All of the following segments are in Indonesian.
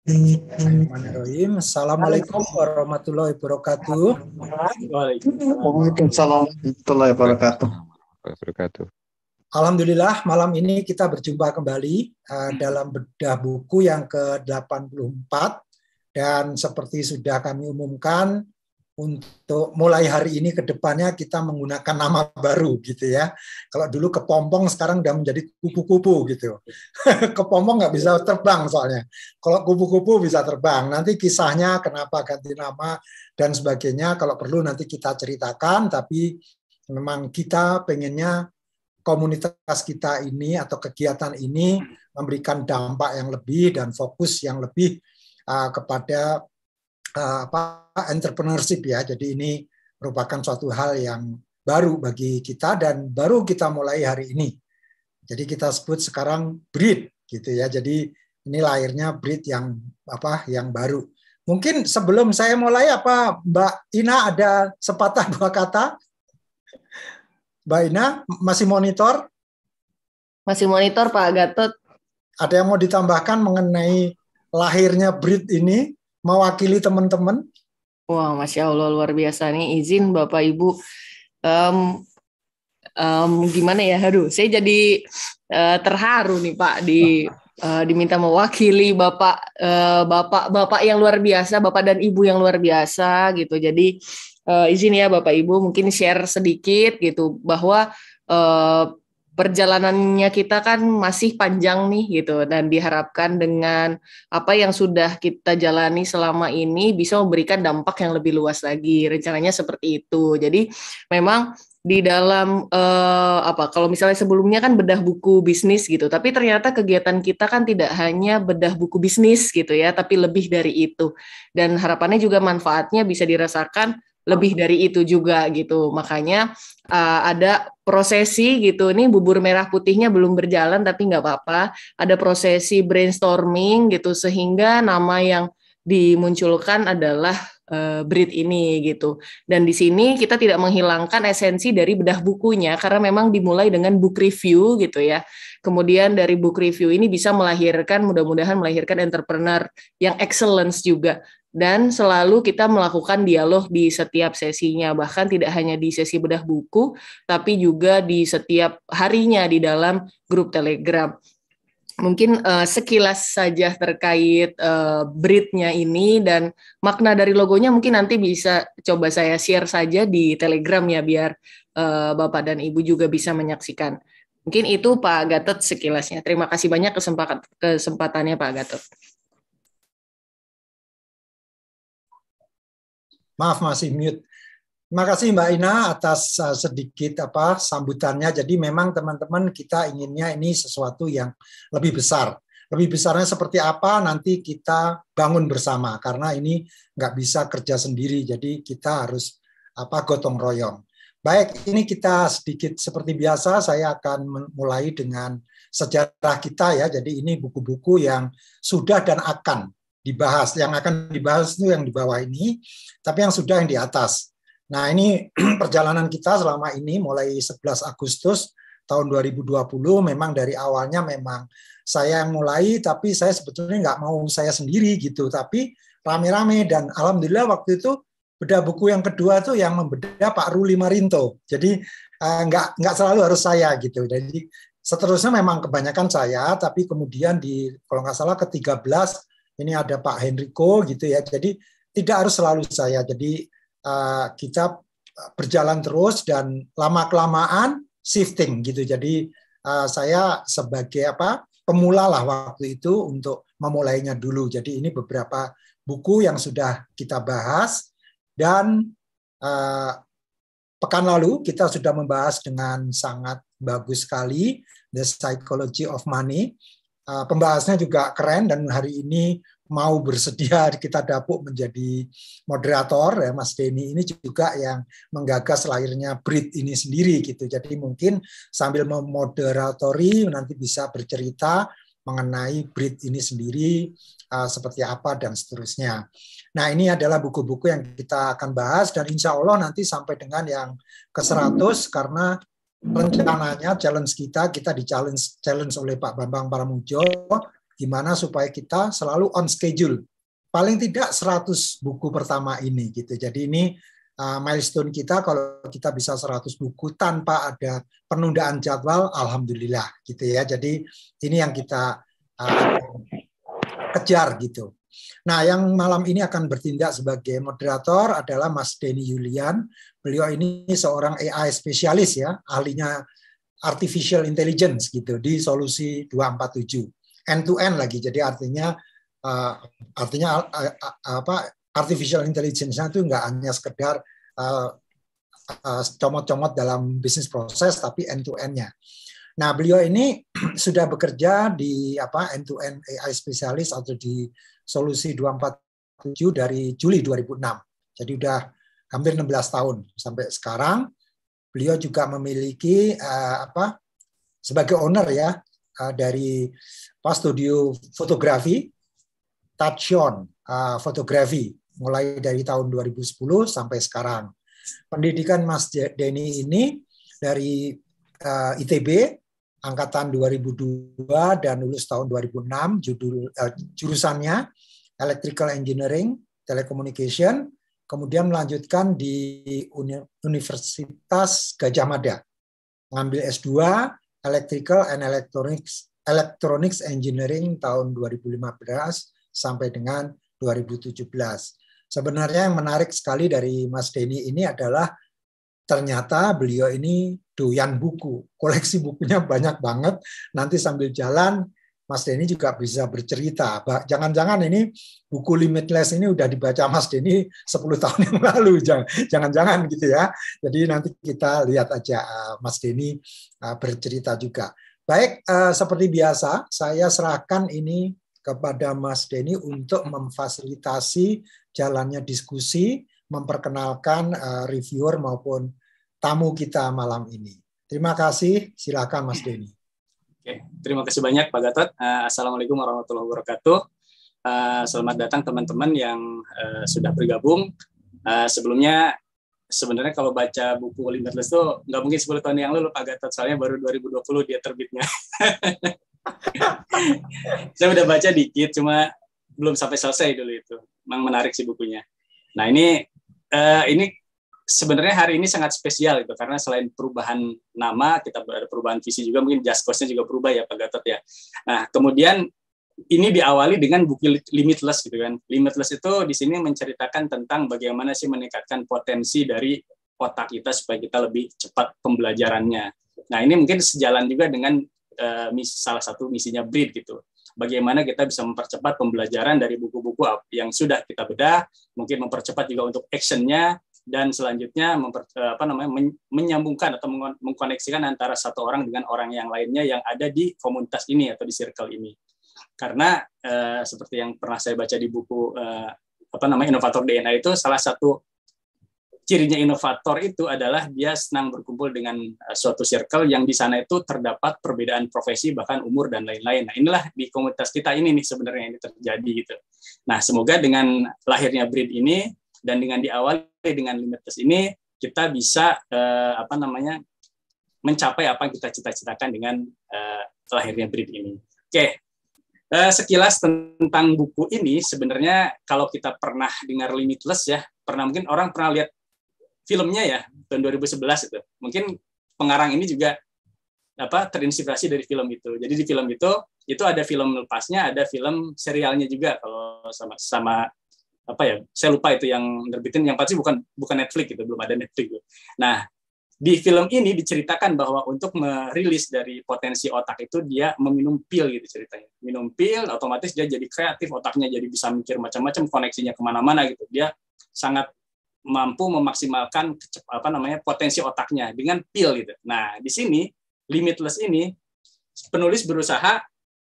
Bismillahirrahmanirrahim. Assalamualaikum warahmatullahi wabarakatuh. Waalaikumsalam warahmatullahi wabarakatuh. Alhamdulillah, malam ini kita berjumpa kembali dalam bedah buku yang ke-84, dan seperti sudah kami umumkan, untuk mulai hari ini ke depannya kita menggunakan nama baru gitu ya. Kalau dulu kepompong, sekarang udah menjadi kupu-kupu gitu. Kepompong nggak bisa terbang soalnya. Kalau kupu-kupu bisa terbang. Nanti kisahnya kenapa ganti nama dan sebagainya, kalau perlu nanti kita ceritakan, tapi memang kita pengennya komunitas kita ini atau kegiatan ini memberikan dampak yang lebih dan fokus yang lebih kepada entrepreneurship ya. Jadi ini merupakan suatu hal yang baru bagi kita dan baru kita mulai hari ini. Jadi kita sebut sekarang breed gitu ya. Jadi ini lahirnya breed yang baru. Mungkin sebelum saya mulai, Mbak Ina ada sepatah dua kata? Mbak Ina masih monitor? Masih monitor Pak Gatot. Ada yang mau ditambahkan mengenai lahirnya breed ini? Mewakili teman-teman? Wah, Masya Allah, luar biasa nih. Izin Bapak Ibu, gimana ya? Aduh, saya jadi terharu nih Pak diminta mewakili Bapak yang luar biasa, Bapak dan Ibu yang luar biasa gitu. Jadi izin ya Bapak Ibu, mungkin share sedikit gitu bahwa perjalanannya kita kan masih panjang nih gitu, dan diharapkan dengan apa yang sudah kita jalani selama ini bisa memberikan dampak yang lebih luas lagi. Rencananya seperti itu. Jadi memang di dalam kalau misalnya sebelumnya kan bedah buku bisnis gitu, tapi ternyata kegiatan kita kan tidak hanya bedah buku bisnis gitu ya, tapi lebih dari itu. Dan harapannya juga manfaatnya bisa dirasakan lebih dari itu juga gitu. Makanya ada prosesi gitu, ini bubur merah putihnya belum berjalan tapi nggak apa-apa. Ada prosesi brainstorming gitu, sehingga nama yang dimunculkan adalah breed ini gitu. Dan di sini kita tidak menghilangkan esensi dari bedah bukunya, karena memang dimulai dengan book review gitu ya. Kemudian dari book review ini bisa mudah-mudahan melahirkan entrepreneur yang excellence juga. Dan selalu kita melakukan dialog di setiap sesinya, bahkan tidak hanya di sesi bedah buku, tapi juga di setiap harinya di dalam grup Telegram. Mungkin sekilas saja terkait breed-nya ini, dan makna dari logonya mungkin nanti bisa coba saya share saja di Telegram ya, biar Bapak dan Ibu juga bisa menyaksikan. Mungkin itu Pak Gatot sekilasnya. Terima kasih banyak kesempatannya Pak Gatot. Maaf, masih mute. Terima kasih Mbak Ina atas sedikit sambutannya. Jadi memang teman-teman kita inginnya ini sesuatu yang lebih besar. Lebih besarnya seperti apa nanti kita bangun bersama, karena ini nggak bisa kerja sendiri. Jadi kita harus gotong royong. Baik, ini kita sedikit seperti biasa, saya akan mulai dengan sejarah kita ya. Jadi ini buku-buku yang sudah dan akan dibahas. Yang akan dibahas itu yang di bawah ini, tapi yang sudah yang di atas. Nah, ini perjalanan kita selama ini mulai 11 Agustus tahun 2020, memang dari awalnya memang saya yang mulai, tapi saya sebetulnya nggak mau saya sendiri gitu, tapi rame-rame, dan alhamdulillah waktu itu bedah buku yang kedua tuh yang membedah Pak Ruli Marinto. Jadi nggak selalu harus saya gitu. Jadi seterusnya memang kebanyakan saya, tapi kemudian kalau nggak salah ke-13 ini ada Pak Henrico gitu ya. Jadi tidak harus selalu saya. Jadi kita berjalan terus dan lama-kelamaan shifting gitu. Jadi saya sebagai pemula lah waktu itu untuk memulainya dulu. Jadi ini beberapa buku yang sudah kita bahas, dan pekan lalu kita sudah membahas dengan sangat bagus sekali The Psychology of Money. Pembahasannya juga keren, dan hari ini mau bersedia kita dapuk menjadi moderator ya, Mas Denny ini juga yang menggagas lahirnya breed ini sendiri gitu. Jadi mungkin sambil memoderatori nanti bisa bercerita mengenai breed ini sendiri seperti apa dan seterusnya. Nah, ini adalah buku-buku yang kita akan bahas, dan insya Allah nanti sampai dengan yang ke-100, karena rencananya challenge kita di challenge oleh Pak Bambang Paramujo gimana supaya kita selalu on schedule. Paling tidak 100 buku pertama ini gitu. Jadi ini milestone kita, kalau kita bisa 100 buku tanpa ada penundaan jadwal, alhamdulillah gitu ya. Jadi ini yang kita kejar gitu. Nah, yang malam ini akan bertindak sebagai moderator adalah Mas Denny Yulian. Beliau ini seorang AI spesialis ya, ahlinya artificial intelligence gitu di Solusi 247. End to end lagi. Jadi artinya artificial intelligence-nya itu nggak hanya sekedar comot-comot dalam bisnis proses, tapi end to end-nya. Nah, beliau ini sudah bekerja di end to end AI spesialis atau di Solusi 247 dari Juli 2006. Jadi udah hampir 16 tahun sampai sekarang. Beliau juga memiliki sebagai owner ya dari studio fotografi Touchon fotografi mulai dari tahun 2010 sampai sekarang. Pendidikan Mas Denny ini dari ITB angkatan 2002 dan lulus tahun 2006, jurusannya Electrical Engineering, Telecommunication, kemudian melanjutkan di Universitas Gadjah Mada, mengambil S2 Electrical and Electronics Engineering tahun 2015 sampai dengan 2017. Sebenarnya yang menarik sekali dari Mas Denny ini adalah ternyata beliau ini doyan buku. Koleksi bukunya banyak banget. Nanti sambil jalan, Mas Denny juga bisa bercerita. Jangan-jangan ini buku Limitless ini udah dibaca Mas Denny 10 tahun yang lalu. Jangan-jangan gitu ya. Jadi nanti kita lihat aja Mas Denny bercerita juga. Baik, seperti biasa, saya serahkan ini kepada Mas Denny untuk memfasilitasi jalannya diskusi, memperkenalkan reviewer maupun tamu kita malam ini. Terima kasih, silakan Mas Denny. Oke, terima kasih banyak Pak Gatot. Assalamualaikum warahmatullahi wabarakatuh. Selamat datang teman-teman yang sudah bergabung. Sebelumnya, sebenarnya kalau baca buku Limitless itu nggak mungkin 10 tahun yang lalu Pak Gatot, soalnya baru 2020 dia terbitnya. Saya udah baca dikit, cuma belum sampai selesai dulu itu. Memang menarik sih bukunya. Nah ini sebenarnya hari ini sangat spesial itu karena selain perubahan nama, kita ada perubahan visi juga, mungkin just cause-nya juga berubah ya Pak Gatot ya. Nah kemudian ini diawali dengan buku Limitless gitu kan. Limitless itu di sini menceritakan tentang bagaimana sih meningkatkan potensi dari otak kita supaya kita lebih cepat pembelajarannya. Nah ini mungkin sejalan juga dengan salah satu misinya BRID gitu. Bagaimana kita bisa mempercepat pembelajaran dari buku-buku yang sudah kita bedah, mungkin mempercepat juga untuk action-nya, dan selanjutnya menyambungkan atau mengkoneksikan antara satu orang dengan orang yang lainnya yang ada di komunitas ini atau di circle ini. Karena seperti yang pernah saya baca di buku Inovator DNA itu, salah satu cirinya inovator itu adalah dia senang berkumpul dengan suatu circle yang di sana itu terdapat perbedaan profesi, bahkan umur dan lain-lain. Nah, inilah di komunitas kita ini nih sebenarnya ini terjadi gitu. Nah, semoga dengan lahirnya BRID ini dan dengan diawali dengan Limitless ini kita bisa mencapai apa yang kita cita-citakan dengan lahirnya BRID ini. Oke. Sekilas tentang buku ini, sebenarnya kalau kita pernah dengar Limitless ya, mungkin orang pernah lihat filmnya ya, tahun 2011 itu. Mungkin pengarang ini juga terinspirasi dari film itu. Jadi di film itu ada film lepasnya, ada film serialnya juga kalau sama saya lupa itu yang nerbitin, yang pasti bukan Netflix itu, belum ada Netflix. Nah, di film ini diceritakan bahwa untuk merilis dari potensi otak itu dia meminum pil gitu ceritanya. Minum pil otomatis dia jadi kreatif, otaknya jadi bisa mikir macam-macam, koneksinya kemana-mana gitu. Dia sangat mampu memaksimalkan potensi otaknya dengan pil gitu. Nah, di sini Limitless ini penulis berusaha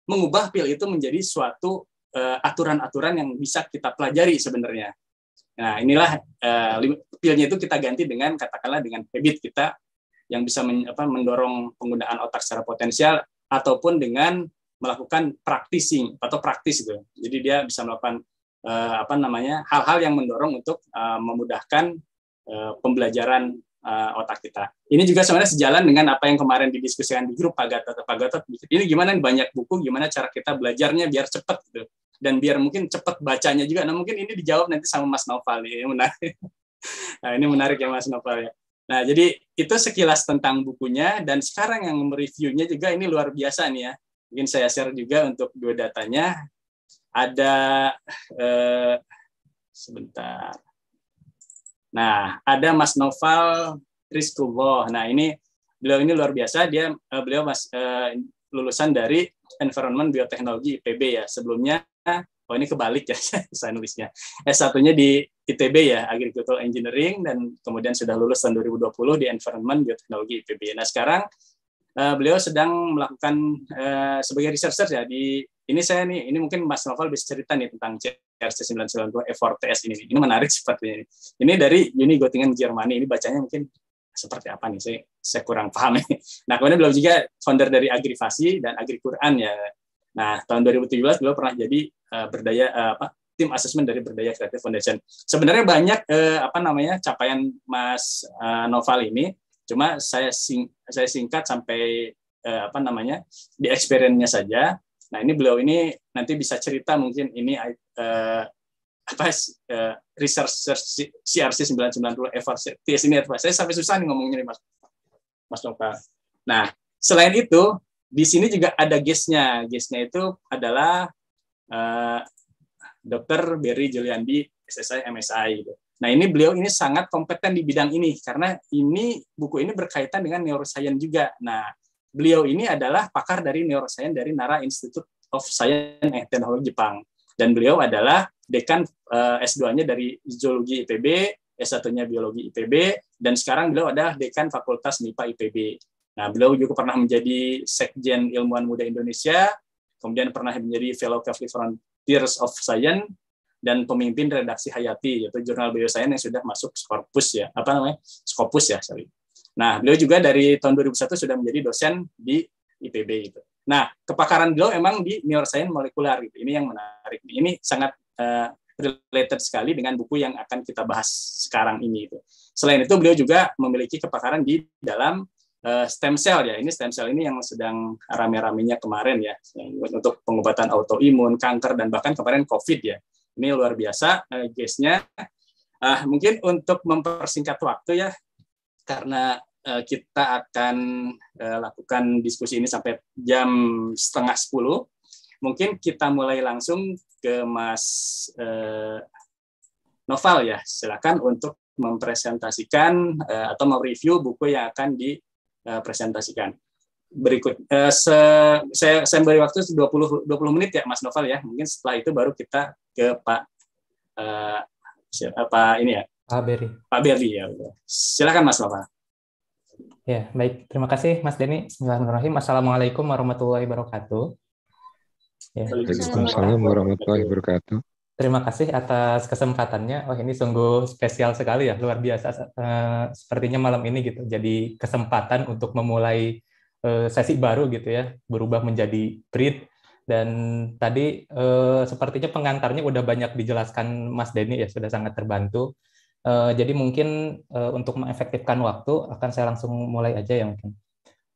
mengubah pil itu menjadi suatu aturan-aturan yang bisa kita pelajari sebenarnya. Nah, inilah pilnya itu kita ganti dengan katakanlah dengan habit kita yang bisa mendorong penggunaan otak secara potensial ataupun dengan melakukan practicing atau praktis gitu. Jadi dia bisa melakukan hal-hal yang mendorong untuk memudahkan pembelajaran otak kita. Ini juga sebenarnya sejalan dengan apa yang kemarin didiskusikan di grup Pak Gatot. Ini gimana nih, banyak buku, gimana cara kita belajarnya biar cepat gitu. Dan biar mungkin cepat bacanya juga. Nah, mungkin ini dijawab nanti sama Mas Noval nih. Menarik. Nah, ini menarik ya Mas Noval ya. Nah, jadi itu sekilas tentang bukunya, dan sekarang yang mereviewnya juga ini luar biasa nih ya. Mungkin saya share juga untuk 2 datanya. Ada sebentar. Nah, ada Mas Noval Rizkullah. Nah, beliau ini luar biasa. Beliau lulusan dari Environment Bioteknologi IPB ya. Sebelumnya, ini kebalik ya saya nulisnya. S1-nya di ITB ya, Agricultural Engineering, dan kemudian sudah lulus tahun 2020 di Environment Bioteknologi IPB. Nah, sekarang beliau sedang melakukan sebagai researcher ya ini mungkin Mas Noval bisa cerita nih tentang CRC 992 E4TS ini. Ini menarik sepertinya. Ini dari Uni Göttingen Jerman. Ini bacanya mungkin seperti apa nih? Saya kurang paham. Nah, kemudian beliau juga founder dari Agrivasi dan Agri-Quran ya. Nah, tahun 2017 beliau pernah jadi tim asesmen dari Berdaya Kreatif Foundation. Sebenarnya banyak capaian Mas Noval ini. Cuma saya singkat sampai di experience-nya saja. Nah, ini beliau ini nanti bisa cerita mungkin ini research CRC 990 EVAR-TS ini apa. Saya sampai susah nih ngomongnya nih Mas Noval. Nah, selain itu di sini juga ada guest-nya. Guest-nya itu adalah Dr. Berry Juliandi, SSI, MSI gitu. Nah, beliau ini sangat kompeten di bidang ini karena buku ini berkaitan dengan neuroscience juga. Nah, beliau ini adalah pakar dari neuroscience dari Nara Institute of Science and Technology Jepang. Dan beliau adalah dekan S2-nya dari Zoologi IPB, S1-nya Biologi IPB, dan sekarang beliau adalah dekan Fakultas MIPA IPB. Nah, beliau juga pernah menjadi Sekjen Ilmuwan Muda Indonesia, kemudian pernah menjadi Fellow Kavli Frontiers of Science, dan pemimpin redaksi Hayati, yaitu jurnal bioscience yang sudah masuk Scopus ya. Scopus ya, sorry. Nah, beliau juga dari tahun 2001 sudah menjadi dosen di IPB itu. Nah, kepakaran beliau emang di neuroscience molekular gitu. Ini yang menarik. Ini sangat related sekali dengan buku yang akan kita bahas sekarang ini itu. Selain itu, beliau juga memiliki kepakaran di dalam stem cell ya. Ini stem cell ini yang sedang rame-ramenya kemarin ya, untuk pengobatan autoimun, kanker, dan bahkan kemarin COVID ya. Ini luar biasa guest-nya. Mungkin untuk mempersingkat waktu ya, karena kita akan lakukan diskusi ini sampai jam 9:30. Mungkin kita mulai langsung ke Mas Noval ya. Silakan untuk mempresentasikan atau mereview buku yang akan dipresentasikan. Berikut saya beri waktu 20 menit ya Mas Noval ya. Mungkin setelah itu baru kita ke Pak Pak Berry ya. Silakan Mas Noval. Ya, baik. Terima kasih Mas Denny. Bismillahirrahmanirrahim. Assalamualaikum warahmatullahi wabarakatuh. Ya. Waalaikumsalam warahmatullahi wabarakatuh. Terima kasih atas kesempatannya. Ini sungguh spesial sekali ya, luar biasa. Sepertinya malam ini gitu. Jadi kesempatan untuk memulai sesi baru gitu ya, berubah menjadi BRID. Dan tadi sepertinya pengantarnya udah banyak dijelaskan Mas Denny ya, sudah sangat terbantu. Jadi mungkin untuk mengefektifkan waktu akan saya langsung mulai aja ya mungkin.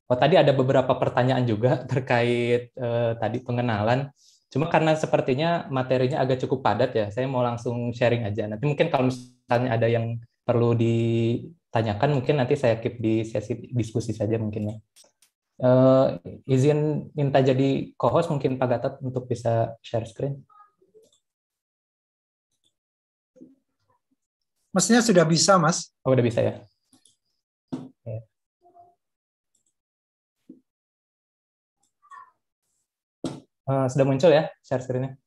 Tadi ada beberapa pertanyaan juga terkait tadi pengenalan. Cuma karena sepertinya materinya agak cukup padat ya, saya mau langsung sharing aja. Nanti mungkin kalau misalnya ada yang perlu ditanyakan, mungkin nanti saya keep di sesi diskusi saja mungkin ya. Izin minta jadi co-host mungkin Pak Gatot untuk bisa share screen. Mestinya sudah bisa, Mas. Oh, udah bisa ya. Sudah muncul ya share screen-nya?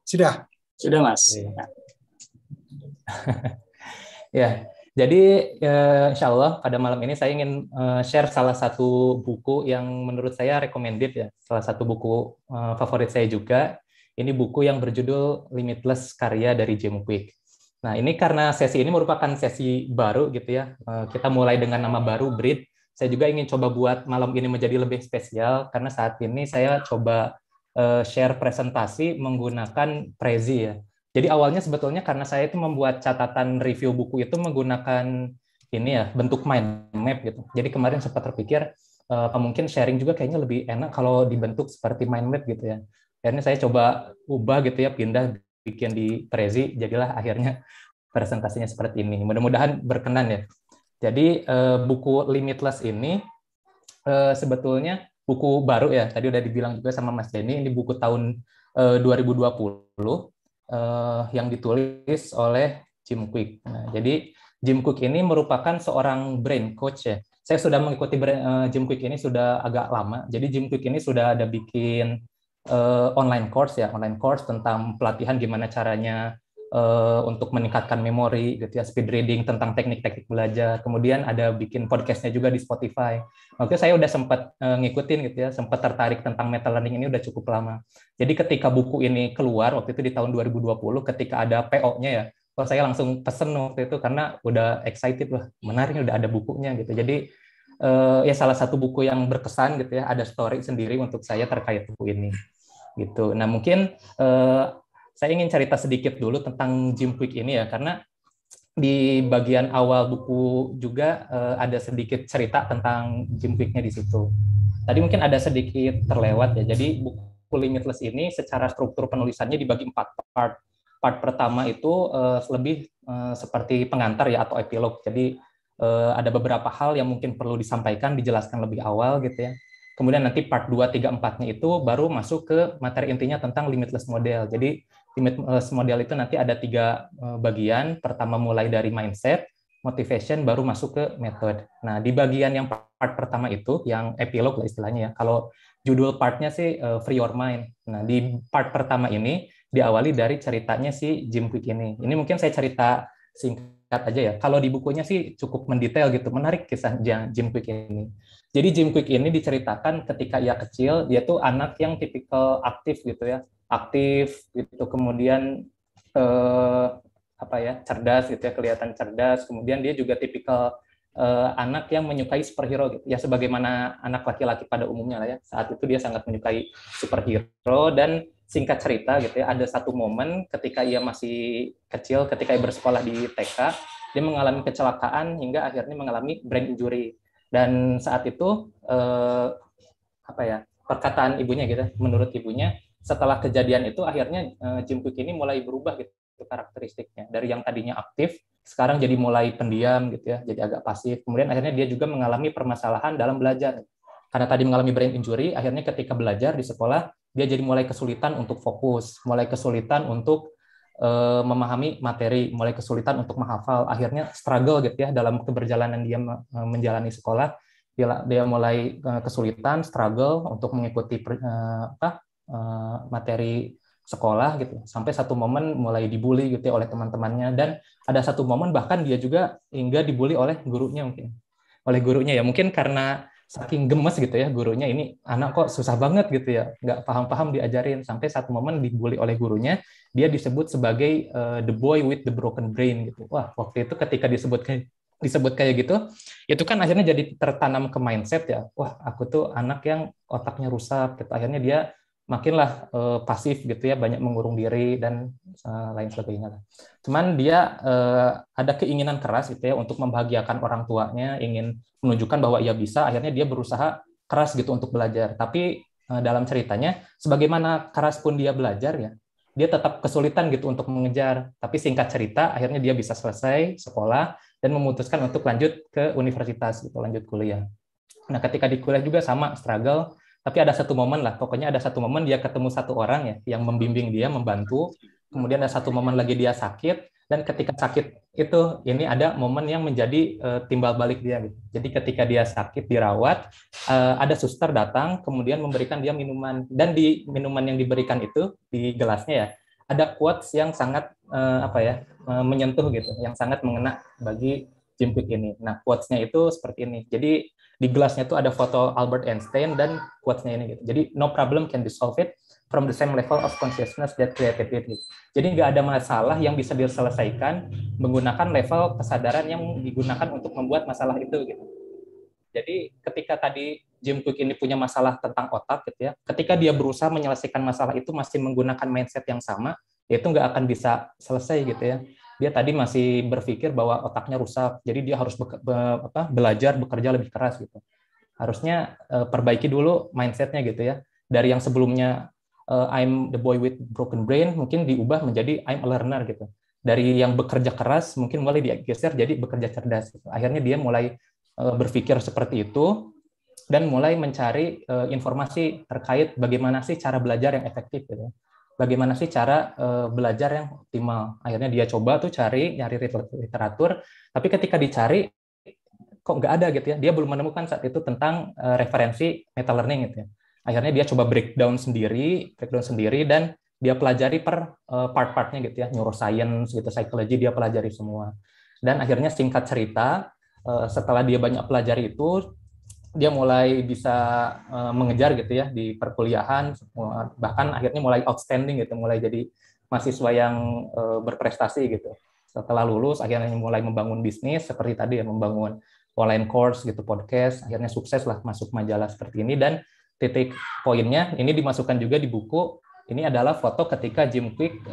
Sudah. Sudah, Mas. Ya, jadi insya Allah pada malam ini saya ingin share salah satu buku yang menurut saya recommended ya, salah satu buku favorit saya juga. Ini buku yang berjudul Limitless karya dari Jim Kwik. Nah, ini karena sesi ini merupakan sesi baru gitu ya. Kita mulai dengan nama baru BRID. Saya juga ingin coba buat malam ini menjadi lebih spesial karena saat ini saya coba share presentasi menggunakan Prezi ya. Jadi awalnya sebetulnya karena saya itu membuat catatan review buku itu menggunakan ini ya bentuk mind map gitu. Jadi kemarin sempat terpikir mungkin sharing juga kayaknya lebih enak kalau dibentuk seperti mind map gitu ya. Akhirnya saya coba ubah gitu ya, pindah bikin di Prezi, jadilah akhirnya presentasinya seperti ini. Mudah-mudahan berkenan ya. Jadi buku Limitless ini sebetulnya buku baru ya. Tadi udah dibilang juga sama Mas Denny, ini buku tahun 2020 yang ditulis oleh Jim Kwik. Nah, jadi Jim Kwik ini merupakan seorang brain coach ya. Saya sudah mengikuti Jim Kwik ini sudah agak lama. Jadi Jim Kwik ini sudah ada bikin online course tentang pelatihan gimana caranya untuk meningkatkan memori gitu ya, speed reading, tentang teknik-teknik belajar. Kemudian ada bikin podcastnya juga di Spotify. Waktu saya udah sempat ngikutin gitu ya, sempat tertarik tentang meta learning ini udah cukup lama. Jadi ketika buku ini keluar waktu itu di tahun 2020, ketika ada PO-nya ya, saya langsung pesen waktu itu karena udah excited, wah menarik, udah ada bukunya gitu. Jadi ya salah satu buku yang berkesan gitu ya, ada story sendiri untuk saya terkait buku ini gitu. Nah mungkin saya ingin cerita sedikit dulu tentang Jim Kwik ini ya, karena di bagian awal buku juga ada sedikit cerita tentang Jim Kwik-nya di situ. Tadi mungkin ada sedikit terlewat ya. Jadi buku Limitless ini secara struktur penulisannya dibagi 4 part. Part pertama itu lebih seperti pengantar ya atau epilog. Jadi ada beberapa hal yang mungkin perlu disampaikan, dijelaskan lebih awal gitu ya. Kemudian nanti part 2, 3, 4-nya itu baru masuk ke materi intinya tentang limitless model. Jadi limitless model itu nanti ada 3 bagian. Pertama mulai dari mindset, motivation, baru masuk ke method. Nah, di bagian yang part pertama itu, yang epilog lah istilahnya ya. Kalau judul partnya sih Free Your Mind. Nah, di part pertama ini diawali dari ceritanya si Jim Kwik ini. Ini mungkin saya cerita singkat aja ya. Kalau di bukunya sih cukup mendetail gitu, menarik kisah Jim Kwik ini. Jadi Jim Kwik ini diceritakan ketika ia kecil, dia tuh anak yang tipikal aktif gitu ya, aktif gitu, kemudian cerdas gitu ya, kelihatan cerdas. Kemudian dia juga tipikal anak yang menyukai superhero gitu ya, sebagaimana anak laki-laki pada umumnya lah ya. Saat itu dia sangat menyukai superhero, dan singkat cerita gitu ya, ada satu momen ketika ia masih kecil, ketika ia bersekolah di TK, dia mengalami kecelakaan hingga akhirnya mengalami brain injury. Dan saat itu perkataan ibunya gitu, menurut ibunya setelah kejadian itu akhirnya Jim Kwik ini mulai berubah gitu karakteristiknya, dari yang tadinya aktif sekarang jadi mulai pendiam gitu ya, jadi agak pasif. Kemudian akhirnya dia juga mengalami permasalahan dalam belajar karena tadi mengalami brain injury. Akhirnya ketika belajar di sekolah dia jadi mulai kesulitan untuk fokus, mulai kesulitan untuk memahami materi, mulai kesulitan untuk menghafal. Akhirnya struggle gitu ya dalam keberjalanan dia menjalani sekolah. Dia mulai kesulitan, struggle untuk mengikuti materi sekolah gitu. Sampai satu momen mulai dibully gitu ya oleh teman-temannya, dan ada satu momen bahkan dia juga hingga dibully oleh gurunya mungkin. Oleh gurunya ya, mungkin karena saking gemes gitu ya gurunya, ini anak kok susah banget gitu ya, nggak paham-paham diajarin. Sampai satu momen dibully oleh gurunya, dia disebut sebagai the boy with the broken brain gitu. Wah, waktu itu ketika disebut kayak gitu, itu kan akhirnya jadi tertanam ke mindset ya. Wah, aku tuh anak yang otaknya rusak gitu. Akhirnya dia makinlah pasif gitu ya, banyak mengurung diri dan lain sebagainya. Cuman dia ada keinginan keras gitu ya untuk membahagiakan orang tuanya, ingin menunjukkan bahwa ia bisa. Akhirnya dia berusaha keras gitu untuk belajar. Tapi dalam ceritanya, sebagaimana keras pun dia belajar ya, dia tetap kesulitan gitu untuk mengejar. Tapi singkat cerita, akhirnya dia bisa selesai sekolah dan memutuskan untuk lanjut ke universitas gitu, lanjut kuliah. Nah, ketika di kuliah juga sama, struggle. Tapi ada satu momen lah, pokoknya ada satu momen dia ketemu satu orang ya yang membimbing dia, membantu. Kemudian ada satu momen lagi dia sakit, dan ketika sakit itu ini ada momen yang menjadi timbal balik dia gitu. Jadi ketika dia sakit dirawat, ada suster datang kemudian memberikan dia minuman, dan di minuman yang diberikan itu di gelasnya ya ada quotes yang sangat menyentuh gitu, yang sangat mengena bagi Jim Kwik ini. Nah, quotes-nya itu seperti ini. Jadi di gelasnya itu ada foto Albert Einstein dan quotes-nya ini gitu. Jadi no problem can be solved from the same level of consciousness that created it. Gitu. Jadi nggak ada masalah yang bisa diselesaikan menggunakan level kesadaran yang digunakan untuk membuat masalah itu gitu. Jadi ketika tadi Jim Kwik ini punya masalah tentang otak gitu ya, ketika dia berusaha menyelesaikan masalah itu masih menggunakan mindset yang sama, itu nggak akan bisa selesai gitu ya. dia tadi masih berpikir bahwa otaknya rusak, jadi dia harus belajar, bekerja lebih keras gitu. Harusnya perbaiki dulu mindset-nya gitu ya. Dari yang sebelumnya I'm the boy with broken brain, mungkin diubah menjadi I'm a learner gitu. Dari yang bekerja keras, mungkin mulai digeser jadi bekerja cerdas. Gitu. Akhirnya dia mulai berpikir seperti itu, dan mulai mencari informasi terkait bagaimana sih cara belajar yang efektif gitu. Bagaimana sih cara belajar yang optimal. Akhirnya dia coba tuh nyari literatur, tapi ketika dicari kok nggak ada gitu ya. Dia belum menemukan saat itu tentang referensi meta learning gitu ya. Akhirnya dia coba breakdown sendiri dan dia pelajari per part-partnya gitu ya, neuroscience gitu, psychology dia pelajari semua. Dan akhirnya singkat cerita, setelah dia banyak pelajari itu, dia mulai bisa mengejar gitu ya di perkuliahan, bahkan akhirnya mulai outstanding gitu, mulai jadi mahasiswa yang berprestasi gitu. Setelah lulus akhirnya mulai membangun bisnis seperti tadi ya, membangun online course gitu, podcast, akhirnya sukses lah masuk majalah seperti ini. Dan titik poinnya ini dimasukkan juga di buku. Ini adalah foto ketika Jim Kwik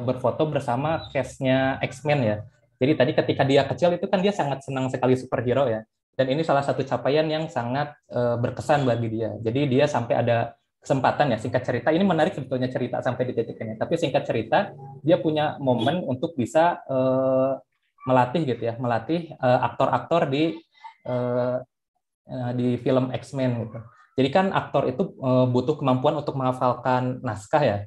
berfoto bersama cast-nya X-Men ya. Jadi tadi ketika dia kecil itu kan dia sangat senang sekali superhero ya. Dan ini salah satu capaian yang sangat berkesan bagi dia. Jadi dia sampai ada kesempatan ya, singkat cerita, ini menarik sebetulnya cerita sampai di titik ini. Tapi singkat cerita, dia punya momen untuk bisa melatih gitu ya, melatih aktor-aktor di film X-Men gitu. Jadi kan aktor itu butuh kemampuan untuk menghafalkan naskah ya.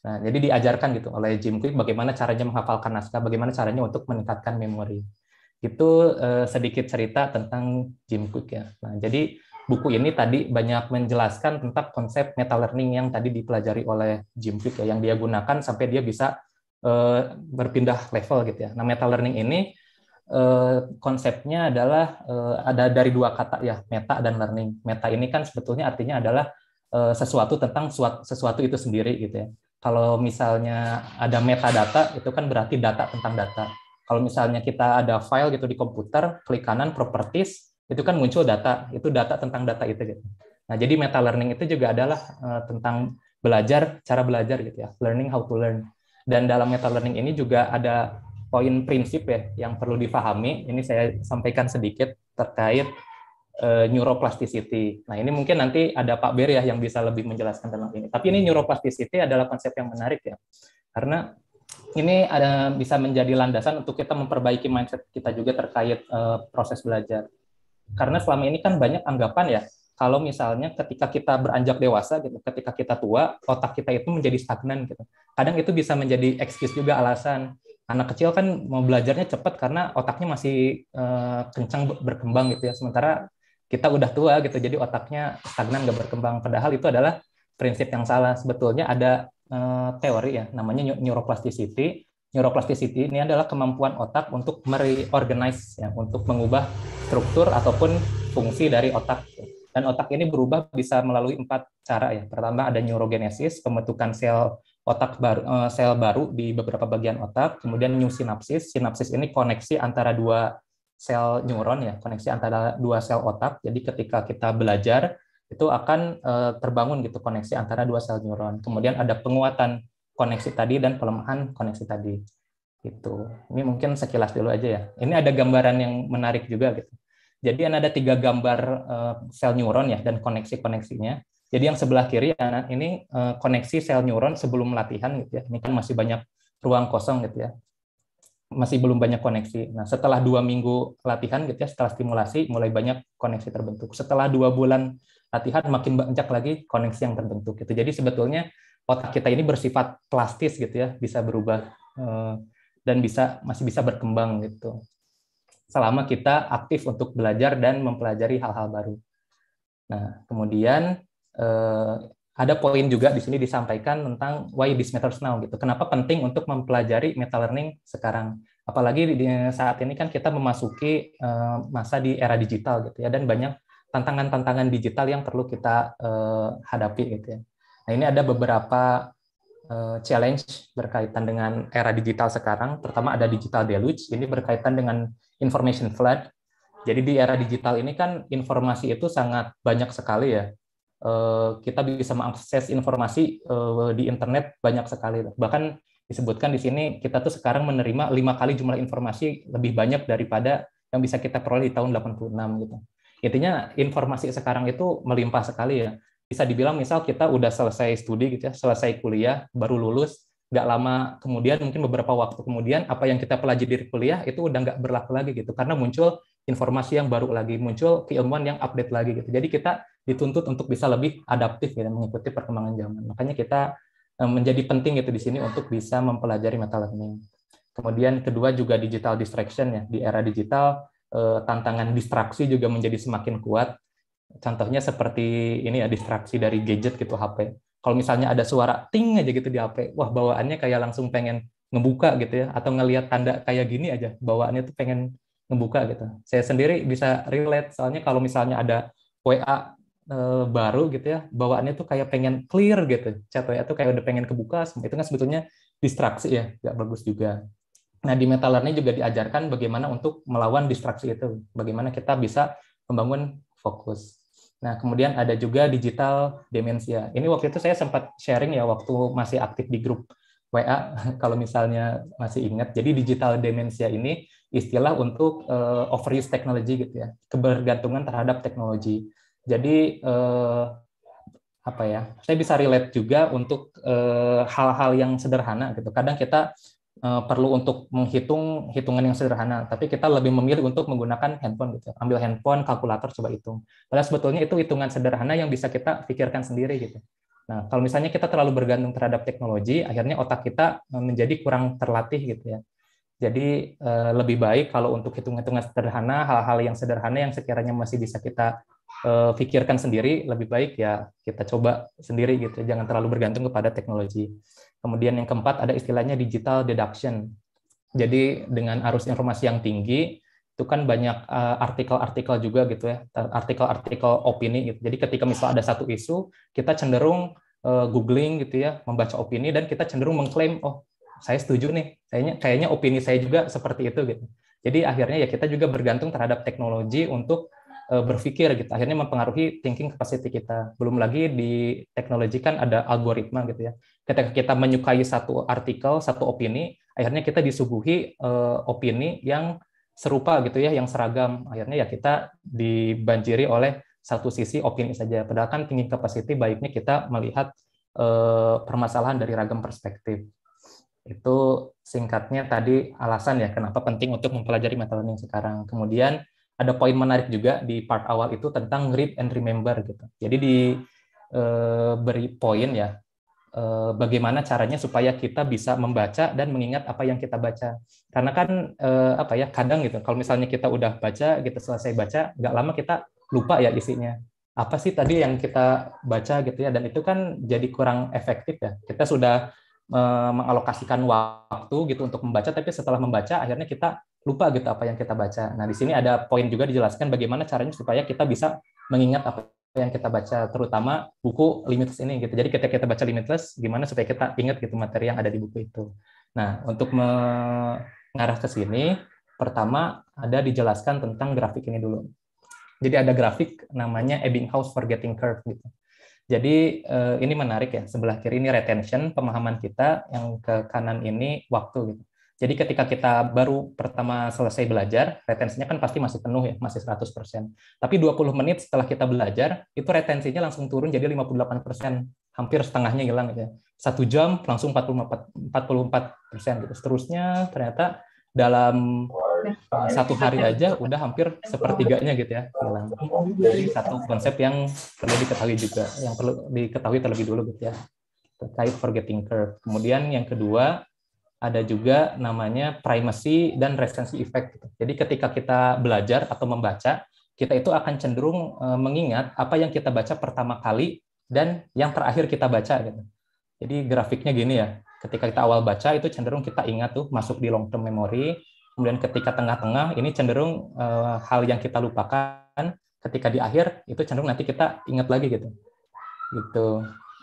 Nah, jadi diajarkan gitu oleh Jim Kwik bagaimana caranya menghafalkan naskah, bagaimana caranya untuk meningkatkan memori. Itu sedikit cerita tentang Jim Kwik ya. Nah, jadi buku ini tadi banyak menjelaskan tentang konsep meta learning yang tadi dipelajari oleh Jim Kwik ya, yang dia gunakan sampai dia bisa berpindah level gitu ya. Nah, meta learning ini konsepnya adalah ada dari dua kata ya, meta dan learning. Meta ini kan sebetulnya artinya adalah sesuatu tentang sesuatu itu sendiri gitu ya. Kalau misalnya ada metadata itu kan berarti data tentang data. Kalau misalnya kita ada file gitu di komputer, klik kanan properties, itu kan muncul data, itu data tentang data itu gitu. Nah, jadi meta learning itu juga adalah tentang belajar, cara belajar gitu ya, learning how to learn. Dan dalam meta learning ini juga ada poin prinsip ya yang perlu dipahami. Ini saya sampaikan sedikit terkait neuroplasticity. Nah, ini mungkin nanti ada Pak Ber ya yang bisa lebih menjelaskan tentang ini. Tapi ini neuroplasticity adalah konsep yang menarik ya. Karena ini bisa menjadi landasan untuk kita memperbaiki mindset kita juga terkait proses belajar. Karena selama ini kan banyak anggapan ya, kalau misalnya ketika kita beranjak dewasa gitu, ketika kita tua, otak kita itu menjadi stagnan gitu. Kadang itu bisa menjadi excuse juga, alasan. Anak kecil kan mau belajarnya cepat karena otaknya masih kencang berkembang gitu ya. Sementara kita udah tua gitu, jadi otaknya stagnan, nggak berkembang. Padahal itu adalah prinsip yang salah. Sebetulnya ada teori ya, namanya neuroplasticity. Neuroplasticity ini adalah kemampuan otak untuk mereorganize ya, untuk mengubah struktur ataupun fungsi dari otak. Dan otak ini berubah bisa melalui 4 cara ya. Pertama ada neurogenesis, pembentukan sel otak baru, sel baru di beberapa bagian otak. Kemudian new synapses. Synapses ini koneksi antara 2 sel neuron ya, koneksi antara 2 sel otak. Jadi ketika kita belajar itu akan terbangun gitu koneksi antara 2 sel neuron. Kemudian ada penguatan koneksi tadi dan pelemahan koneksi tadi. Gitu. Ini mungkin sekilas dulu aja ya. Ini ada gambaran yang menarik juga gitu. Jadi ada 3 gambar sel neuron ya dan koneksi-koneksinya. Jadi yang sebelah kiri ini koneksi sel neuron sebelum latihan gitu ya. Ini kan masih banyak ruang kosong gitu ya. Masih belum banyak koneksi. Nah, setelah 2 minggu latihan gitu ya, setelah stimulasi mulai banyak koneksi terbentuk. Setelah 2 bulan latihan makin banyak lagi koneksi yang terbentuk gitu. Jadi sebetulnya otak kita ini bersifat plastis gitu ya, bisa berubah dan masih bisa berkembang gitu. Selama kita aktif untuk belajar dan mempelajari hal-hal baru. Nah, kemudian ada poin juga di sini disampaikan tentang why this matters now gitu. Kenapa penting untuk mempelajari meta learning sekarang? Apalagi di saat ini kan kita memasuki masa di era digital gitu ya, dan banyak tantangan-tantangan digital yang perlu kita hadapi gitu ya. Nah, ini ada beberapa challenge berkaitan dengan era digital sekarang. Pertama ada digital deluge, ini berkaitan dengan information flood. Jadi di era digital ini kan informasi itu sangat banyak sekali ya. Kita bisa mengakses informasi di internet banyak sekali. Bahkan Disebutkan di sini kita tuh sekarang menerima 5 kali jumlah informasi lebih banyak daripada yang bisa kita peroleh di tahun 86 gitu. Intinya informasi sekarang itu melimpah sekali ya. Bisa dibilang misal kita udah selesai studi gitu ya, selesai kuliah, baru lulus, nggak lama kemudian, mungkin beberapa waktu kemudian, apa yang kita pelajari dari kuliah itu udah nggak berlaku lagi gitu, karena muncul informasi yang baru lagi, muncul keilmuan yang update lagi gitu. Jadi kita dituntut untuk bisa lebih adaptif ya, mengikuti perkembangan zaman. Makanya kita menjadi penting gitu di sini untuk bisa mempelajari meta learning. Kemudian kedua juga digital distraction ya, di era digital tantangan distraksi juga menjadi semakin kuat. Contohnya seperti ini ya, distraksi dari gadget gitu, HP. Kalau misalnya ada suara ting aja gitu di HP, wah bawaannya kayak langsung pengen ngebuka gitu ya, atau ngelihat tanda kayak gini aja, bawaannya tuh pengen ngebuka gitu. Saya sendiri bisa relate, soalnya kalau misalnya ada WA baru gitu ya, bawaannya tuh kayak pengen clear gitu, chat WA tuh kayak udah pengen kebuka, itu kan sebetulnya distraksi ya, nggak bagus juga. Nah, di meta learning juga diajarkan bagaimana untuk melawan distraksi itu, bagaimana kita bisa membangun fokus. Nah, kemudian ada juga digital demensia. Ini waktu itu saya sempat sharing ya waktu masih aktif di grup WA, kalau misalnya masih ingat. Jadi digital demensia ini istilah untuk overuse technology gitu ya, kebergantungan terhadap teknologi. Jadi apa ya? Saya bisa relate juga untuk hal-hal yang sederhana gitu. Kadang kita perlu untuk menghitung hitungan yang sederhana, tapi kita lebih memilih untuk menggunakan handphone gitu. Ambil handphone, kalkulator, coba hitung. Padahal sebetulnya itu hitungan sederhana yang bisa kita pikirkan sendiri gitu. Nah, kalau misalnya kita terlalu bergantung terhadap teknologi, akhirnya otak kita menjadi kurang terlatih gitu ya. Jadi lebih baik kalau untuk hitung-hitungan sederhana, hal-hal yang sederhana yang sekiranya masih bisa kita pikirkan sendiri, lebih baik ya kita coba sendiri gitu, jangan terlalu bergantung kepada teknologi. Kemudian yang keempat ada istilahnya digital deduction. Jadi dengan arus informasi yang tinggi, itu kan banyak artikel-artikel juga gitu ya, artikel-artikel opini gitu. Jadi ketika misalnya ada satu isu, kita cenderung googling gitu ya, membaca opini, dan kita cenderung mengklaim, oh saya setuju nih, kayaknya opini saya juga seperti itu gitu. Jadi akhirnya ya kita juga bergantung terhadap teknologi untuk berpikir gitu, akhirnya mempengaruhi thinking capacity kita. Belum lagi di teknologi kan ada algoritma gitu ya. Ketika kita menyukai satu artikel, satu opini, akhirnya kita disuguhi opini yang serupa gitu ya, yang seragam. Akhirnya ya kita dibanjiri oleh satu sisi opini saja. Padahal kan thinking capacity baiknya kita melihat permasalahan dari ragam perspektif. Itu singkatnya tadi alasan ya kenapa penting untuk mempelajari meta learning sekarang. Kemudian ada poin menarik juga di part awal itu tentang read and remember gitu. Jadi diberi poin ya, bagaimana caranya supaya kita bisa membaca dan mengingat apa yang kita baca. Karena kan apa ya, kadang gitu, kalau misalnya kita udah baca, kita selesai baca, nggak lama kita lupa ya isinya. Apa sih tadi yang kita baca gitu ya, dan itu kan jadi kurang efektif ya. Kita sudah mengalokasikan waktu gitu untuk membaca, tapi setelah membaca akhirnya kita lupa gitu apa yang kita baca. Nah, di sini ada poin juga dijelaskan bagaimana caranya supaya kita bisa mengingat apa yang kita baca, terutama buku Limitless ini gitu. Jadi ketika kita baca Limitless, gimana supaya kita ingat gitu materi yang ada di buku itu. Nah, untuk mengarah ke sini, pertama ada dijelaskan tentang grafik ini dulu. Jadi ada grafik namanya Ebbinghaus Forgetting Curve gitu. Jadi ini menarik ya, sebelah kiri ini retention, pemahaman kita, yang ke kanan ini waktu gitu. Jadi ketika kita baru pertama selesai belajar, retensinya kan pasti masih penuh ya, masih 100%. Tapi 20 menit setelah kita belajar, itu retensinya langsung turun jadi 58%, hampir setengahnya hilang gitu ya. 1 jam langsung 44% gitu. Seterusnya ternyata dalam 1 hari aja udah hampir sepertiganya gitu ya hilang. Jadi satu konsep yang perlu diketahui juga, yang perlu diketahui terlebih dulu gitu ya, terkait forgetting curve. Kemudian yang kedua ada juga namanya primacy dan recency effect. Jadi ketika kita belajar atau membaca, kita itu akan cenderung mengingat apa yang kita baca pertama kali dan yang terakhir kita baca gitu. Jadi grafiknya gini ya, ketika kita awal baca itu cenderung kita ingat tuh, masuk di long term memory. Kemudian ketika tengah-tengah ini cenderung hal yang kita lupakan, ketika di akhir itu cenderung nanti kita ingat lagi gitu.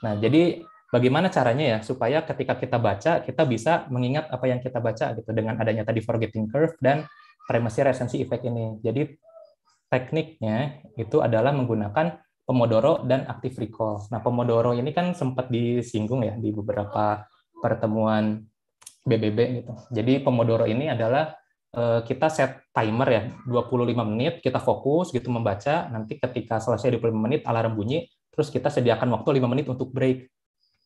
Nah, jadi bagaimana caranya ya supaya ketika kita baca kita bisa mengingat apa yang kita baca gitu dengan adanya tadi forgetting curve dan primacy recency effect ini. Jadi tekniknya itu adalah menggunakan Pomodoro dan active recall. Nah, Pomodoro ini kan sempat disinggung ya di beberapa pertemuan BBB gitu. Jadi Pomodoro ini adalah kita set timer ya, 25 menit kita fokus gitu membaca, nanti ketika selesai 25 menit alarm bunyi, terus kita sediakan waktu 5 menit untuk break.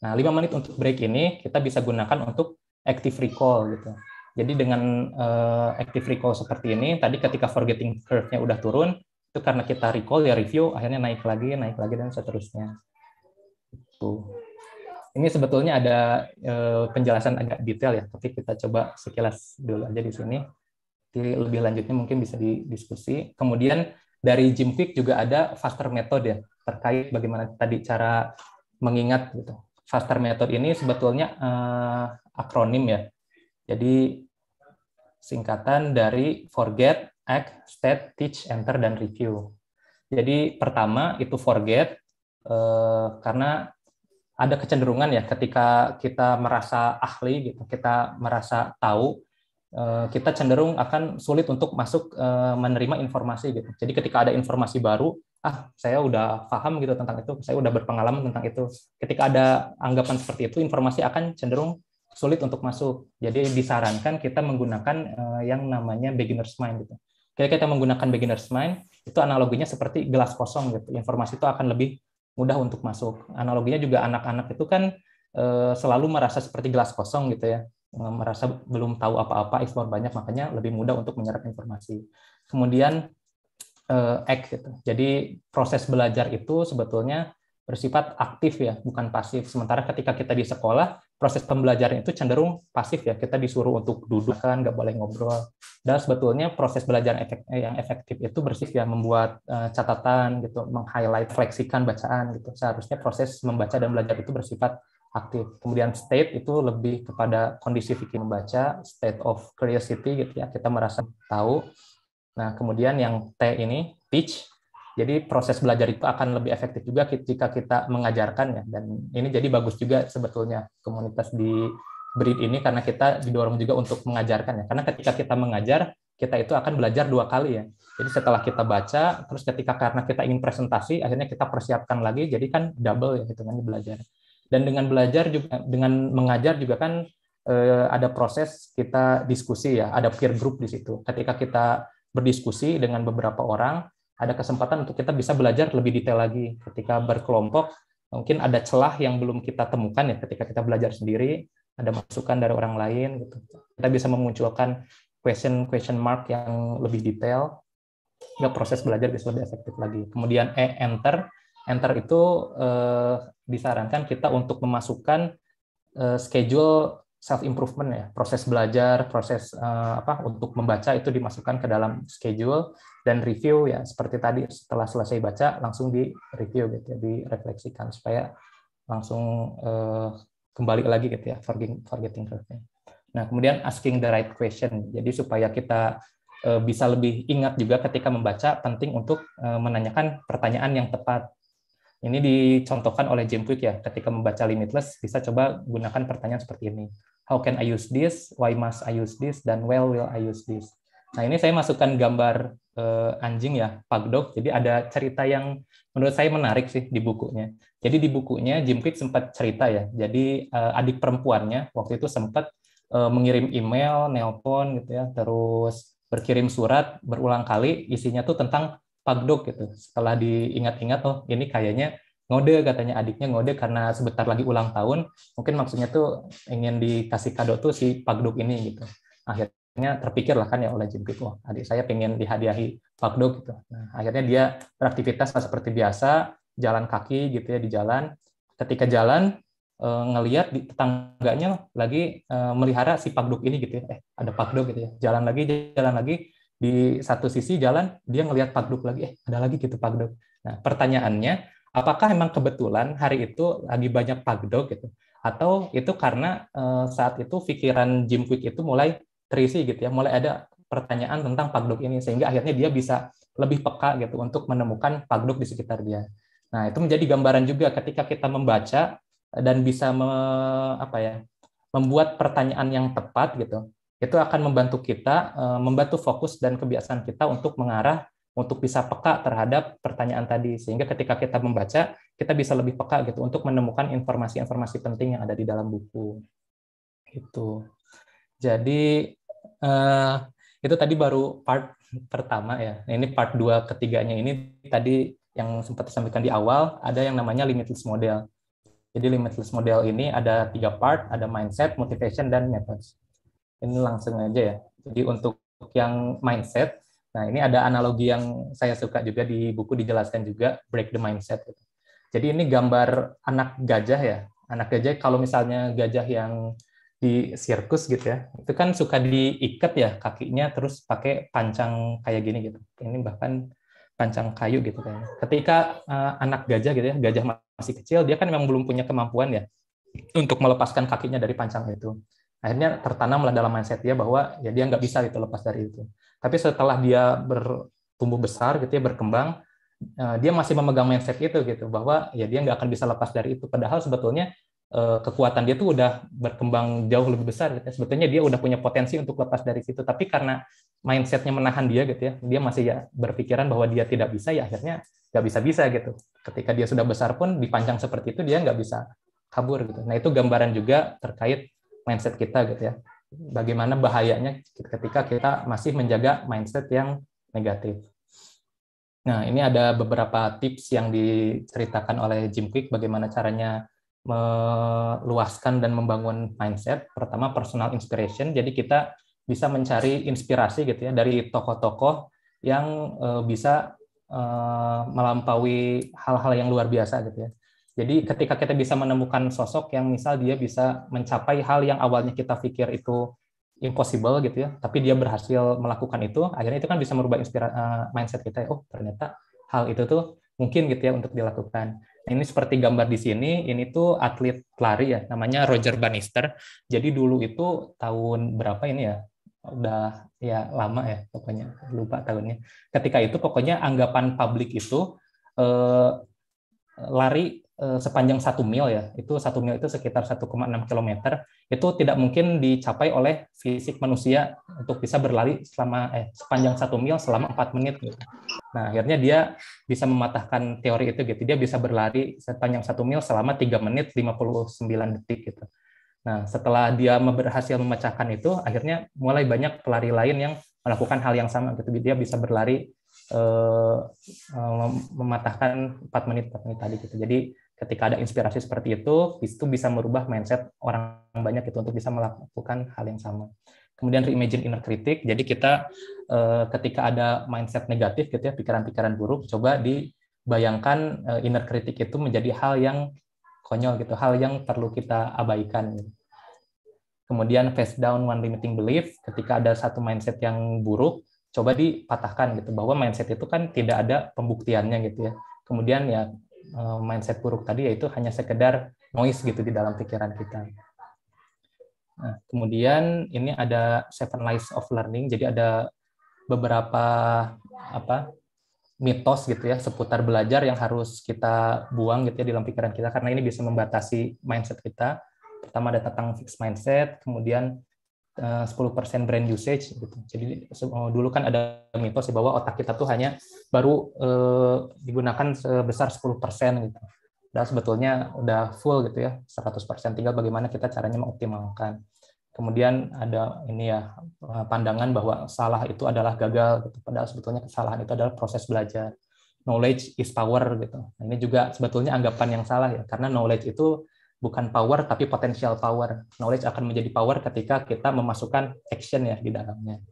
Nah, 5 menit untuk break ini kita bisa gunakan untuk active recall gitu. Jadi dengan active recall seperti ini, tadi ketika forgetting curve-nya udah turun, itu karena kita recall ya review, akhirnya naik lagi, dan seterusnya. Tuh. Ini sebetulnya ada penjelasan agak detail ya, tapi kita coba sekilas dulu aja di sini. Jadi lebih lanjutnya mungkin bisa didiskusi. Kemudian dari Jim Kwik juga ada faster method ya, terkait bagaimana tadi cara mengingat gitu. Faster method ini sebetulnya akronim ya. Jadi singkatan dari forget, act, state, teach, enter, dan review. Jadi pertama itu forget, karena ada kecenderungan ya ketika kita merasa ahli gitu, kita merasa tahu, kita cenderung akan sulit untuk masuk menerima informasi gitu. Jadi ketika ada informasi baru, saya udah paham gitu tentang itu, saya udah berpengalaman tentang itu. Ketika ada anggapan seperti itu, informasi akan cenderung sulit untuk masuk. Jadi disarankan kita menggunakan yang namanya beginner's mind gitu. Ketika kita menggunakan beginner's mind, itu analoginya seperti gelas kosong gitu. Informasi itu akan lebih mudah untuk masuk. Analoginya juga anak-anak itu kan selalu merasa seperti gelas kosong gitu ya, merasa belum tahu apa-apa, explore banyak, makanya lebih mudah untuk menyerap informasi. Kemudian act gitu. Jadi proses belajar itu sebetulnya bersifat aktif ya, bukan pasif. Sementara ketika kita di sekolah, proses pembelajaran itu cenderung pasif ya, kita disuruh untuk duduk kan, nggak boleh ngobrol. Dan sebetulnya proses belajar yang efektif itu bersifat ya membuat catatan gitu, meng-highlight, refleksikan bacaan gitu. Seharusnya proses membaca dan belajar itu bersifat aktif. Kemudian state itu lebih kepada kondisi fikih membaca, state of curiosity gitu ya, kita merasa tahu. Nah, kemudian yang T ini teach. Jadi proses belajar itu akan lebih efektif juga ketika kita mengajarkan ya, dan ini jadi bagus juga sebetulnya komunitas di BRID ini karena kita didorong juga untuk mengajarkan ya. Karena ketika kita mengajar, kita itu akan belajar 2 kali ya. Jadi setelah kita baca, terus ketika karena kita ingin presentasi, akhirnya kita persiapkan lagi, jadi kan double ya hitungannya belajar. Dan dengan belajar juga, dengan mengajar juga kan ada proses kita diskusi ya, ada peer group di situ. Ketika kita berdiskusi dengan beberapa orang, ada kesempatan untuk kita bisa belajar lebih detail lagi. Ketika berkelompok, mungkin ada celah yang belum kita temukan ya ketika kita belajar sendiri, ada masukan dari orang lain gitu. Kita bisa memunculkan question mark yang lebih detail, sehingga proses belajar bisa lebih efektif lagi. Kemudian enter itu disarankan kita untuk memasukkan schedule self improvement ya, proses belajar, proses untuk membaca itu dimasukkan ke dalam schedule, dan review ya seperti tadi setelah selesai baca langsung di review gitu ya, direfleksikan supaya langsung kembali lagi gitu ya, forgetting curve-nya. Nah, kemudian asking the right question. Jadi supaya kita bisa lebih ingat juga ketika membaca, penting untuk menanyakan pertanyaan yang tepat. Ini dicontohkan oleh Jim Kwik ya, ketika membaca Limitless bisa coba gunakan pertanyaan seperti ini. How can I use this? Why must I use this? Dan where will I use this? Nah, ini saya masukkan gambar anjing ya, Pugdog. Jadi ada cerita yang menurut saya menarik sih di bukunya. Jadi di bukunya Jim Kwik sempat cerita ya. Jadi adik perempuannya waktu itu sempat mengirim email, nelpon gitu ya, terus berkirim surat berulang kali, isinya tuh tentang Pugdog gitu. Setelah diingat-ingat, oh ini kayaknya ngode, katanya adiknya ngode karena sebentar lagi ulang tahun, mungkin maksudnya tuh ingin dikasih kado tuh si Pugdog ini gitu. Akhirnya terpikirlah kan ya oleh Jim Kwik, wah adik saya pengen dihadiahi Pugdog gitu. Nah, akhirnya dia beraktivitas seperti biasa, jalan kaki gitu ya di jalan. Ketika jalan ngelihat di tetangganya lagi melihara si Pugdog ini gitu ya. Ada Pugdog gitu ya. Jalan lagi di satu sisi jalan dia ngelihat Pugdog lagi, ada lagi gitu Pugdog. Nah, pertanyaannya, apakah memang kebetulan hari itu lagi banyak Pugdog gitu, atau itu karena saat itu pikiran Jim Kwik itu mulai terisi gitu ya, mulai ada pertanyaan tentang Pugdog ini, sehingga akhirnya dia bisa lebih peka gitu untuk menemukan Pugdog di sekitar dia. Nah, itu menjadi gambaran juga ketika kita membaca dan bisa membuat pertanyaan yang tepat gitu. Itu akan membantu kita, membantu fokus dan kebiasaan kita untuk mengarah, untuk bisa peka terhadap pertanyaan tadi. Sehingga ketika kita membaca, kita bisa lebih peka gitu untuk menemukan informasi-informasi penting yang ada di dalam buku. Gitu. Jadi itu tadi baru part pertama ya. Nah, ini part 2 ketiganya ini tadi yang sempat disampaikan di awal, ada yang namanya limitless model. Jadi limitless model ini ada 3 part, ada mindset, motivation, dan methods. Ini langsung aja ya. Jadi untuk yang mindset, nah ini ada analogi yang saya suka juga di buku dijelaskan juga, break the mindset. Jadi ini gambar anak gajah ya. Anak gajah kalau misalnya gajah yang di sirkus gitu ya, itu kan suka diikat ya kakinya terus pakai pancang kayak gini gitu. Ini bahkan pancang kayu gitu kayaknya. Ketika anak gajah gitu ya, gajah masih kecil, dia kan memang belum punya kemampuan ya untuk melepaskan kakinya dari pancang itu. Akhirnya tertanamlah dalam mindset dia bahwa ya dia nggak bisa itu lepas dari itu. Tapi setelah dia bertumbuh besar gitu ya, berkembang, dia masih memegang mindset itu gitu bahwa ya dia nggak akan bisa lepas dari itu. Padahal sebetulnya kekuatan dia tuh udah berkembang jauh lebih besar gitu ya. Sebetulnya dia udah punya potensi untuk lepas dari situ, tapi karena mindsetnya menahan dia gitu ya, dia masih ya berpikiran bahwa dia tidak bisa, ya akhirnya nggak bisa-bisa gitu. Ketika dia sudah besar pun dipancang seperti itu, dia nggak bisa kabur gitu. Nah itu gambaran juga terkait mindset kita gitu ya. Bagaimana bahayanya ketika kita masih menjaga mindset yang negatif. Nah ini ada beberapa tips yang diceritakan oleh Jim Kwik bagaimana caranya meluaskan dan membangun mindset. Pertama, personal inspiration. Jadi kita bisa mencari inspirasi gitu ya dari tokoh-tokoh yang bisa melampaui hal-hal yang luar biasa gitu ya. Jadi ketika kita bisa menemukan sosok yang misal dia bisa mencapai hal yang awalnya kita pikir itu impossible gitu ya, tapi dia berhasil melakukan itu, akhirnya itu kan bisa merubah mindset kita. Oh, ternyata hal itu tuh mungkin gitu ya untuk dilakukan. Ini seperti gambar di sini, ini tuh atlet lari ya, namanya Roger Bannister. Jadi dulu itu tahun berapa ini ya? Udah ya lama ya, pokoknya lupa tahunnya. Ketika itu pokoknya anggapan publik itu lari sepanjang 1 mil ya, itu 1 mil itu sekitar 1,6 kilometer, itu tidak mungkin dicapai oleh fisik manusia untuk bisa berlari sepanjang 1 mil selama 4 menit gitu. Nah, akhirnya dia bisa mematahkan teori itu gitu. Dia bisa berlari sepanjang 1 mil selama 3 menit 59 detik gitu. Nah, setelah dia berhasil memecahkan itu, akhirnya mulai banyak pelari lain yang melakukan hal yang sama gitu. Dia bisa berlari mematahkan 4 menit tadi gitu. Jadi ketika ada inspirasi seperti itu bisa merubah mindset orang banyak itu untuk bisa melakukan hal yang sama. Kemudian reimagine inner critic. Jadi kita ketika ada mindset negatif gitu ya, pikiran-pikiran buruk, coba dibayangkan inner critic itu menjadi hal yang konyol gitu, hal yang perlu kita abaikan. Gitu. Kemudian face down one limiting belief. Ketika ada satu mindset yang buruk, coba dipatahkan gitu, bahwa mindset itu kan tidak ada pembuktiannya gitu ya. Kemudian ya mindset buruk tadi yaitu hanya sekedar noise gitu di dalam pikiran kita. Nah, kemudian ini ada 7 lies of learning. Jadi ada beberapa mitos gitu ya seputar belajar yang harus kita buang gitu ya di dalam pikiran kita, karena ini bisa membatasi mindset kita. Pertama ada tentang fixed mindset, kemudian 10% brain usage gitu. Jadi dulu kan ada mitos bahwa otak kita tuh hanya baru digunakan sebesar 10% gitu. Dan sebetulnya udah full gitu ya, 100%, tinggal bagaimana kita caranya mengoptimalkan. Kemudian ada ini ya pandangan bahwa salah itu adalah gagal gitu. Padahal sebetulnya kesalahan itu adalah proses belajar. Knowledge is power gitu. Nah, ini juga sebetulnya anggapan yang salah ya, karena knowledge itu bukan power tapi potential power. Knowledge akan menjadi power ketika kita memasukkan action ya di dalamnya.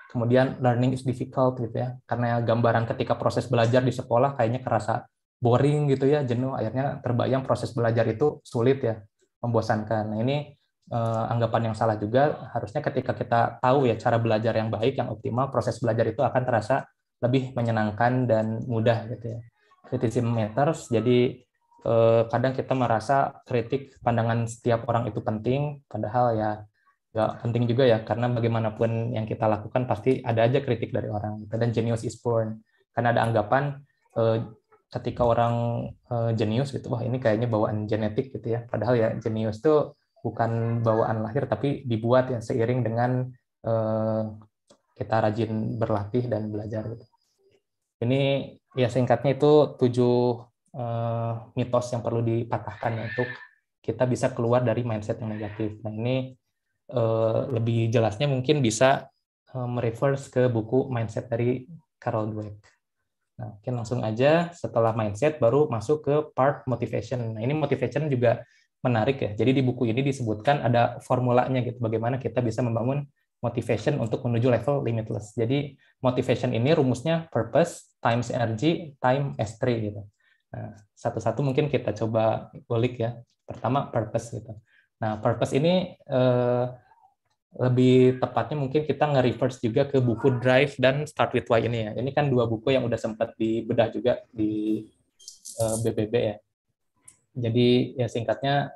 Kemudian learning is difficult gitu ya, karena gambaran ketika proses belajar di sekolah kayaknya kerasa boring gitu ya, jenuh, akhirnya terbayang proses belajar itu sulit ya, membosankan. Nah ini anggapan yang salah juga. Harusnya ketika kita tahu ya cara belajar yang baik, yang optimal, proses belajar itu akan terasa lebih menyenangkan dan mudah gitu ya. Criticism matters, jadi kadang kita merasa kritik pandangan setiap orang itu penting, padahal ya nggak penting juga ya, karena bagaimanapun yang kita lakukan pasti ada aja kritik dari orang. Dan genius is born, karena ada anggapan ketika orang jenius gitu, wah ini kayaknya bawaan genetik gitu ya, padahal ya jenius itu bukan bawaan lahir tapi dibuat ya seiring dengan kita rajin berlatih dan belajar gitu. Ini ya singkatnya itu 7 mitos yang perlu dipatahkan untuk kita bisa keluar dari mindset yang negatif. Nah ini lebih jelasnya mungkin bisa mereverse ke buku Mindset dari Carol Dweck. Nah, mungkin langsung aja setelah mindset baru masuk ke part motivation. Nah, ini motivation juga menarik ya. Jadi di buku ini disebutkan ada formulanya gitu, bagaimana kita bisa membangun motivation untuk menuju level limitless. Jadi motivation ini rumusnya purpose times energy time S3 gitu. Nah, satu-satu mungkin kita coba ulik ya. Pertama purpose gitu. Nah, purpose ini lebih tepatnya mungkin kita nge-reverse juga ke buku Drive dan Start With Why ini ya. Ini kan dua buku yang udah sempat dibedah juga di BBB ya. Jadi ya singkatnya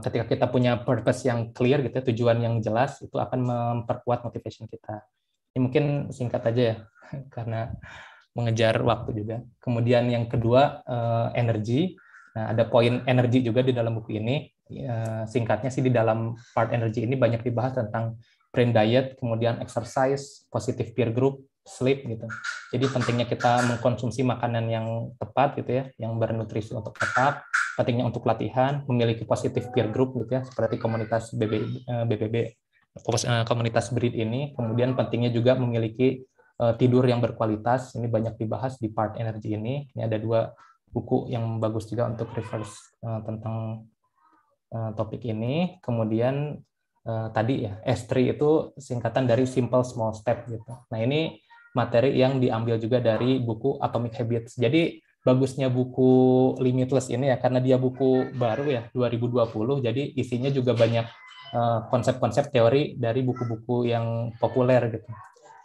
ketika kita punya purpose yang clear gitu, tujuan yang jelas, itu akan memperkuat motivation kita. Ini mungkin singkat aja ya, karena mengejar waktu juga. Kemudian yang kedua, energi. Nah, ada poin energi juga di dalam buku ini. Singkatnya sih di dalam part energi ini banyak dibahas tentang brain diet, kemudian exercise, positive peer group, sleep gitu. Jadi pentingnya kita mengkonsumsi makanan yang tepat gitu ya, yang bernutrisi untuk otak, pentingnya untuk latihan, memiliki positive peer group gitu ya, seperti komunitas BBB, komunitas BRID ini. Kemudian pentingnya juga memiliki tidur yang berkualitas. Ini banyak dibahas di part energi ini. Ini ada dua buku yang bagus juga untuk reverse tentang topik ini. Kemudian tadi ya S3 itu singkatan dari simple small step gitu. Nah, ini materi yang diambil juga dari buku Atomic Habits. Jadi bagusnya buku Limitless ini ya, karena dia buku baru ya 2020, jadi isinya juga banyak konsep-konsep teori dari buku-buku yang populer gitu.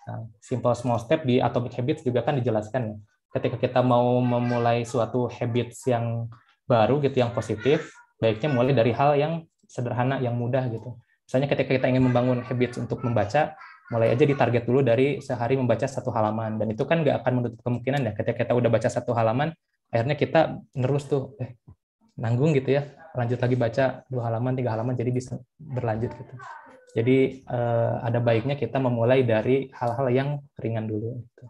Nah, simple small step di Atomic Habits juga kan dijelaskan ya. Ketika kita mau memulai suatu habits yang baru gitu, yang positif, baiknya mulai dari hal yang sederhana, yang mudah gitu. Misalnya ketika kita ingin membangun habits untuk membaca, mulai aja ditarget dulu dari sehari membaca 1 halaman. Dan itu kan nggak akan menutup kemungkinan ya, ketika kita udah baca 1 halaman, akhirnya kita terus tuh, nanggung gitu ya, lanjut lagi baca 2 halaman, 3 halaman, jadi bisa berlanjut gitu. Jadi ada baiknya kita memulai dari hal-hal yang ringan dulu. Gitu.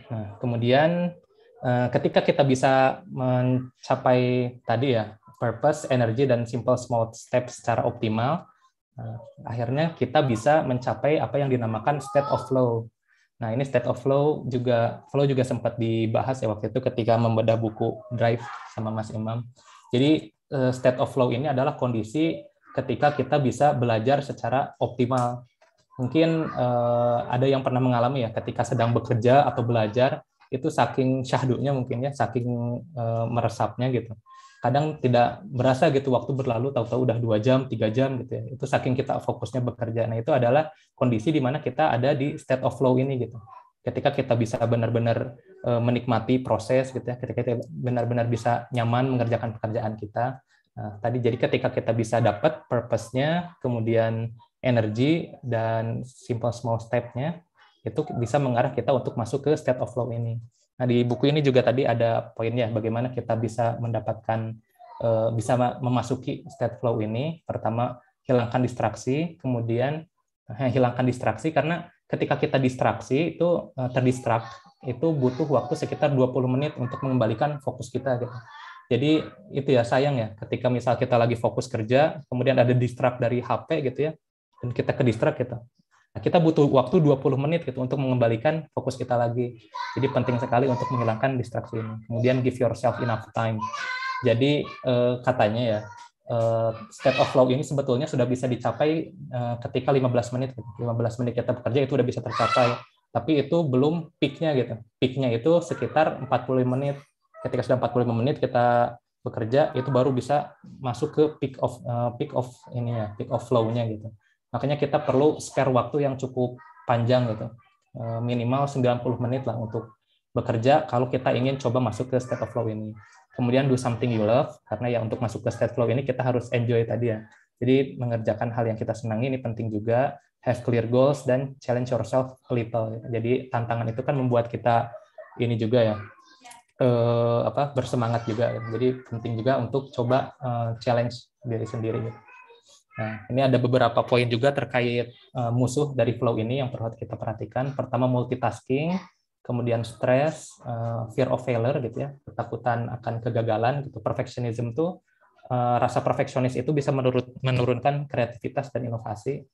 Nah, kemudian ketika kita bisa mencapai tadi ya, purpose, energy, dan simple small step secara optimal, akhirnya kita bisa mencapai apa yang dinamakan state of flow. Nah, ini state of flow juga sempat dibahas ya waktu itu ketika membedah buku Drive sama Mas Imam. Jadi state of flow ini adalah kondisi ketika kita bisa belajar secara optimal. Mungkin ada yang pernah mengalami ya ketika sedang bekerja atau belajar, itu saking syahdunya mungkin ya, saking meresapnya gitu. Kadang tidak berasa gitu waktu berlalu, tahu-tahu udah 2 jam, 3 jam gitu ya. Itu saking kita fokusnya bekerja. Nah, itu adalah kondisi di mana kita ada di state of flow ini gitu. Ketika kita bisa benar-benar menikmati proses gitu ya, ketika kita benar-benar bisa nyaman mengerjakan pekerjaan kita. Nah, tadi jadi ketika kita bisa dapat purpose-nya, kemudian energi dan simple small step-nya, itu bisa mengarah kita untuk masuk ke state of flow ini. Nah, di buku ini juga tadi ada poinnya bagaimana kita bisa mendapatkan, bisa memasuki state flow ini. Pertama, hilangkan distraksi, kemudian hilangkan distraksi karena ketika kita distraksi itu terdistract, itu butuh waktu sekitar 20 menit untuk mengembalikan fokus kita gitu. Jadi itu ya sayang ya ketika misal kita lagi fokus kerja, kemudian ada distract dari HP gitu ya, dan kita ke distract gitu. Nah, kita butuh waktu 20 menit gitu untuk mengembalikan fokus kita lagi. Jadi penting sekali untuk menghilangkan distraksi ini. Kemudian give yourself enough time. Jadi katanya ya, state of flow ini sebetulnya sudah bisa dicapai ketika 15 menit. 15 menit kita bekerja itu udah bisa tercapai. Tapi itu belum peak-nya gitu. Peak-nya itu sekitar 45 menit. Ketika sudah 45 menit kita bekerja, itu baru bisa masuk ke peak of flow-nya gitu. Makanya kita perlu spare waktu yang cukup panjang gitu. Minimal 90 menit lah untuk bekerja kalau kita ingin coba masuk ke state of flow ini. Kemudian do something you love, karena ya untuk masuk ke state flow ini kita harus enjoy tadi ya. Jadi mengerjakan hal yang kita senangi ini penting juga. Have clear goals dan challenge yourself a little. Jadi tantangan itu kan membuat kita ini juga ya, bersemangat juga. Jadi penting juga untuk coba challenge diri sendiri gitu. Nah, ini ada beberapa poin juga terkait musuh dari flow ini yang perlu kita perhatikan. Pertama, multitasking, kemudian stres, fear of failure gitu ya, ketakutan akan kegagalan gitu. Perfectionism tuh rasa perfeksionis itu bisa menurunkan kreativitas dan inovasi.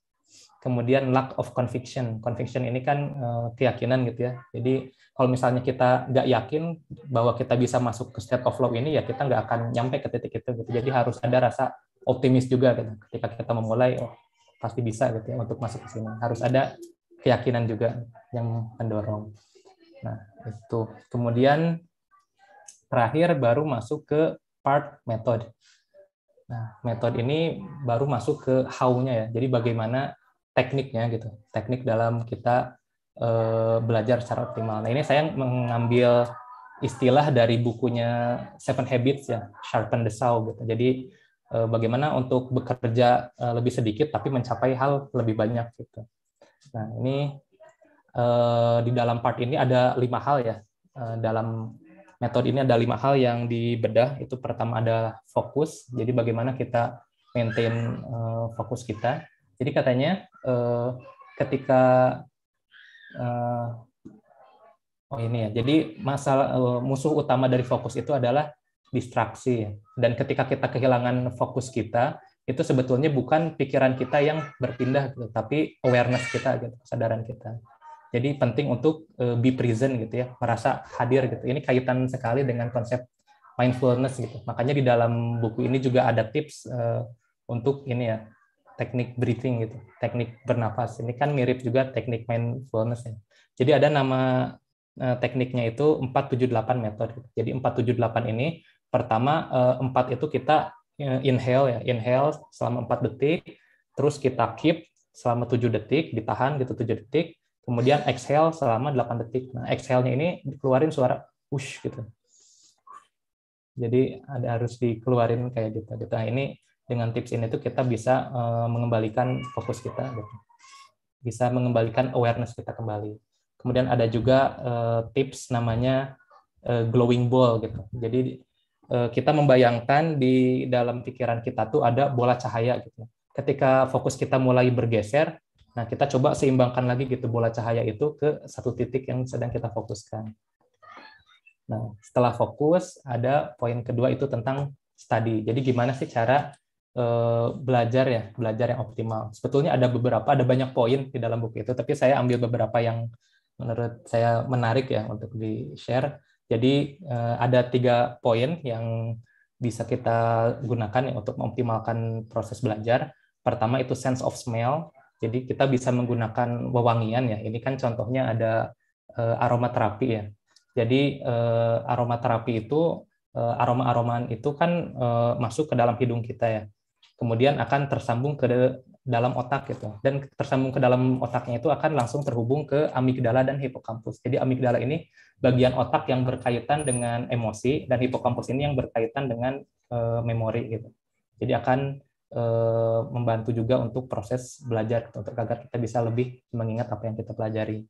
Kemudian lack of conviction. Conviction ini kan keyakinan gitu ya. Jadi kalau misalnya kita nggak yakin bahwa kita bisa masuk ke state of flow ini, ya kita nggak akan nyampe ke titik itu gitu. Jadi harus ada rasa optimis juga gitu. Ketika kita memulai, oh pasti bisa gitu ya untuk masuk ke sini. Harus ada keyakinan juga yang mendorong. Nah, itu. Kemudian terakhir baru masuk ke part method. Nah, metode ini baru masuk ke how-nya ya. Jadi bagaimana tekniknya gitu. Teknik dalam kita belajar secara optimal. Nah, ini saya mengambil istilah dari bukunya Seven Habits ya, Sharpen the Saw gitu. Jadi bagaimana untuk bekerja lebih sedikit tapi mencapai hal lebih banyak gitu. Nah, ini di dalam part ini ada 5 hal ya. Dalam metode ini ada 5 hal yang dibedah. Itu pertama adalah fokus. Jadi bagaimana kita maintain fokus kita. Jadi katanya ketika ini ya. Jadi musuh utama dari fokus itu adalah distraksi. Dan ketika kita kehilangan fokus kita, itu sebetulnya bukan pikiran kita yang berpindah gitu, tapi awareness kita gitu, kesadaran kita. Jadi penting untuk be present gitu ya, merasa hadir gitu. Ini kaitan sekali dengan konsep mindfulness gitu. Makanya di dalam buku ini juga ada tips untuk ini ya, teknik breathing gitu, teknik bernafas. Ini kan mirip juga teknik mindfulness ya. Jadi ada nama tekniknya itu 478 method. Jadi 478 ini pertama 4 itu kita inhale ya, inhale selama 4 detik, terus kita keep selama 7 detik, ditahan gitu 7 detik. Kemudian exhale selama 8 detik. Nah, exhale-nya ini dikeluarin suara whoosh gitu. Jadi harus dikeluarin kayak gitu. Nah, ini dengan tips ini tuh kita bisa mengembalikan fokus kita gitu. Bisa mengembalikan awareness kita kembali. Kemudian ada juga tips namanya glowing ball gitu. Jadi kita membayangkan di dalam pikiran kita tuh ada bola cahaya gitu. Ketika fokus kita mulai bergeser, nah, kita coba seimbangkan lagi gitu bola cahaya itu ke satu titik yang sedang kita fokuskan. Nah, setelah fokus, ada poin kedua itu tentang study. Jadi gimana sih cara belajar ya, belajar yang optimal. Sebetulnya ada banyak poin di dalam buku itu, tapi saya ambil beberapa yang menurut saya menarik ya untuk di-share. Jadi ada 3 poin yang bisa kita gunakan ya untuk mengoptimalkan proses belajar. Pertama itu sense of smell. Jadi kita bisa menggunakan wewangian ya. Ini kan contohnya ada aromaterapi ya. Jadi aromaterapi itu aroma-aromaan itu kan masuk ke dalam hidung kita ya. Kemudian akan tersambung ke dalam otak gitu. Dan tersambung ke dalam otaknya itu akan langsung terhubung ke amigdala dan hipokampus. Jadi amigdala ini bagian otak yang berkaitan dengan emosi dan hipokampus ini yang berkaitan dengan memori gitu. Jadi akan membantu juga untuk proses belajar untuk agar kita bisa lebih mengingat apa yang kita pelajari.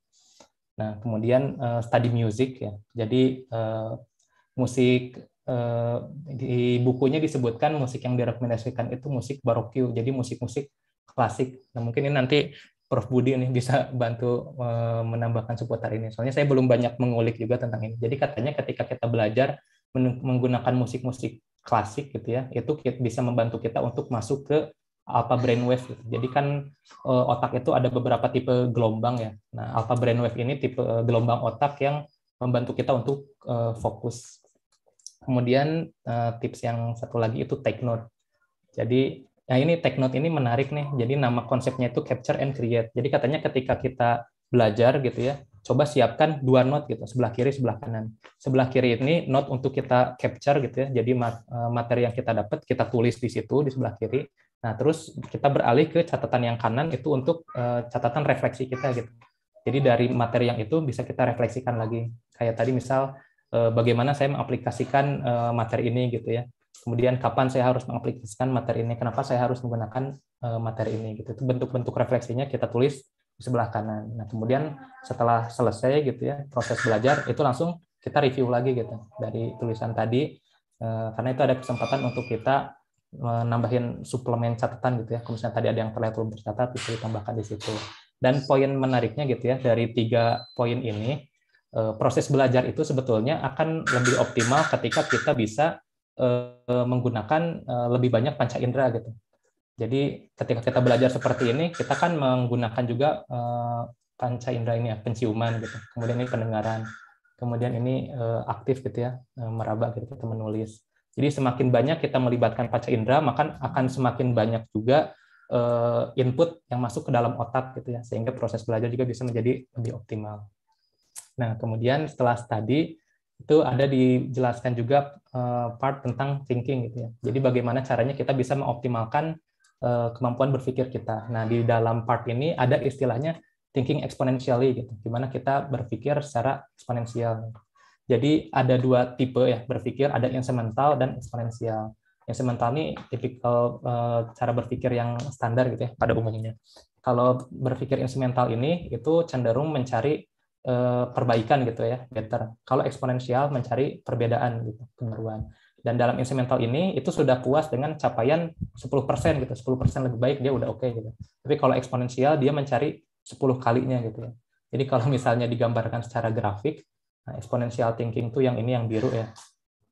Nah, kemudian study music ya. Jadi musik di bukunya disebutkan musik yang direkomendasikan itu musik baroque, jadi musik-musik klasik. Nah, mungkin ini nanti Prof. Budi nih bisa bantu menambahkan seputar ini. Soalnya saya belum banyak mengulik juga tentang ini. Jadi katanya ketika kita belajar menggunakan musik-musik klasik gitu ya, itu bisa membantu kita untuk masuk ke alpha brainwave gitu. Jadi kan otak itu ada beberapa tipe gelombang ya. Nah, alpha brainwave ini tipe gelombang otak yang membantu kita untuk fokus. Kemudian tips yang satu lagi itu take note. Jadi nah ini take note ini menarik nih. Jadi nama konsepnya itu capture and create. Jadi katanya ketika kita belajar gitu ya, coba siapkan 2 note gitu, sebelah kiri, sebelah kanan. Sebelah kiri ini note untuk kita capture gitu ya. Jadi materi yang kita dapat kita tulis di situ di sebelah kiri. Nah, terus kita beralih ke catatan yang kanan itu untuk catatan refleksi kita gitu. Jadi dari materi yang itu bisa kita refleksikan lagi. Kayak tadi misal bagaimana saya mengaplikasikan materi ini gitu ya. Kemudian kapan saya harus mengaplikasikan materi ini, kenapa saya harus menggunakan materi ini gitu. Itu bentuk-bentuk refleksinya kita tulis di sebelah kanan. Nah, kemudian setelah selesai gitu ya proses belajar itu langsung kita review lagi gitu dari tulisan tadi karena itu ada kesempatan untuk kita nambahin suplemen catatan gitu ya. Kalau misalnya tadi ada yang terlihat belum tercatat bisa ditambahkan di situ. Dan poin menariknya gitu ya dari 3 poin ini proses belajar itu sebetulnya akan lebih optimal ketika kita bisa menggunakan lebih banyak panca indera gitu. Jadi ketika kita belajar seperti ini, kita kan menggunakan juga panca indera ini ya, penciuman gitu. Kemudian ini pendengaran. Kemudian ini aktif gitu ya, meraba gitu, kita menulis. Jadi semakin banyak kita melibatkan panca indera, maka akan semakin banyak juga input yang masuk ke dalam otak gitu ya, sehingga proses belajar juga bisa menjadi lebih optimal. Nah, kemudian setelah study itu ada dijelaskan juga part tentang thinking gitu ya. Jadi bagaimana caranya kita bisa mengoptimalkan kemampuan berpikir kita. Nah, di dalam part ini ada istilahnya thinking exponentially gitu. Gimana kita berpikir secara eksponensial. Jadi ada dua tipe ya berpikir, ada instrumental dan eksponensial. Instrumental ini tipikal cara berpikir yang standar gitu ya pada umumnya. Kalau berpikir instrumental ini itu cenderung mencari perbaikan gitu ya, better. Kalau eksponensial mencari perbedaan gitu, kebaruan. Dan dalam instrumental ini itu sudah puas dengan capaian 10% gitu, 10% lebih baik dia udah oke gitu. Tapi kalau eksponensial dia mencari 10 kalinya gitu ya. Jadi kalau misalnya digambarkan secara grafik, nah, exponential thinking itu yang ini yang biru ya.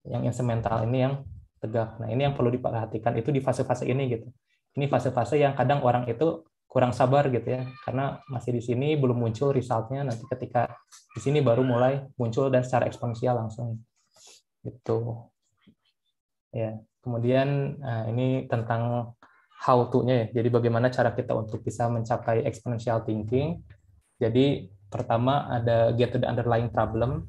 Yang instrumental ini yang tegak. Nah, ini yang perlu diperhatikan itu di fase-fase ini gitu. Ini fase-fase yang kadang orang itu kurang sabar gitu ya, karena masih di sini belum muncul resultnya, nanti ketika di sini baru mulai muncul dan secara eksponensial langsung gitu ya. Kemudian ini tentang how to-nya ya, jadi bagaimana cara kita untuk bisa mencapai exponential thinking. Jadi pertama ada get to the underlying problem,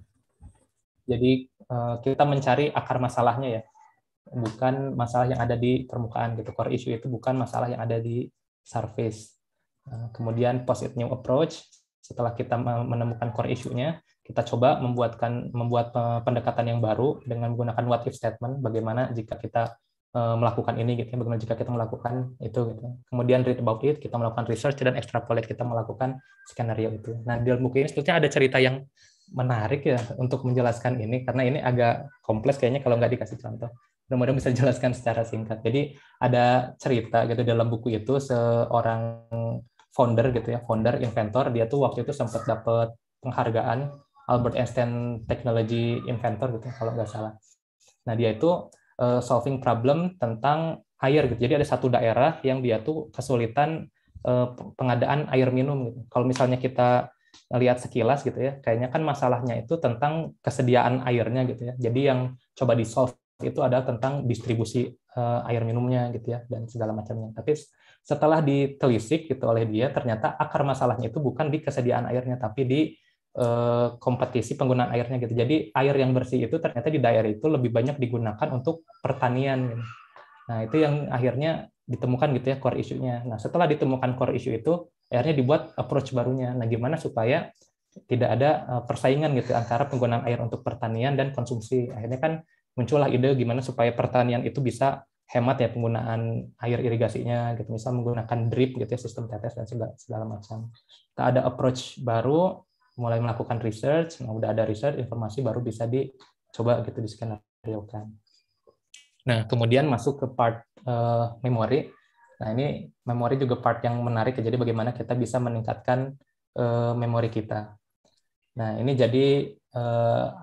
jadi kita mencari akar masalahnya ya, bukan masalah yang ada di permukaan gitu. Core issue itu bukan masalah yang ada di surface. Kemudian posit new approach, setelah kita menemukan core issue-nya, kita coba membuat pendekatan yang baru dengan menggunakan what if statement, bagaimana jika kita melakukan ini gitu, bagaimana jika kita melakukan itu gitu. Kemudian read about it, kita melakukan research dan extrapolate, kita melakukan skenario itu. Nah, di dalam buku ini sebetulnya ada cerita yang menarik ya untuk menjelaskan ini, karena ini agak kompleks kayaknya kalau nggak dikasih contoh. Mudah-mudahan bisa dijelaskan secara singkat. Jadi ada cerita gitu dalam buku itu, seorang founder gitu ya, founder inventor, dia tuh waktu itu sempat dapat penghargaan Albert Einstein Technology Inventor gitu kalau nggak salah. Nah, dia itu solving problem tentang air gitu. Jadi ada satu daerah yang dia tuh kesulitan pengadaan air minum gitu. Kalau misalnya kita lihat sekilas gitu ya, kayaknya kan masalahnya itu tentang kesediaan airnya gitu ya. Jadi yang coba di-solve itu adalah tentang distribusi air minumnya gitu ya, dan segala macamnya. Tapi setelah ditelisik gitu oleh dia, ternyata akar masalahnya itu bukan di kesediaan airnya, tapi di kompetisi penggunaan airnya gitu. Jadi air yang bersih itu ternyata di daerah itu lebih banyak digunakan untuk pertanian gitu. Nah, itu yang akhirnya ditemukan gitu ya core issue-nya. Nah, setelah ditemukan core issue itu, akhirnya dibuat approach barunya. Nah, gimana supaya tidak ada persaingan gitu antara penggunaan air untuk pertanian dan konsumsi. Akhirnya kan muncullah ide gimana supaya pertanian itu bisa hemat ya penggunaan air irigasinya gitu, misal menggunakan drip gitu ya, sistem tetes dan segala macam. Kita ada approach baru, mulai melakukan research. Nah, udah ada research, informasi baru bisa dicoba gitu di skenario-kan. Nah, kemudian masuk ke part memori. Nah, ini memori juga part yang menarik ya. Jadi bagaimana kita bisa meningkatkan memori kita. Nah, ini jadi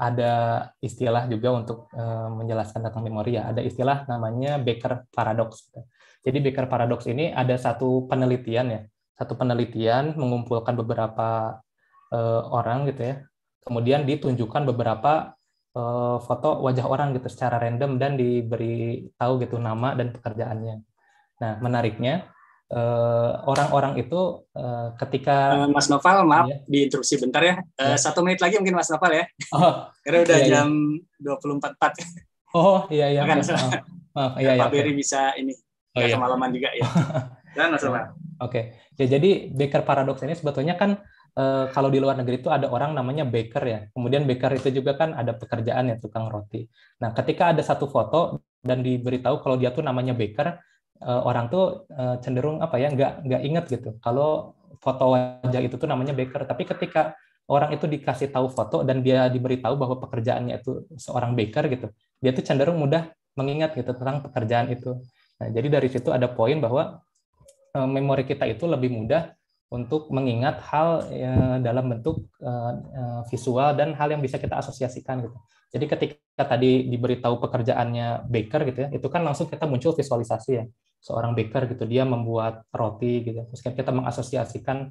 ada istilah juga untuk menjelaskan tentang memori ya. Ada istilah namanya Baker Paradox. Jadi Baker Paradox ini ada satu penelitian ya. Satu penelitian mengumpulkan beberapa orang gitu ya. Kemudian ditunjukkan beberapa foto wajah orang gitu secara random dan diberi tahu gitu nama dan pekerjaannya. Nah, menariknya orang-orang itu ketika Mas Noval, maaf ya, diinterupsi bentar ya. 1 menit lagi mungkin Mas Noval ya. Oh, Karena udah iya, jam 24.4. Oh iya iya. Maaf, iya, Pak Beri bisa ini nggak kemalaman juga ya. Dan Mas Noval. Oke. Ya, jadi Baker Paradox ini sebetulnya kan kalau di luar negeri itu ada orang namanya baker ya. Kemudian baker itu juga kan ada pekerjaan ya, tukang roti. Nah, ketika ada satu foto dan diberitahu kalau dia tuh namanya baker, orang tuh cenderung apa ya, nggak inget gitu kalau foto wajah itu tuh namanya baker. Tapi ketika orang itu dikasih tahu foto dan dia diberitahu bahwa pekerjaannya itu seorang baker gitu, dia tuh cenderung mudah mengingat gitu tentang pekerjaan itu. Nah, jadi dari situ ada poin bahwa memori kita itu lebih mudah untuk mengingat hal dalam bentuk visual dan hal yang bisa kita asosiasikan gitu. Jadi ketika tadi diberitahu pekerjaannya baker gitu ya, itu kan langsung kita muncul visualisasi ya, seorang baker gitu, dia membuat roti gitu. Terus kan kita mengasosiasikan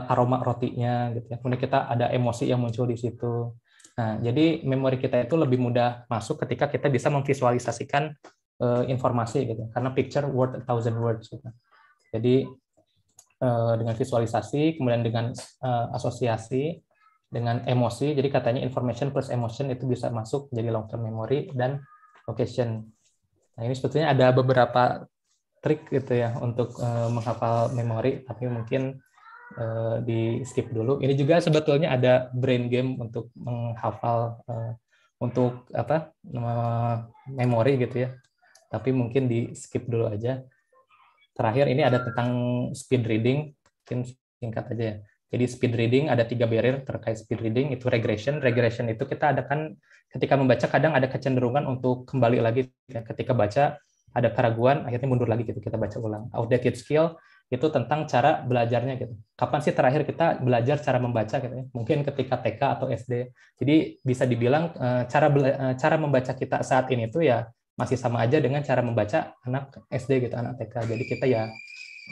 aroma rotinya gitu ya. Kemudian kita ada emosi yang muncul di situ. Nah, jadi memori kita itu lebih mudah masuk ketika kita bisa memvisualisasikan informasi gitu. Karena picture worth 1,000 words gitu. Jadi dengan visualisasi, kemudian dengan asosiasi, dengan emosi, jadi katanya information plus emotion itu bisa masuk jadi long term memory dan location. Nah, ini sebetulnya ada beberapa trik gitu ya untuk menghafal memori, tapi mungkin di skip dulu. Ini juga sebetulnya ada brain game untuk menghafal untuk apa memori gitu ya. Tapi mungkin di skip dulu aja. Terakhir ini ada tentang speed reading, mungkin singkat aja ya. Jadi speed reading ada 3 barrier terkait speed reading, itu regression. Regression itu kita ada kan ketika membaca kadang ada kecenderungan untuk kembali lagi. Ketika baca ada keraguan, akhirnya mundur lagi gitu, kita baca ulang. Outdated skill itu tentang cara belajarnya gitu. Kapan sih terakhir kita belajar cara membaca gitu ya? Mungkin ketika TK atau SD. Jadi bisa dibilang cara membaca kita saat ini tuh ya masih sama aja dengan cara membaca anak SD gitu, anak TK. Jadi kita ya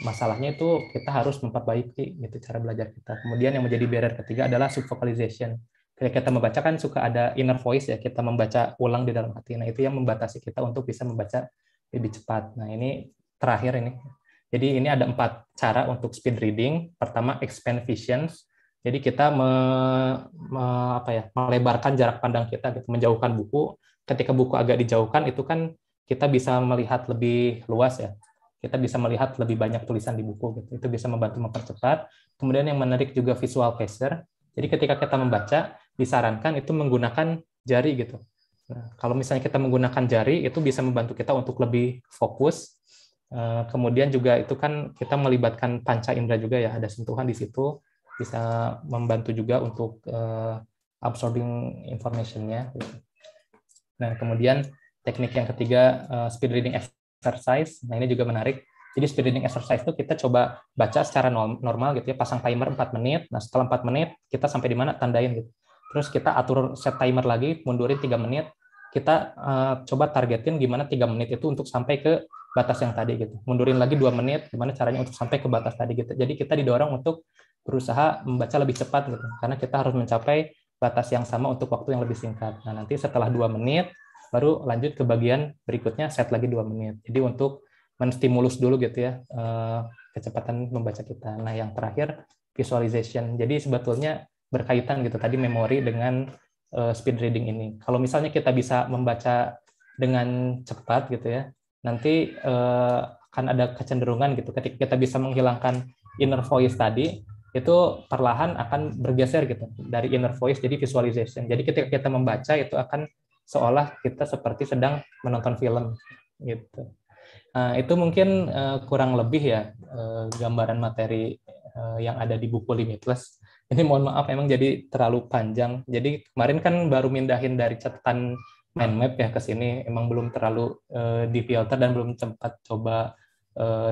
masalahnya itu kita harus memperbaiki gitu cara belajar kita. Kemudian yang menjadi barrier ketiga adalah subvocalization. Ketika kita membaca kan suka ada inner voice ya, kita membaca ulang di dalam hati. Nah, itu yang membatasi kita untuk bisa membaca lebih cepat. Nah, ini terakhir ini. Jadi ini ada 4 cara untuk speed reading. Pertama, expand visions. Jadi kita melebarkan jarak pandang kita, gitu, menjauhkan buku. Ketika buku agak dijauhkan, itu kan kita bisa melihat lebih luas ya. Kita bisa melihat lebih banyak tulisan di buku. Gitu. Itu bisa membantu mempercepat. Kemudian yang menarik juga visual pleasure. Jadi ketika kita membaca, disarankan itu menggunakan jari gitu. Nah, kalau misalnya kita menggunakan jari, itu bisa membantu kita untuk lebih fokus. Kemudian juga itu kan kita melibatkan panca indera juga ya, ada sentuhan di situ, bisa membantu juga untuk absorbing information-nya. Nah, kemudian teknik yang ketiga, speed reading exercise. Nah, ini juga menarik. Jadi speed reading exercise itu kita coba baca secara normal gitu ya, pasang timer 4 menit. Nah, setelah 4 menit kita sampai di mana tandain gitu. Terus kita atur set timer lagi, mundurin 3 menit. Kita coba targetin gimana 3 menit itu untuk sampai ke batas yang tadi gitu. Mundurin lagi 2 menit, gimana caranya untuk sampai ke batas tadi gitu. Jadi kita didorong untuk berusaha membaca lebih cepat gitu. Karena kita harus mencapai batas yang sama untuk waktu yang lebih singkat. Nah, nanti setelah 2 menit baru lanjut ke bagian berikutnya, set lagi 2 menit. Jadi untuk menstimulus dulu gitu ya kecepatan membaca kita. Nah, yang terakhir visualization. Jadi sebetulnya berkaitan gitu tadi memori dengan speed reading ini. Kalau misalnya kita bisa membaca dengan cepat gitu ya, nanti akan ada kecenderungan gitu ketika kita bisa menghilangkan inner voice tadi, itu perlahan akan bergeser gitu dari inner voice jadi visualization. Jadi ketika kita membaca itu akan seolah kita seperti sedang menonton film gitu. Nah, itu mungkin kurang lebih ya gambaran materi yang ada di buku Limitless. Ini mohon maaf memang jadi terlalu panjang. Jadi kemarin kan baru mindahin dari catatan mind map ya ke sini, emang belum terlalu difilter dan belum sempat coba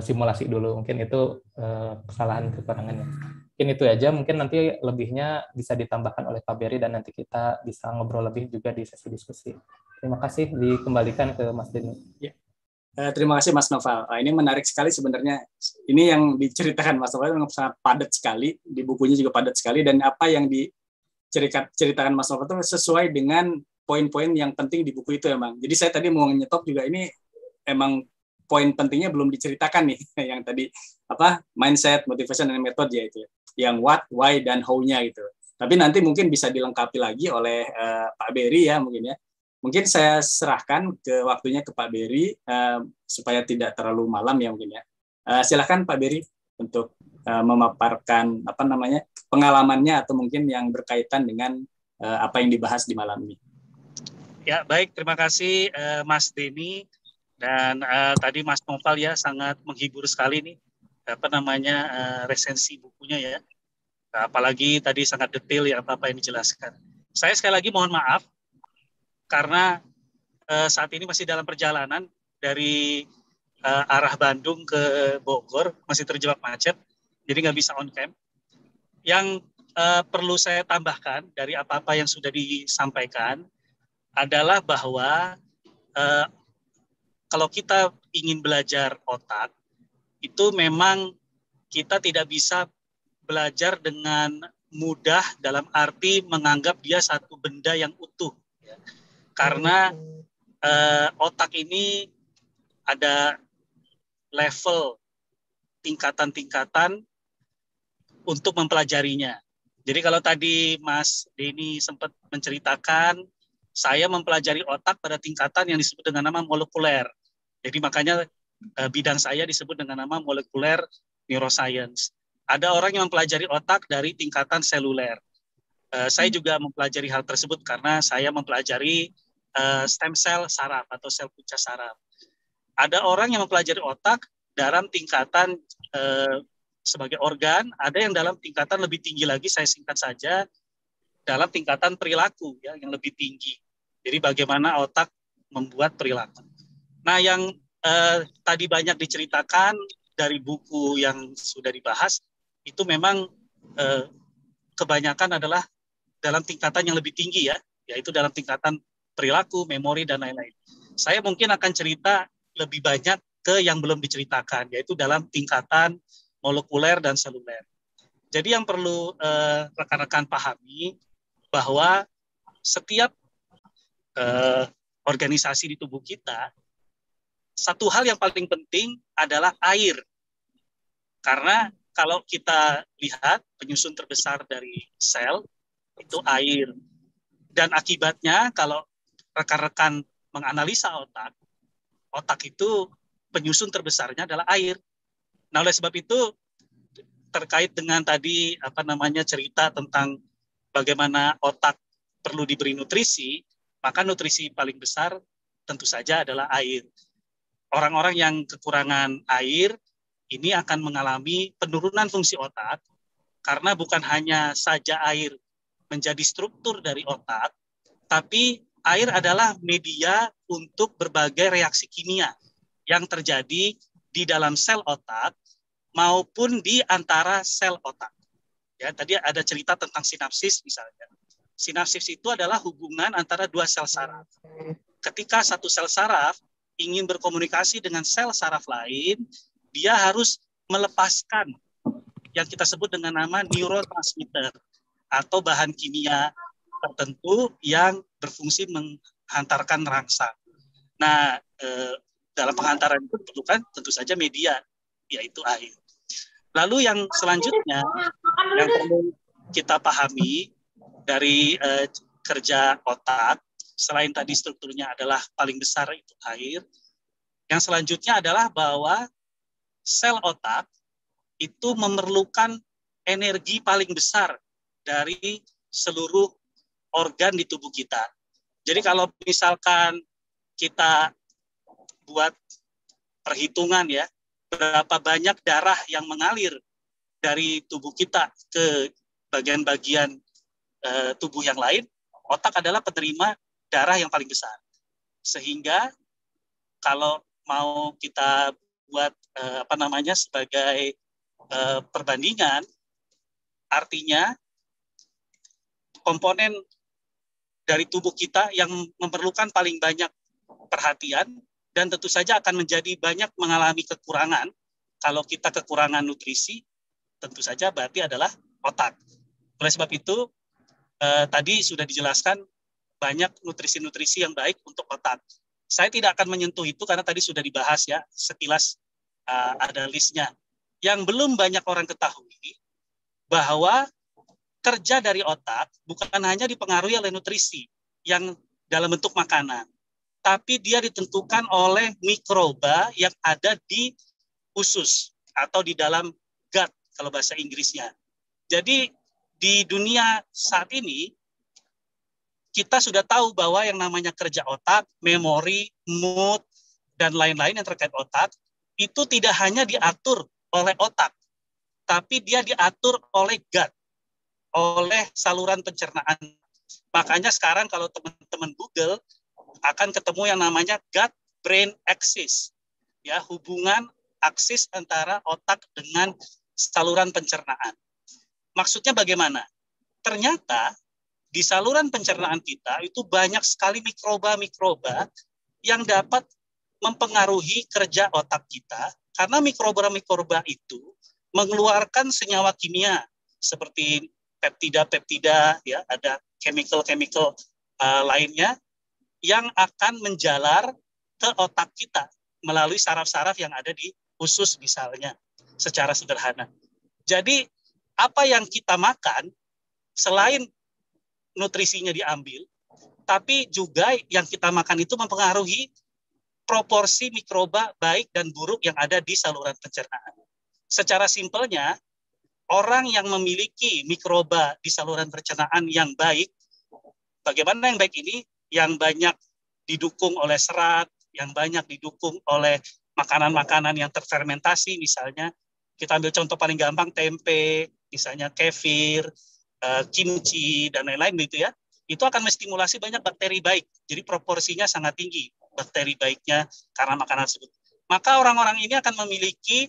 simulasi dulu. Mungkin itu kesalahan kekurangannya. Mungkin itu aja, mungkin nanti lebihnya bisa ditambahkan oleh Pak Berry dan nanti kita bisa ngobrol lebih juga di sesi diskusi. Terima kasih, dikembalikan ke Mas Denny. Ya. Terima kasih Mas Noval. Ini menarik sekali sebenarnya. Ini yang diceritakan Mas Noval memang sangat padat sekali, di bukunya juga padat sekali, dan apa yang diceritakan Mas Noval itu sesuai dengan poin-poin yang penting di buku itu emang. Jadi saya tadi mau nyetop juga ini emang poin pentingnya belum diceritakan nih, yang tadi apa mindset, motivation, dan metode ya itu, yang what, why, dan how-nya gitu. Tapi nanti mungkin bisa dilengkapi lagi oleh Pak Berry ya mungkin ya. Mungkin saya serahkan ke waktunya ke Pak Berry supaya tidak terlalu malam ya mungkin ya. Silakan Pak Berry untuk memaparkan apa namanya pengalamannya atau mungkin yang berkaitan dengan apa yang dibahas di malam ini. Ya baik, terima kasih Mas Denny dan tadi Mas Noval ya sangat menghibur sekali nih apa namanya resensi bukunya ya. Apalagi tadi sangat detail ya apa yang dijelaskan. Saya sekali lagi mohon maaf karena saat ini masih dalam perjalanan dari arah Bandung ke Bogor, masih terjebak macet, jadi nggak bisa on cam. Yang perlu saya tambahkan dari apa-apa yang sudah disampaikan, adalah bahwa kalau kita ingin belajar otak, itu memang kita tidak bisa belajar dengan mudah dalam arti menganggap dia satu benda yang utuh. Ya. Karena otak ini ada level tingkatan-tingkatan untuk mempelajarinya. Jadi kalau tadi Mas Denny sempat menceritakan, saya mempelajari otak pada tingkatan yang disebut dengan nama molekuler. Jadi makanya bidang saya disebut dengan nama molekuler neuroscience. Ada orang yang mempelajari otak dari tingkatan seluler. Saya juga mempelajari hal tersebut karena saya mempelajari stem cell saraf atau sel punca saraf. Ada orang yang mempelajari otak dalam tingkatan sebagai organ, ada yang dalam tingkatan lebih tinggi lagi, saya singkat saja, dalam tingkatan perilaku ya, yang lebih tinggi. Jadi bagaimana otak membuat perilaku. Nah, yang tadi banyak diceritakan dari buku yang sudah dibahas, itu memang kebanyakan adalah dalam tingkatan yang lebih tinggi ya, yaitu dalam tingkatan perilaku, memori, dan lain-lain. Saya mungkin akan cerita lebih banyak ke yang belum diceritakan, yaitu dalam tingkatan molekuler dan seluler. Jadi yang perlu rekan-rekan pahami bahwa setiap organisasi di tubuh kita, satu hal yang paling penting adalah air. Karena kalau kita lihat penyusun terbesar dari sel itu air. Dan akibatnya kalau rekan-rekan menganalisa otak, otak itu penyusun terbesarnya adalah air. Nah, oleh sebab itu terkait dengan tadi cerita tentang bagaimana otak perlu diberi nutrisi, maka nutrisi paling besar tentu saja adalah air. Orang-orang yang kekurangan air ini akan mengalami penurunan fungsi otak karena bukan hanya saja air menjadi struktur dari otak, tapi air adalah media untuk berbagai reaksi kimia yang terjadi di dalam sel otak maupun di antara sel otak. Ya, tadi ada cerita tentang sinapsis misalnya. Sinapsis itu adalah hubungan antara dua sel saraf. Ketika satu sel saraf ingin berkomunikasi dengan sel saraf lain, dia harus melepaskan yang kita sebut dengan nama neurotransmitter atau bahan kimia tertentu yang berfungsi menghantarkan rangsang. Nah, dalam penghantaran itu diperlukan tentu saja media, yaitu air. Lalu yang selanjutnya yang perlu kita pahami dari kerja otak, selain tadi strukturnya adalah paling besar itu air, yang selanjutnya adalah bahwa sel otak itu memerlukan energi paling besar dari seluruh organ di tubuh kita. Jadi kalau misalkan kita buat perhitungan ya, berapa banyak darah yang mengalir dari tubuh kita ke bagian-bagian tubuh yang lain, otak adalah penerima darah yang paling besar. Sehingga kalau mau kita buat sebagai perbandingan, artinya komponen dari tubuh kita yang memerlukan paling banyak perhatian dan tentu saja akan menjadi banyak mengalami kekurangan. Kalau kita kekurangan nutrisi, tentu saja berarti adalah otak. Oleh sebab itu, tadi sudah dijelaskan banyak nutrisi-nutrisi yang baik untuk otak. Saya tidak akan menyentuh itu karena tadi sudah dibahas ya, sekilas ada listnya. Yang belum banyak orang ketahui bahwa kerja dari otak bukan hanya dipengaruhi oleh nutrisi yang dalam bentuk makanan, tapi dia ditentukan oleh mikroba yang ada di usus atau di dalam gut kalau bahasa Inggrisnya. Jadi di dunia saat ini kita sudah tahu bahwa yang namanya kerja otak, memori, mood, dan lain-lain yang terkait otak itu tidak hanya diatur oleh otak, tapi dia diatur oleh gut, oleh saluran pencernaan. Makanya sekarang kalau teman-teman Google akan ketemu yang namanya gut-brain axis, ya, hubungan aksis antara otak dengan saluran pencernaan. Maksudnya bagaimana? Ternyata di saluran pencernaan kita itu banyak sekali mikroba-mikroba yang dapat mempengaruhi kerja otak kita, karena mikroba-mikroba itu mengeluarkan senyawa kimia seperti peptida, ya, ada chemical lainnya yang akan menjalar ke otak kita melalui saraf-saraf yang ada di usus misalnya, secara sederhana. Jadi apa yang kita makan selain nutrisinya diambil, tapi juga yang kita makan itu mempengaruhi proporsi mikroba baik dan buruk yang ada di saluran pencernaan. Secara simpelnya, orang yang memiliki mikroba di saluran pencernaan yang baik, bagaimana yang baik ini? Yang banyak didukung oleh serat, yang banyak didukung oleh makanan-makanan yang terfermentasi, misalnya kita ambil contoh paling gampang tempe, misalnya kefir, kimchi, dan lain-lain gitu ya, itu akan menstimulasi banyak bakteri baik. Jadi proporsinya sangat tinggi bakteri baiknya karena makanan tersebut. Maka orang-orang ini akan memiliki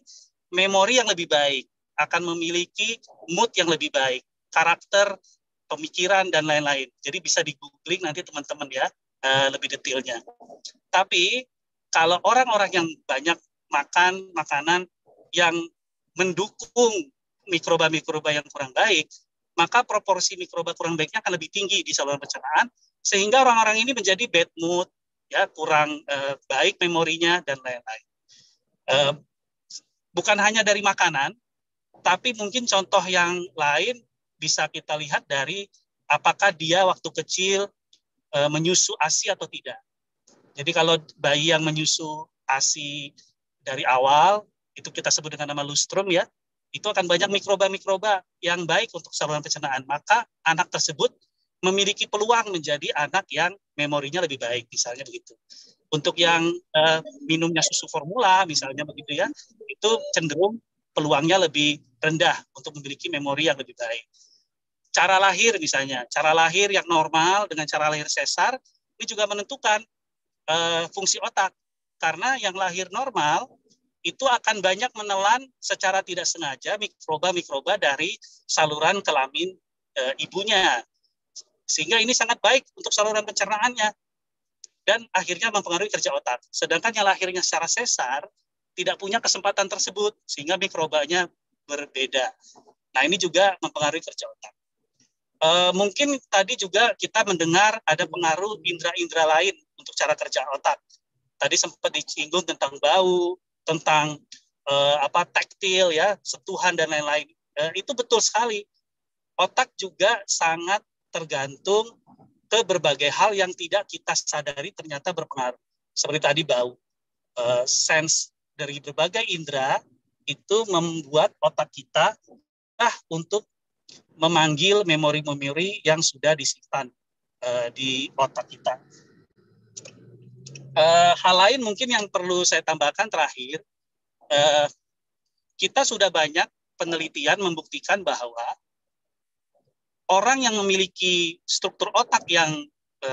memori yang lebih baik, akan memiliki mood yang lebih baik, karakter, pemikiran, dan lain-lain. Jadi bisa di-googling nanti teman-teman ya, lebih detailnya. Tapi kalau orang-orang yang banyak makan makanan yang mendukung mikroba-mikroba yang kurang baik, maka proporsi mikroba kurang baiknya akan lebih tinggi di saluran pencernaan, sehingga orang-orang ini menjadi bad mood, ya, kurang baik memorinya, dan lain-lain. Bukan hanya dari makanan, tapi mungkin contoh yang lain bisa kita lihat dari apakah dia waktu kecil menyusu ASI atau tidak. Jadi kalau bayi yang menyusu ASI dari awal, itu kita sebut dengan nama lustrum ya, itu akan banyak mikroba-mikroba yang baik untuk saluran pencernaan. Maka anak tersebut memiliki peluang menjadi anak yang memorinya lebih baik, misalnya begitu. Untuk yang minumnya susu formula, misalnya begitu ya, itu cenderung peluangnya lebih rendah untuk memiliki memori yang lebih baik. Cara lahir misalnya, cara lahir yang normal dengan cara lahir sesar, ini juga menentukan fungsi otak. Karena yang lahir normal, itu akan banyak menelan secara tidak sengaja mikroba-mikroba dari saluran kelamin ibunya. Sehingga ini sangat baik untuk saluran pencernaannya. Dan akhirnya mempengaruhi kerja otak. Sedangkan yang lahirnya secara sesar, tidak punya kesempatan tersebut, sehingga mikrobanya berbeda. Nah, ini juga mempengaruhi kerja otak. Mungkin tadi juga kita mendengar ada pengaruh indera-indera lain untuk cara kerja otak. Tadi sempat disinggung tentang bau, tentang taktil ya, sentuhan dan lain-lain. Itu betul sekali. Otak juga sangat tergantung ke berbagai hal yang tidak kita sadari ternyata berpengaruh. Seperti tadi bau. Sense dari berbagai indera itu membuat otak kita untuk memanggil memori-memori yang sudah disimpan di otak kita. Hal lain mungkin yang perlu saya tambahkan terakhir, kita sudah banyak penelitian membuktikan bahwa orang yang memiliki struktur otak yang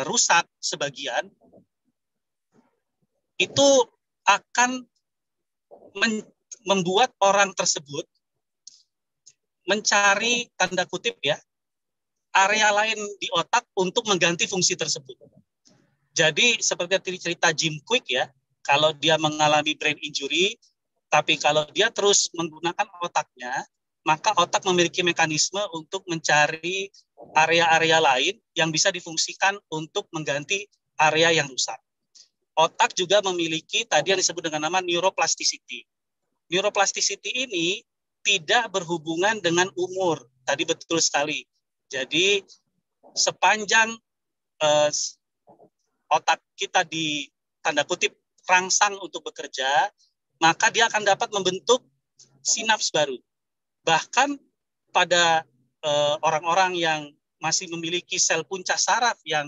rusak sebagian, itu akan membuat orang tersebut mencari, tanda kutip ya, area lain di otak untuk mengganti fungsi tersebut. Jadi seperti cerita Jim Kwik ya, kalau dia mengalami brain injury, tapi kalau dia terus menggunakan otaknya, maka otak memiliki mekanisme untuk mencari area-area lain yang bisa difungsikan untuk mengganti area yang rusak. Otak juga memiliki tadi yang disebut dengan nama neuroplasticity. Neuroplasticity ini tidak berhubungan dengan umur. Tadi betul sekali. Jadi sepanjang otak kita di tanda kutip rangsang untuk bekerja, maka dia akan dapat membentuk sinaps baru. Bahkan pada orang-orang yang masih memiliki sel punca saraf yang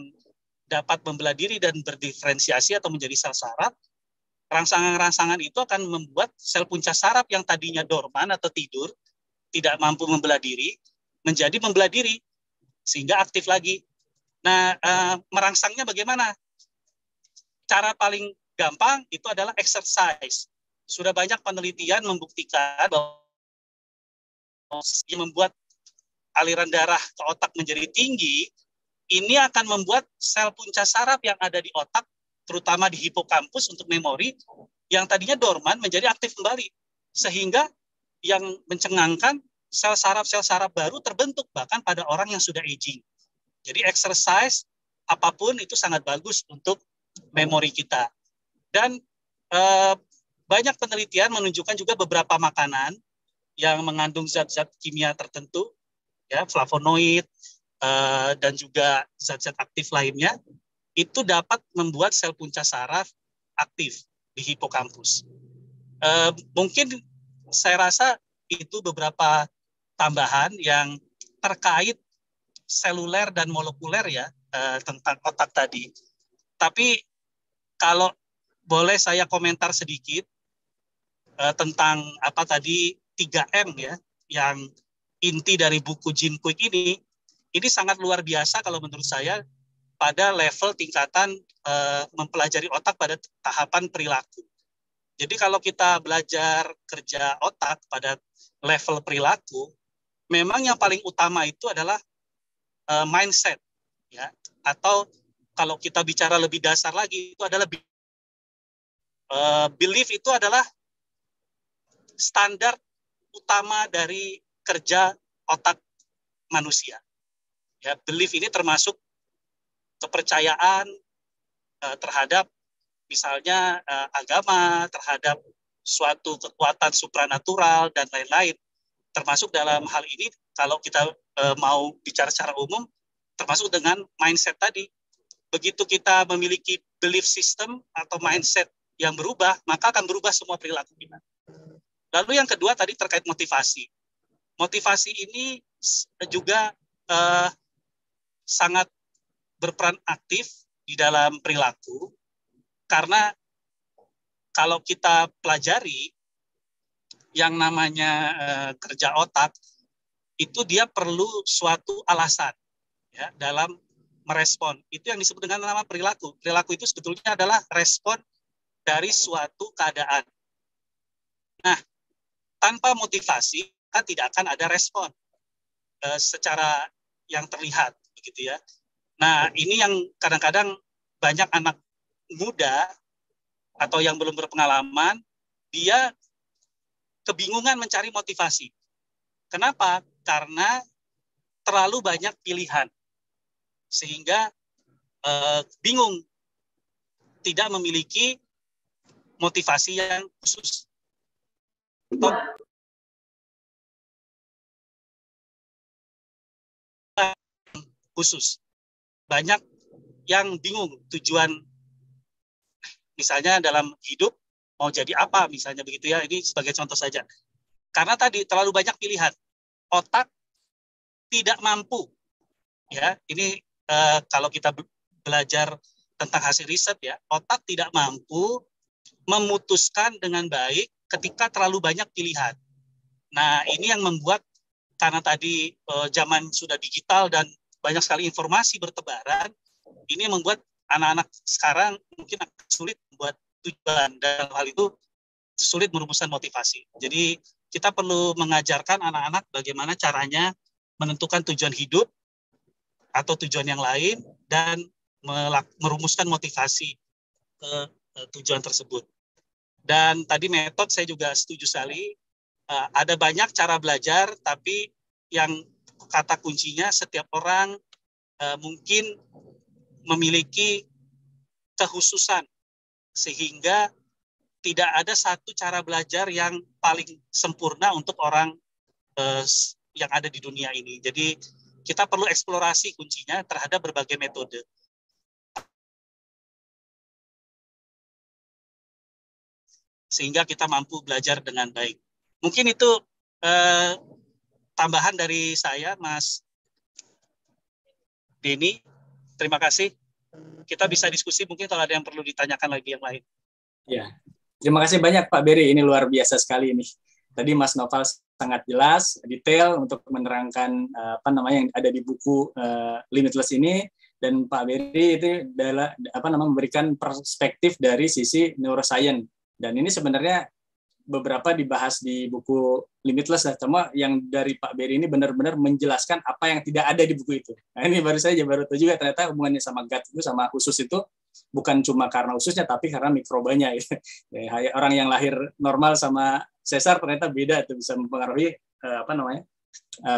dapat membelah diri dan berdiferensiasi atau menjadi sel saraf, rangsangan-rangsangan itu akan membuat sel punca saraf yang tadinya dorman atau tidur, tidak mampu membelah diri, menjadi membelah diri, sehingga aktif lagi. Nah, merangsangnya bagaimana? Cara paling gampang itu adalah exercise. Sudah banyak penelitian membuktikan bahwa yang membuat aliran darah ke otak menjadi tinggi, ini akan membuat sel punca saraf yang ada di otak, terutama di hipokampus untuk memori, yang tadinya dorman menjadi aktif kembali. Sehingga yang mencengangkan sel saraf baru terbentuk bahkan pada orang yang sudah aging. Jadi exercise apapun itu sangat bagus untuk memori kita. Dan banyak penelitian menunjukkan juga beberapa makanan yang mengandung zat-zat kimia tertentu, ya, flavonoid, dan juga zat-zat aktif lainnya, itu dapat membuat sel punca saraf aktif di hipokampus. Mungkin saya rasa itu beberapa tambahan yang terkait seluler dan molekuler ya, tentang otak tadi. Tapi kalau boleh saya komentar sedikit tentang apa tadi 3M ya, yang inti dari buku Jim Kwik ini sangat luar biasa kalau menurut saya pada level tingkatan mempelajari otak pada tahapan perilaku. Jadi kalau kita belajar kerja otak pada level perilaku, memang yang paling utama itu adalah mindset, ya. Atau kalau kita bicara lebih dasar lagi, itu adalah belief. Itu adalah standar utama dari kerja otak manusia. Ya, belief ini termasuk kepercayaan terhadap misalnya agama, terhadap suatu kekuatan supranatural dan lain-lain. Termasuk dalam hal ini kalau kita mau bicara secara umum, termasuk dengan mindset tadi. Begitu kita memiliki belief system atau mindset yang berubah, maka akan berubah semua perilaku kita. Lalu yang kedua tadi terkait motivasi. Motivasi ini juga sangat berperan aktif di dalam perilaku, karena kalau kita pelajari yang namanya kerja otak, itu dia perlu suatu alasan ya dalam merespon. Itu yang disebut dengan nama perilaku. Perilaku itu sebetulnya adalah respon dari suatu keadaan. Nah, tanpa motivasi kan tidak akan ada respon secara yang terlihat, begitu ya. Nah, ini yang kadang-kadang banyak anak muda atau yang belum berpengalaman, dia kebingungan mencari motivasi. Kenapa? Karena terlalu banyak pilihan, sehingga bingung, tidak memiliki motivasi yang khusus. Banyak yang bingung tujuan, misalnya dalam hidup mau jadi apa, misalnya begitu ya. Ini sebagai contoh saja. Karena tadi terlalu banyak pilihan, otak tidak mampu. Ya, ini kalau kita belajar tentang hasil riset ya, otak tidak mampu memutuskan dengan baik ketika terlalu banyak pilihan. Nah, ini yang membuat, karena tadi zaman sudah digital dan banyak sekali informasi bertebaran, ini membuat anak-anak sekarang mungkin akan sulit membuat tujuan, dan hal itu sulit merumuskan motivasi. Jadi kita perlu mengajarkan anak-anak bagaimana caranya menentukan tujuan hidup atau tujuan yang lain dan merumuskan motivasi ke tujuan tersebut. Dan tadi metode saya juga setuju sekali. Ada banyak cara belajar, tapi yang kata kuncinya setiap orang mungkin memiliki kekhususan, sehingga tidak ada satu cara belajar yang paling sempurna untuk orang yang ada di dunia ini. Jadi kita perlu eksplorasi kuncinya terhadap berbagai metode. Sehingga kita mampu belajar dengan baik. Mungkin itu tambahan dari saya, Mas Denny. Terima kasih. Kita bisa diskusi mungkin kalau ada yang perlu ditanyakan lagi yang lain. Ya, terima kasih banyak Pak Beri. Ini luar biasa sekali ini. Tadi Mas Noval sangat jelas, detail untuk menerangkan apa namanya yang ada di buku Limitless ini, dan Pak Beri itu adalah memberikan perspektif dari sisi neuroscience. Dan ini sebenarnya beberapa dibahas di buku Limitless ya. Cuma yang dari Pak Berry ini benar-benar menjelaskan apa yang tidak ada di buku itu. Nah, ini baru tahu juga ternyata hubungannya sama gut itu, sama usus itu bukan cuma karena ususnya, tapi karena mikrobanya. Gitu. Ya, orang yang lahir normal sama sesar ternyata beda, itu bisa mempengaruhi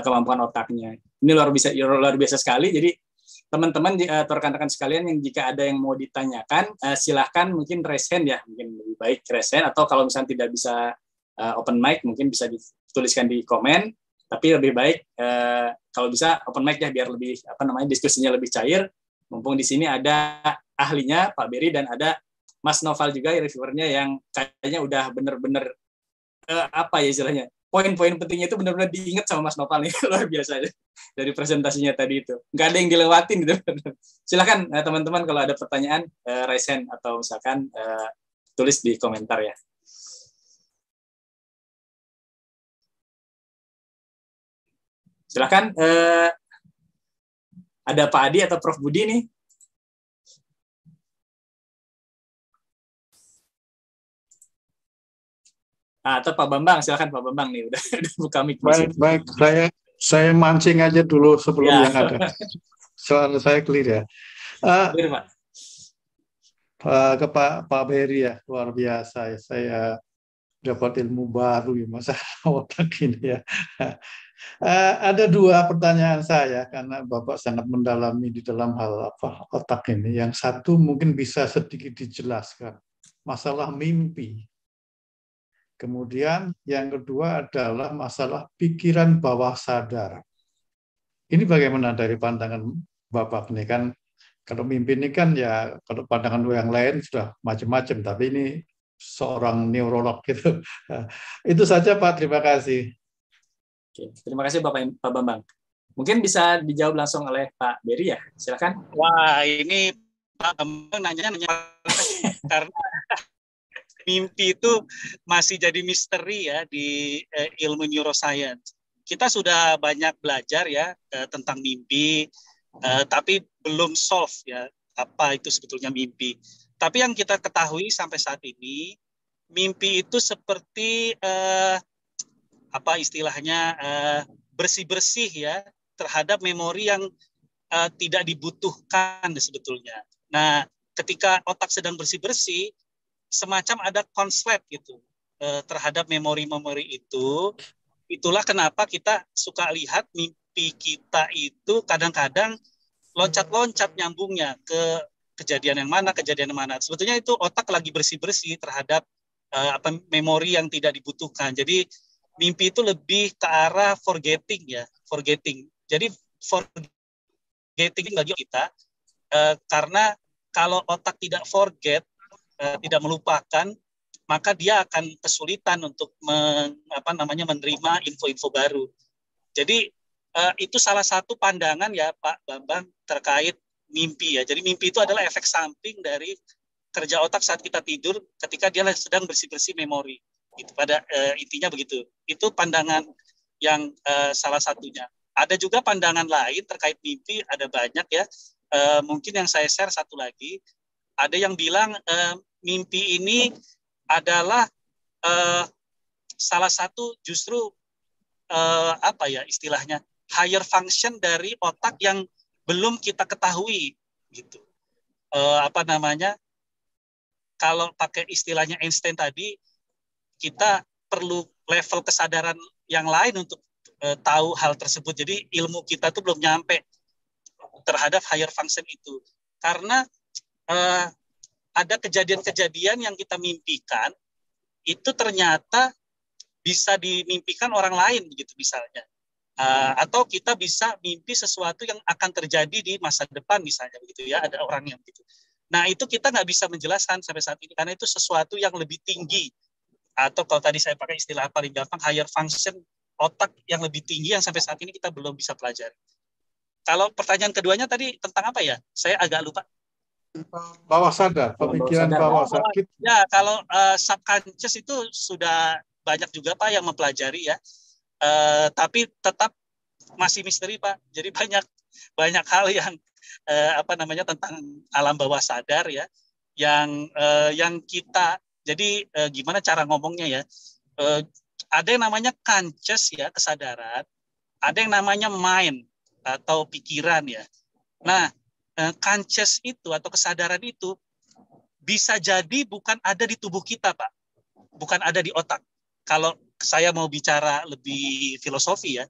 kemampuan otaknya. Ini luar biasa sekali. Jadi teman-teman atau rekan-rekan sekalian yang jika ada yang mau ditanyakan, silahkan mungkin raise hand ya, mungkin lebih baik raise hand, atau kalau misalnya tidak bisa open mic mungkin bisa dituliskan di komen, tapi lebih baik kalau bisa open mic ya, biar lebih diskusinya lebih cair. Mumpung di sini ada ahlinya Pak Berry dan ada Mas Noval juga reviewernya yang kayaknya udah bener-bener istilahnya, poin-poin pentingnya itu benar-benar diingat sama Mas Noval nih. Luar biasa dari presentasinya tadi itu. Nggak ada yang dilewatin gitu. Silakan teman-teman kalau ada pertanyaan raise hand atau misalkan tulis di komentar ya. Silakan ada Pak Adi atau Prof Budi nih. Atau Pak Bambang, silakan Pak Bambang nih, udah buka mic. Baik, saya mancing aja dulu sebelum yang ada. Soal saya clear ya. Clear, Pak. Ke Pak Berry ya, luar biasa ya. Saya dapat ilmu baru ya masalah otak ini ya. Ada dua pertanyaan saya karena Bapak sangat mendalami di dalam hal otak ini. Yang satu mungkin bisa sedikit dijelaskan, masalah mimpi. Kemudian yang kedua adalah masalah pikiran bawah sadar. Ini bagaimana dari pandangan Bapak ini kan? Kalau mimpi ini kan ya, kalau pandangan yang lain sudah macam-macam, tapi ini seorang neurolog gitu. Itu saja Pak, terima kasih. Oke, terima kasih Pak Bambang. Mungkin bisa dijawab langsung oleh Pak Berry ya, silakan. Wah, ini Pak Bambang nanya karena mimpi itu masih jadi misteri ya di ilmu neuroscience. Kita sudah banyak belajar ya tentang mimpi, tapi belum solve ya apa itu sebetulnya mimpi. Tapi yang kita ketahui sampai saat ini, mimpi itu seperti istilahnya bersih-bersih ya terhadap memori yang tidak dibutuhkan sebetulnya. Nah, ketika otak sedang bersih-bersih, semacam ada konslet gitu terhadap memori-memori itu. Itulah kenapa kita suka lihat mimpi kita itu kadang-kadang loncat-loncat nyambungnya ke kejadian yang mana. Sebetulnya itu otak lagi bersih-bersih terhadap memori yang tidak dibutuhkan. Jadi mimpi itu lebih ke arah forgetting. Jadi forgetting bagi kita karena kalau otak tidak forget, tidak melupakan, maka dia akan kesulitan untuk menerima info-info baru. Jadi itu salah satu pandangan ya Pak Bambang terkait mimpi ya. Jadi mimpi itu adalah efek samping dari kerja otak saat kita tidur ketika dia sedang bersih-bersih memori. Itu pada intinya begitu. Itu pandangan yang salah satunya. Ada juga pandangan lain terkait mimpi, ada banyak ya. Mungkin yang saya share satu lagi. Ada yang bilang mimpi ini adalah salah satu justru istilahnya higher function dari otak yang belum kita ketahui gitu. Kalau pakai istilahnya Einstein tadi, kita perlu level kesadaran yang lain untuk tahu hal tersebut. Jadi ilmu kita tuh belum nyampe terhadap higher function itu. Karena ada kejadian-kejadian yang kita mimpikan itu ternyata bisa dimimpikan orang lain gitu misalnya, atau kita bisa mimpi sesuatu yang akan terjadi di masa depan misalnya begitu ya, ada orang yang begitu. Nah itu kita nggak bisa menjelaskan sampai saat ini karena itu sesuatu yang lebih tinggi, atau kalau tadi saya pakai istilah paling gampang higher function otak yang lebih tinggi yang sampai saat ini kita belum bisa pelajari. Kalau pertanyaan keduanya tadi tentang apa ya? Saya agak lupa. Bawah sadar, pemikiran bawah sadar. Ya, kalau subconscious itu sudah banyak juga Pak yang mempelajari ya. Tapi tetap masih misteri Pak. Jadi banyak hal yang tentang alam bawah sadar ya, yang kita jadi gimana cara ngomongnya ya? ada yang namanya conscious ya, kesadaran, ada yang namanya mind atau pikiran ya. Nah, conscious itu atau kesadaran itu bisa jadi bukan ada di tubuh kita, Pak. Bukan ada di otak. Kalau saya mau bicara lebih filosofi ya,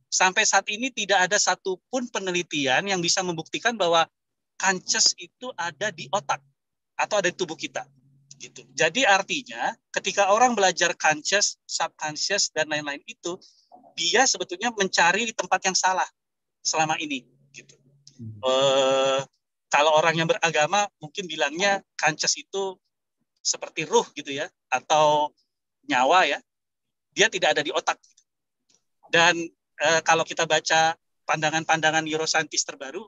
sampai saat ini tidak ada satupun penelitian yang bisa membuktikan bahwa conscious itu ada di otak atau ada di tubuh kita. Gitu. Jadi artinya ketika orang belajar conscious, subconscious, dan lain-lain itu, dia sebetulnya mencari di tempat yang salah selama ini. Gitu. Kalau orang yang beragama mungkin bilangnya conscious itu seperti ruh gitu ya, atau nyawa ya, dia tidak ada di otak. Dan kalau kita baca pandangan-pandangan neuroscientist terbaru,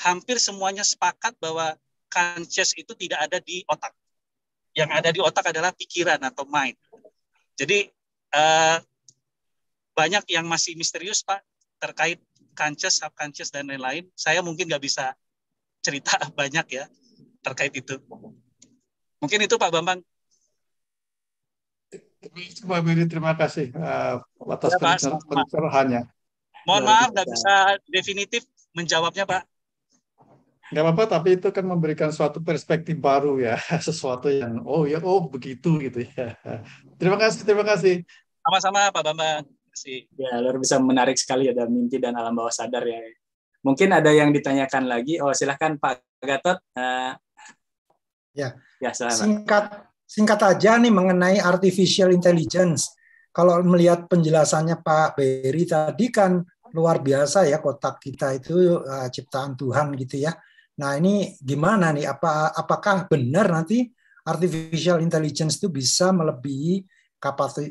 hampir semuanya sepakat bahwa conscious itu tidak ada di otak. Yang ada di otak adalah pikiran atau mind. Jadi banyak yang masih misterius, Pak, terkait conscious, subconscious, dan lain-lain. Saya mungkin nggak bisa cerita banyak ya terkait itu. Mungkin itu Pak Bambang. Pak Beri, terima kasih atas pencerahannya. Mohon maaf nggak bisa definitif menjawabnya, Pak. Nggak apa-apa, tapi itu kan memberikan suatu perspektif baru ya, sesuatu yang begitu gitu ya. Terima kasih. Sama-sama Pak Bambang. Ya, luar biasa, menarik sekali, ada mimpi dan alam bawah sadar ya. Mungkin ada yang ditanyakan lagi. Oh, silahkan Pak Gatot. Ya, silahkan. Singkat aja nih mengenai artificial intelligence. Kalau melihat penjelasannya Pak Beri tadi kan luar biasa ya, kotak kita itu ciptaan Tuhan gitu ya. Nah ini gimana nih? Apakah benar nanti artificial intelligence itu bisa melebihi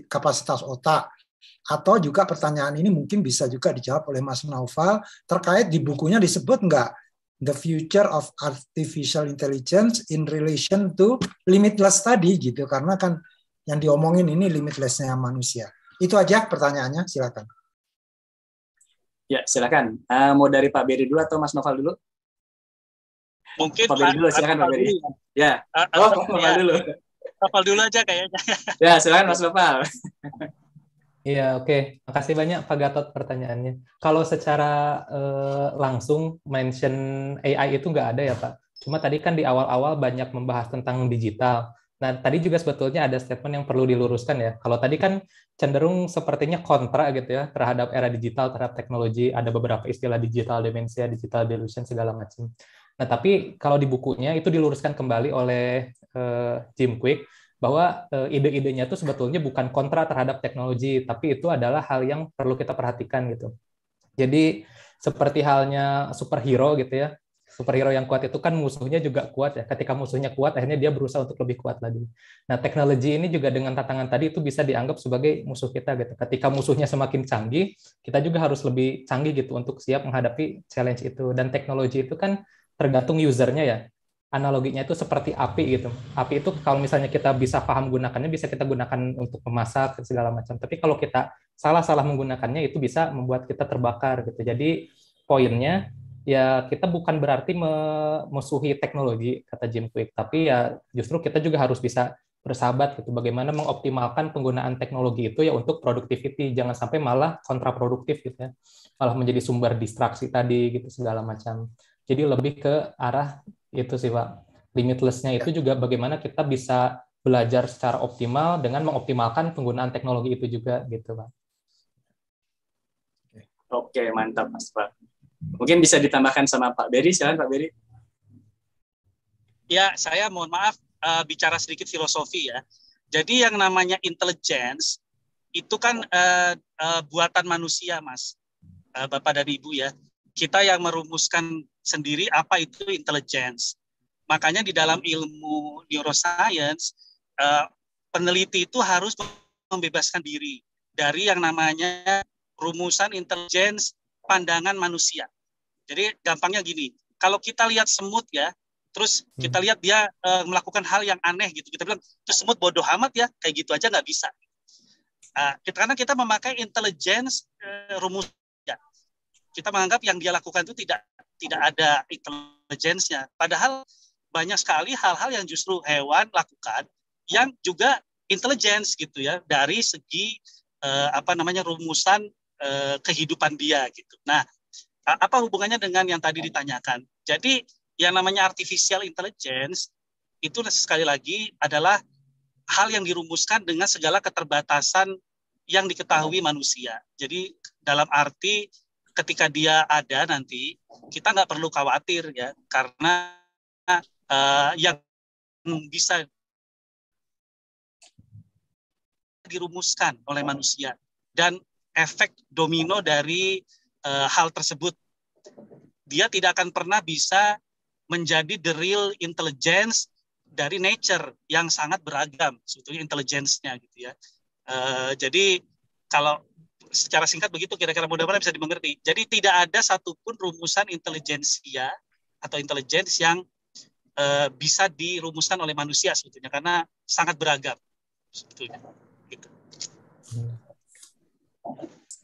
kapasitas otak? Atau juga pertanyaan ini mungkin bisa juga dijawab oleh Mas Naufal terkait di bukunya disebut nggak The Future of Artificial Intelligence in Relation to Limitless tadi gitu, karena kan yang diomongin ini limitlessnya manusia. Itu aja pertanyaannya, silakan. Ya, silakan. Mau dari Pak Beri dulu atau Mas Noval dulu? Mungkin Pak Beri dulu, silakan Pak Beri. Ya. Pak Noval dulu. Noval dulu aja kayaknya. Ya, silakan Mas Noval. Iya, oke. Makasih banyak Pak Gatot pertanyaannya. Kalau secara langsung mention AI itu nggak ada ya Pak. Cuma tadi kan di awal-awal banyak membahas tentang digital. Nah, tadi juga sebetulnya ada statement yang perlu diluruskan ya. Kalau tadi kan cenderung sepertinya kontra gitu ya terhadap era digital, terhadap teknologi. Ada beberapa istilah digital demensia, digital delusion, segala macam. Nah, tapi kalau di bukunya itu diluruskan kembali oleh Jim Kwik, bahwa ide-idenya itu sebetulnya bukan kontra terhadap teknologi, tapi itu adalah hal yang perlu kita perhatikan gitu. Jadi seperti halnya superhero gitu ya, superhero yang kuat itu kan musuhnya juga kuat ya. Ketika musuhnya kuat, akhirnya dia berusaha untuk lebih kuat lagi. Nah, teknologi ini juga dengan tantangan tadi itu bisa dianggap sebagai musuh kita gitu. Ketika musuhnya semakin canggih, kita juga harus lebih canggih gitu untuk siap menghadapi challenge itu. Dan teknologi itu kan tergantung usernya ya. Analoginya itu seperti api gitu. Api itu kalau misalnya kita bisa paham gunakannya, bisa kita gunakan untuk memasak segala macam. Tapi kalau kita salah-salah menggunakannya, itu bisa membuat kita terbakar gitu. Jadi poinnya ya kita bukan berarti memusuhi teknologi kata Jim Kwik, tapi ya justru kita juga harus bisa bersahabat gitu. Bagaimana mengoptimalkan penggunaan teknologi itu ya untuk productivity, jangan sampai malah kontraproduktif gitu ya. Malah menjadi sumber distraksi tadi gitu segala macam. Jadi lebih ke arah itu sih Pak. Limitless-nya itu juga bagaimana kita bisa belajar secara optimal dengan mengoptimalkan penggunaan teknologi itu juga gitu Pak. Oke, mantap Mas Pak. Mungkin bisa ditambahkan sama Pak Beri, silakan Pak Beri. Ya, saya mohon maaf bicara sedikit filosofi ya. Jadi yang namanya intelligence itu kan buatan manusia Mas, Bapak dan Ibu ya. Kita yang merumuskan sendiri apa itu intelligence. Makanya di dalam ilmu neuroscience, peneliti itu harus membebaskan diri dari yang namanya rumusan intelligence pandangan manusia. Jadi gampangnya gini, kalau kita lihat semut ya, terus kita lihat dia melakukan hal yang aneh gitu, kita bilang, itu semut bodoh amat ya, kayak gitu aja nggak bisa. Karena kita memakai intelligence rumus. Kita menganggap yang dia lakukan itu tidak ada intelligence-nya. Padahal banyak sekali hal-hal yang justru hewan lakukan yang juga intelligence gitu ya, dari segi rumusan kehidupan dia gitu. Nah, apa hubungannya dengan yang tadi ditanyakan? Jadi yang namanya artificial intelligence itu sekali lagi adalah hal yang dirumuskan dengan segala keterbatasan yang diketahui manusia. Jadi dalam arti ketika dia ada nanti, kita nggak perlu khawatir ya, karena yang bisa dirumuskan oleh manusia dan efek domino dari hal tersebut, dia tidak akan pernah bisa menjadi the real intelligence dari nature yang sangat beragam sebetulnya intelligence-nya gitu ya. Jadi kalau secara singkat begitu kira-kira, mudah-mudahan bisa dimengerti. Jadi tidak ada satupun rumusan intelijensia atau intelligence yang bisa dirumuskan oleh manusia sebetulnya, karena sangat beragam sebetulnya. Gitu.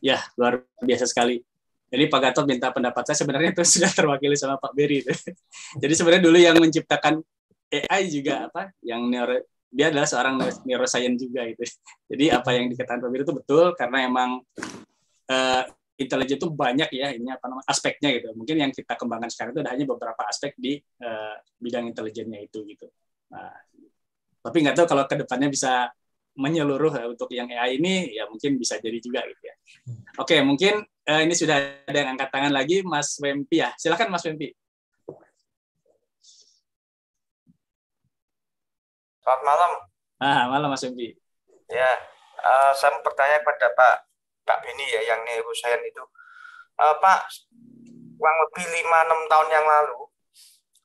Ya, luar biasa sekali. Jadi Pak Gatot minta pendapat saya, sebenarnya itu sudah terwakili sama Pak Berry. Jadi sebenarnya dulu yang menciptakan AI juga dia adalah seorang neuroscience juga gitu. Jadi apa yang dikatakan Pak Berry itu betul, karena emang intelijen itu banyak ya aspeknya gitu. Mungkin yang kita kembangkan sekarang itu ada hanya beberapa aspek di bidang intelijennya itu gitu. Nah, tapi nggak tahu kalau kedepannya bisa menyeluruh untuk yang AI ini, ya mungkin bisa jadi juga gitu ya. Oke, mungkin ini sudah ada yang angkat tangan lagi, Mas Wempi ya. Silakan Mas Wempi. Selamat malam. Malam Mas Wempi. Ya, saya mau bertanya kepada Pak Beni ya, yang neuroscience itu. Pak, kurang lebih 5-6 tahun yang lalu,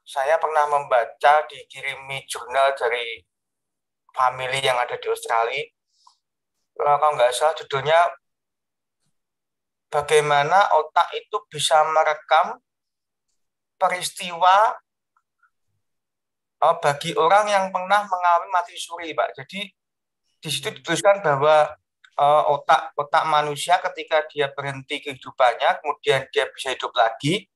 saya pernah membaca dikirimi jurnal dari family yang ada di Australia. Kalau nggak salah judulnya, bagaimana otak itu bisa merekam peristiwa bagi orang yang pernah mengalami mati suri, Pak. Jadi di situ dituliskan bahwa otak manusia ketika dia berhenti kehidupannya, kemudian dia bisa hidup lagi,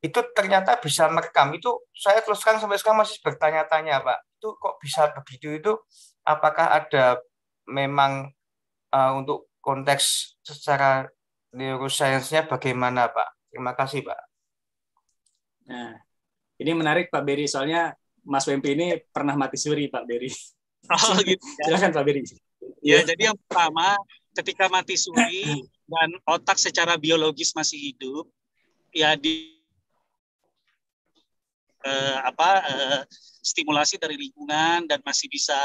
itu ternyata bisa merekam. Itu saya teruskan sampai sekarang masih bertanya-tanya, Pak. Itu kok bisa begitu? Itu apakah ada memang untuk konteks secara neuroscience-nya bagaimana, Pak? Terima kasih, Pak. Nah, ini menarik Pak Berry, soalnya Mas Wempi ini pernah mati suri, Pak Berry. Oh gitu. Silakan Pak Berry. Ya, jadi yang pertama, ketika mati suri dan otak secara biologis masih hidup, ya stimulasi dari lingkungan dan masih bisa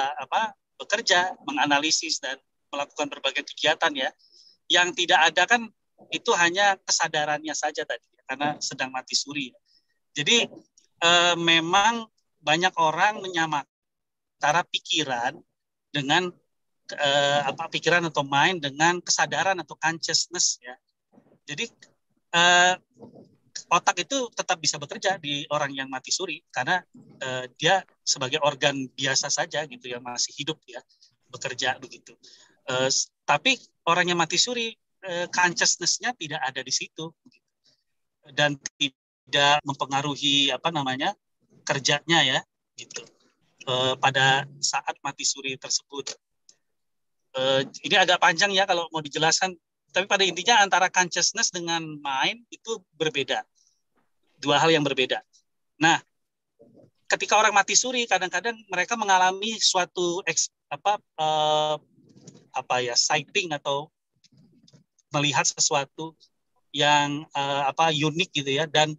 bekerja, menganalisis dan melakukan berbagai kegiatan ya. Yang tidak ada kan itu hanya kesadarannya saja tadi, karena sedang mati suri. Jadi memang banyak orang menyamakan antara pikiran dengan pikiran atau mind dengan kesadaran atau consciousness ya. Jadi otak itu tetap bisa bekerja di orang yang mati suri karena dia sebagai organ biasa saja gitu ya, masih hidup ya, bekerja begitu. Tapi orang yang mati suri consciousness-nya tidak ada di situ dan tidak mempengaruhi kerjanya ya gitu pada saat mati suri tersebut. Ini agak panjang ya kalau mau dijelaskan, tapi pada intinya antara consciousness dengan mind itu berbeda, dua hal yang berbeda. Nah, ketika orang mati suri kadang-kadang mereka mengalami suatu sighting atau melihat sesuatu yang unik gitu ya, dan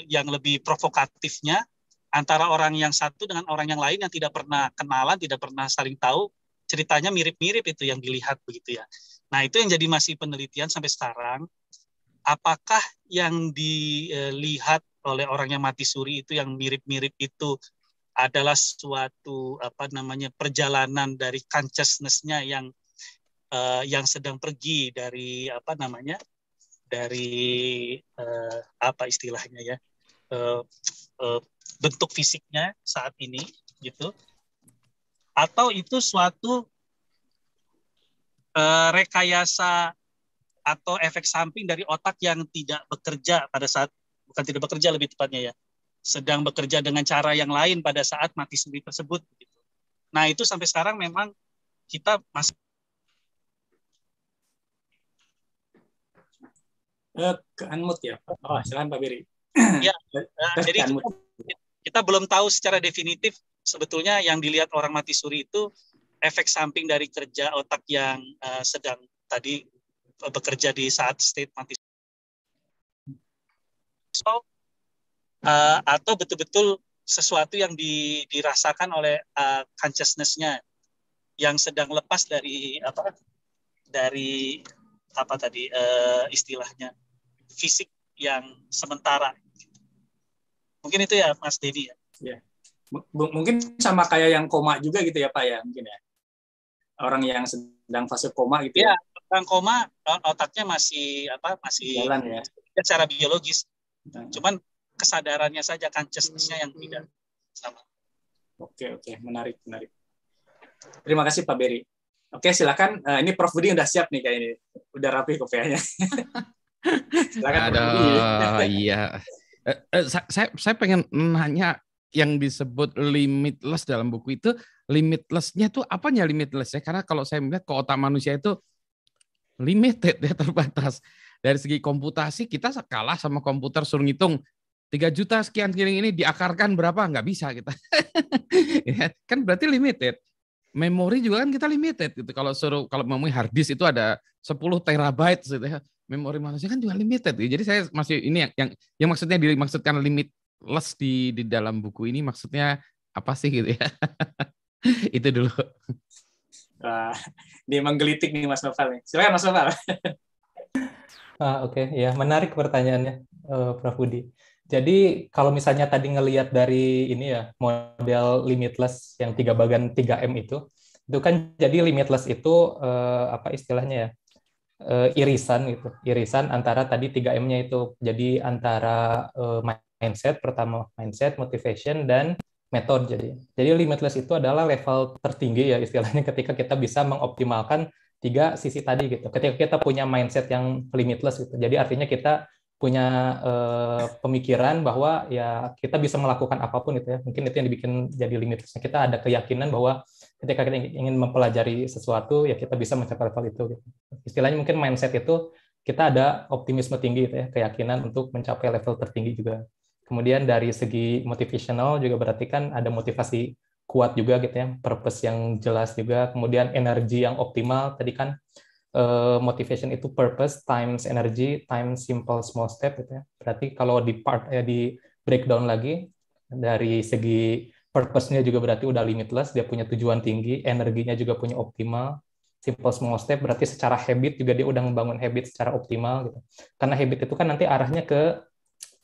yang lebih provokatifnya antara orang yang satu dengan orang yang lain yang tidak pernah kenalan, tidak pernah saling tahu, ceritanya mirip-mirip itu yang dilihat begitu ya. Nah, itu yang jadi masih penelitian sampai sekarang. Apakah yang dilihat oleh orang yang mati suri itu yang mirip-mirip itu adalah suatu perjalanan dari consciousness-nya yang sedang pergi dari istilahnya ya, bentuk fisiknya saat ini gitu, atau itu suatu rekayasa atau efek samping dari otak yang tidak bekerja pada saat, bukan tidak bekerja lebih tepatnya ya, sedang bekerja dengan cara yang lain pada saat mati suri tersebut gitu. Nah, itu sampai sekarang memang kita masih ke unmute ya. Oh, silakan Pak Beri. ya, jadi kita belum tahu secara definitif sebetulnya yang dilihat orang mati suri itu efek samping dari kerja otak yang sedang tadi bekerja di saat state mati suri. Atau betul-betul sesuatu yang dirasakan oleh consciousness-nya yang sedang lepas dari istilahnya fisik yang sementara. Mungkin itu ya Mas Dedi ya. Ya. Mungkin sama kayak yang koma juga gitu ya Pak ya, mungkin ya. Orang yang sedang fase koma gitu ya. Orang koma otaknya masih jalan ya. Secara biologis. Cuman kesadarannya saja, consciousness-nya yang tidak sama. Oke, menarik. Terima kasih Pak Beri. Oke, silakan. Ini Prof Budi udah siap nih kayak ini. Udah rapi kopiahnya. Silakan. Iya. Saya pengen nanya yang disebut limitless dalam buku itu, limitless-nya tuh apanya limitless ya? Karena kalau saya melihat ke otak manusia itu limited ya, terbatas. Dari segi komputasi kita kalah sama komputer, suruh ngitung 3 juta sekian ini diakarkan berapa, nggak bisa kita. Ya, kan berarti limited. Memori juga kan kita limited gitu. Kalau memori hard disk itu ada 10 terabyte gitu ya. Memori manusia kan juga limited. Jadi saya masih ini yang maksudnya dimaksudkan limitless di dalam buku ini maksudnya apa sih gitu ya? Itu dulu. Dia menggelitik nih Mas Noval nih. Silakan Mas Noval. Oke, ya menarik pertanyaannya, Prof Budi. Jadi kalau misalnya tadi ngelihat dari ini ya model limitless yang 3 bagian 3M itu kan jadi limitless itu apa istilahnya ya? Irisan gitu, irisan antara tadi 3M-nya itu. Jadi antara mindset, pertama mindset, motivation, dan metode. Jadi limitless itu adalah level tertinggi ya istilahnya ketika kita bisa mengoptimalkan 3 sisi tadi gitu. Ketika kita punya mindset yang limitless gitu. Jadi artinya kita punya pemikiran bahwa ya kita bisa melakukan apapun itu ya. Mungkin itu yang dibikin jadi limitless. Kita ada keyakinan bahwa ketika kita ingin mempelajari sesuatu ya kita bisa mencapai level itu gitu. Istilahnya mungkin mindset itu kita ada optimisme tinggi gitu ya, keyakinan untuk mencapai level tertinggi juga. Kemudian dari segi motivational juga berarti kan ada motivasi kuat juga gitu ya, purpose yang jelas juga, kemudian energi yang optimal tadi kan motivation itu purpose times energy times simple small step gitu ya. Berarti kalau di breakdown lagi dari segi purpose-nya juga berarti udah limitless, dia punya tujuan tinggi, energinya juga punya optimal, simple small step berarti secara habit juga dia udah membangun habit secara optimal gitu. Karena habit itu kan nanti arahnya ke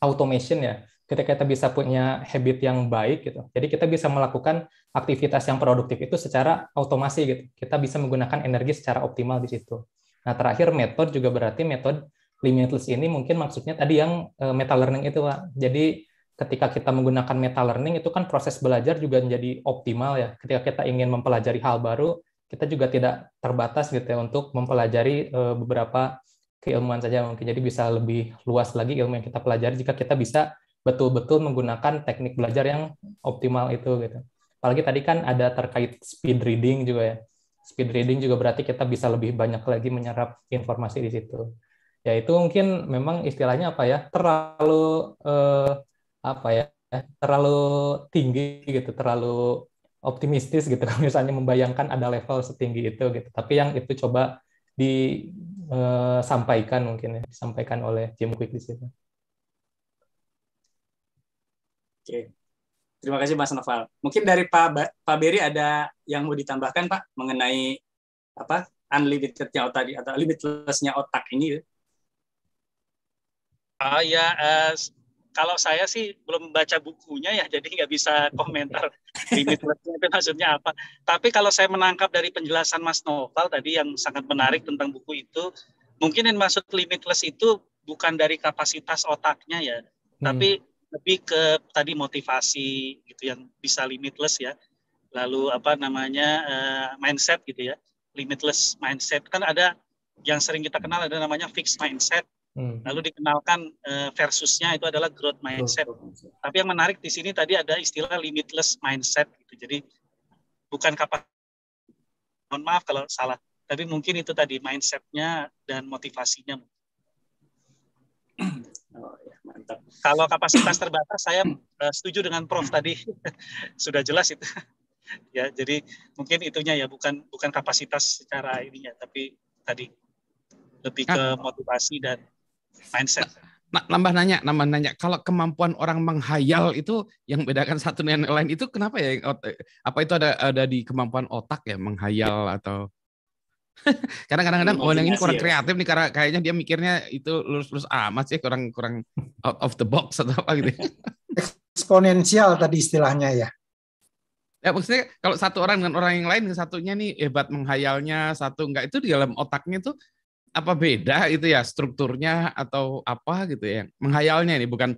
automation ya. Ketika kita bisa punya habit yang baik gitu. Jadi kita bisa melakukan aktivitas yang produktif itu secara otomasi gitu. Kita bisa menggunakan energi secara optimal di situ. Nah, terakhir metode juga berarti metode limitless ini mungkin maksudnya tadi yang meta learning itu, Pak. Jadi ketika kita menggunakan meta learning itu kan proses belajar juga menjadi optimal ya. Ketika kita ingin mempelajari hal baru, kita juga tidak terbatas gitu ya untuk mempelajari beberapa keilmuan saja mungkin. Jadi bisa lebih luas lagi ilmu yang kita pelajari jika kita bisa betul-betul menggunakan teknik belajar yang optimal itu gitu. Apalagi tadi kan ada terkait speed reading juga ya. Speed reading juga berarti kita bisa lebih banyak lagi menyerap informasi di situ. Ya itu mungkin memang istilahnya apa ya? Terlalu terlalu tinggi gitu, terlalu optimistis gitu kalau misalnya membayangkan ada level setinggi itu gitu. Tapi yang itu coba disampaikan mungkin ya, disampaikan oleh Jim Kwik di situ. Oke. Terima kasih Mas Noval. Mungkin dari Pak Beri ada yang mau ditambahkan Pak mengenai apa unlimited-nya otak atau limitless-nya otak ini? Kalau saya sih belum baca bukunya ya, jadi nggak bisa komentar limitless-nya itu maksudnya apa. Tapi kalau saya menangkap dari penjelasan Mas Noval tadi yang sangat menarik tentang buku itu, mungkin yang maksud limitless itu bukan dari kapasitas otaknya ya, tapi lebih ke tadi motivasi gitu yang bisa limitless ya. Lalu mindset gitu ya. Limitless mindset kan ada yang sering kita kenal ada namanya fixed mindset. Lalu dikenalkan versusnya itu adalah growth mindset. Tapi yang menarik di sini tadi ada istilah limitless mindset gitu. Jadi bukan kapasitas. Mohon maaf kalau salah, tapi mungkin itu tadi mindset-nya dan motivasinya. Oh, ya, mantap. Kalau kapasitas terbatas, saya setuju dengan Prof tadi, sudah jelas itu. Ya, jadi mungkin itunya ya, bukan kapasitas secara ininya, tapi tadi lebih ke motivasi dan mindset. Nambah nanya, kalau kemampuan orang menghayal itu yang bedakan satu dengan yang lain itu kenapa ya? Apa itu ada di kemampuan otak ya, menghayal atau karena kadang-kadang yang ini kurang kreatif nih, karena kayaknya dia mikirnya itu lurus-lurus amat sih, kurang out of the box atau apa gitu. Eksponensial tadi istilahnya ya. Ya maksudnya kalau satu orang dengan orang yang lain, satunya nih hebat menghayalnya, satu enggak, itu di dalam otaknya tuh apa beda itu ya, strukturnya atau apa gitu ya, menghayalnya ini bukan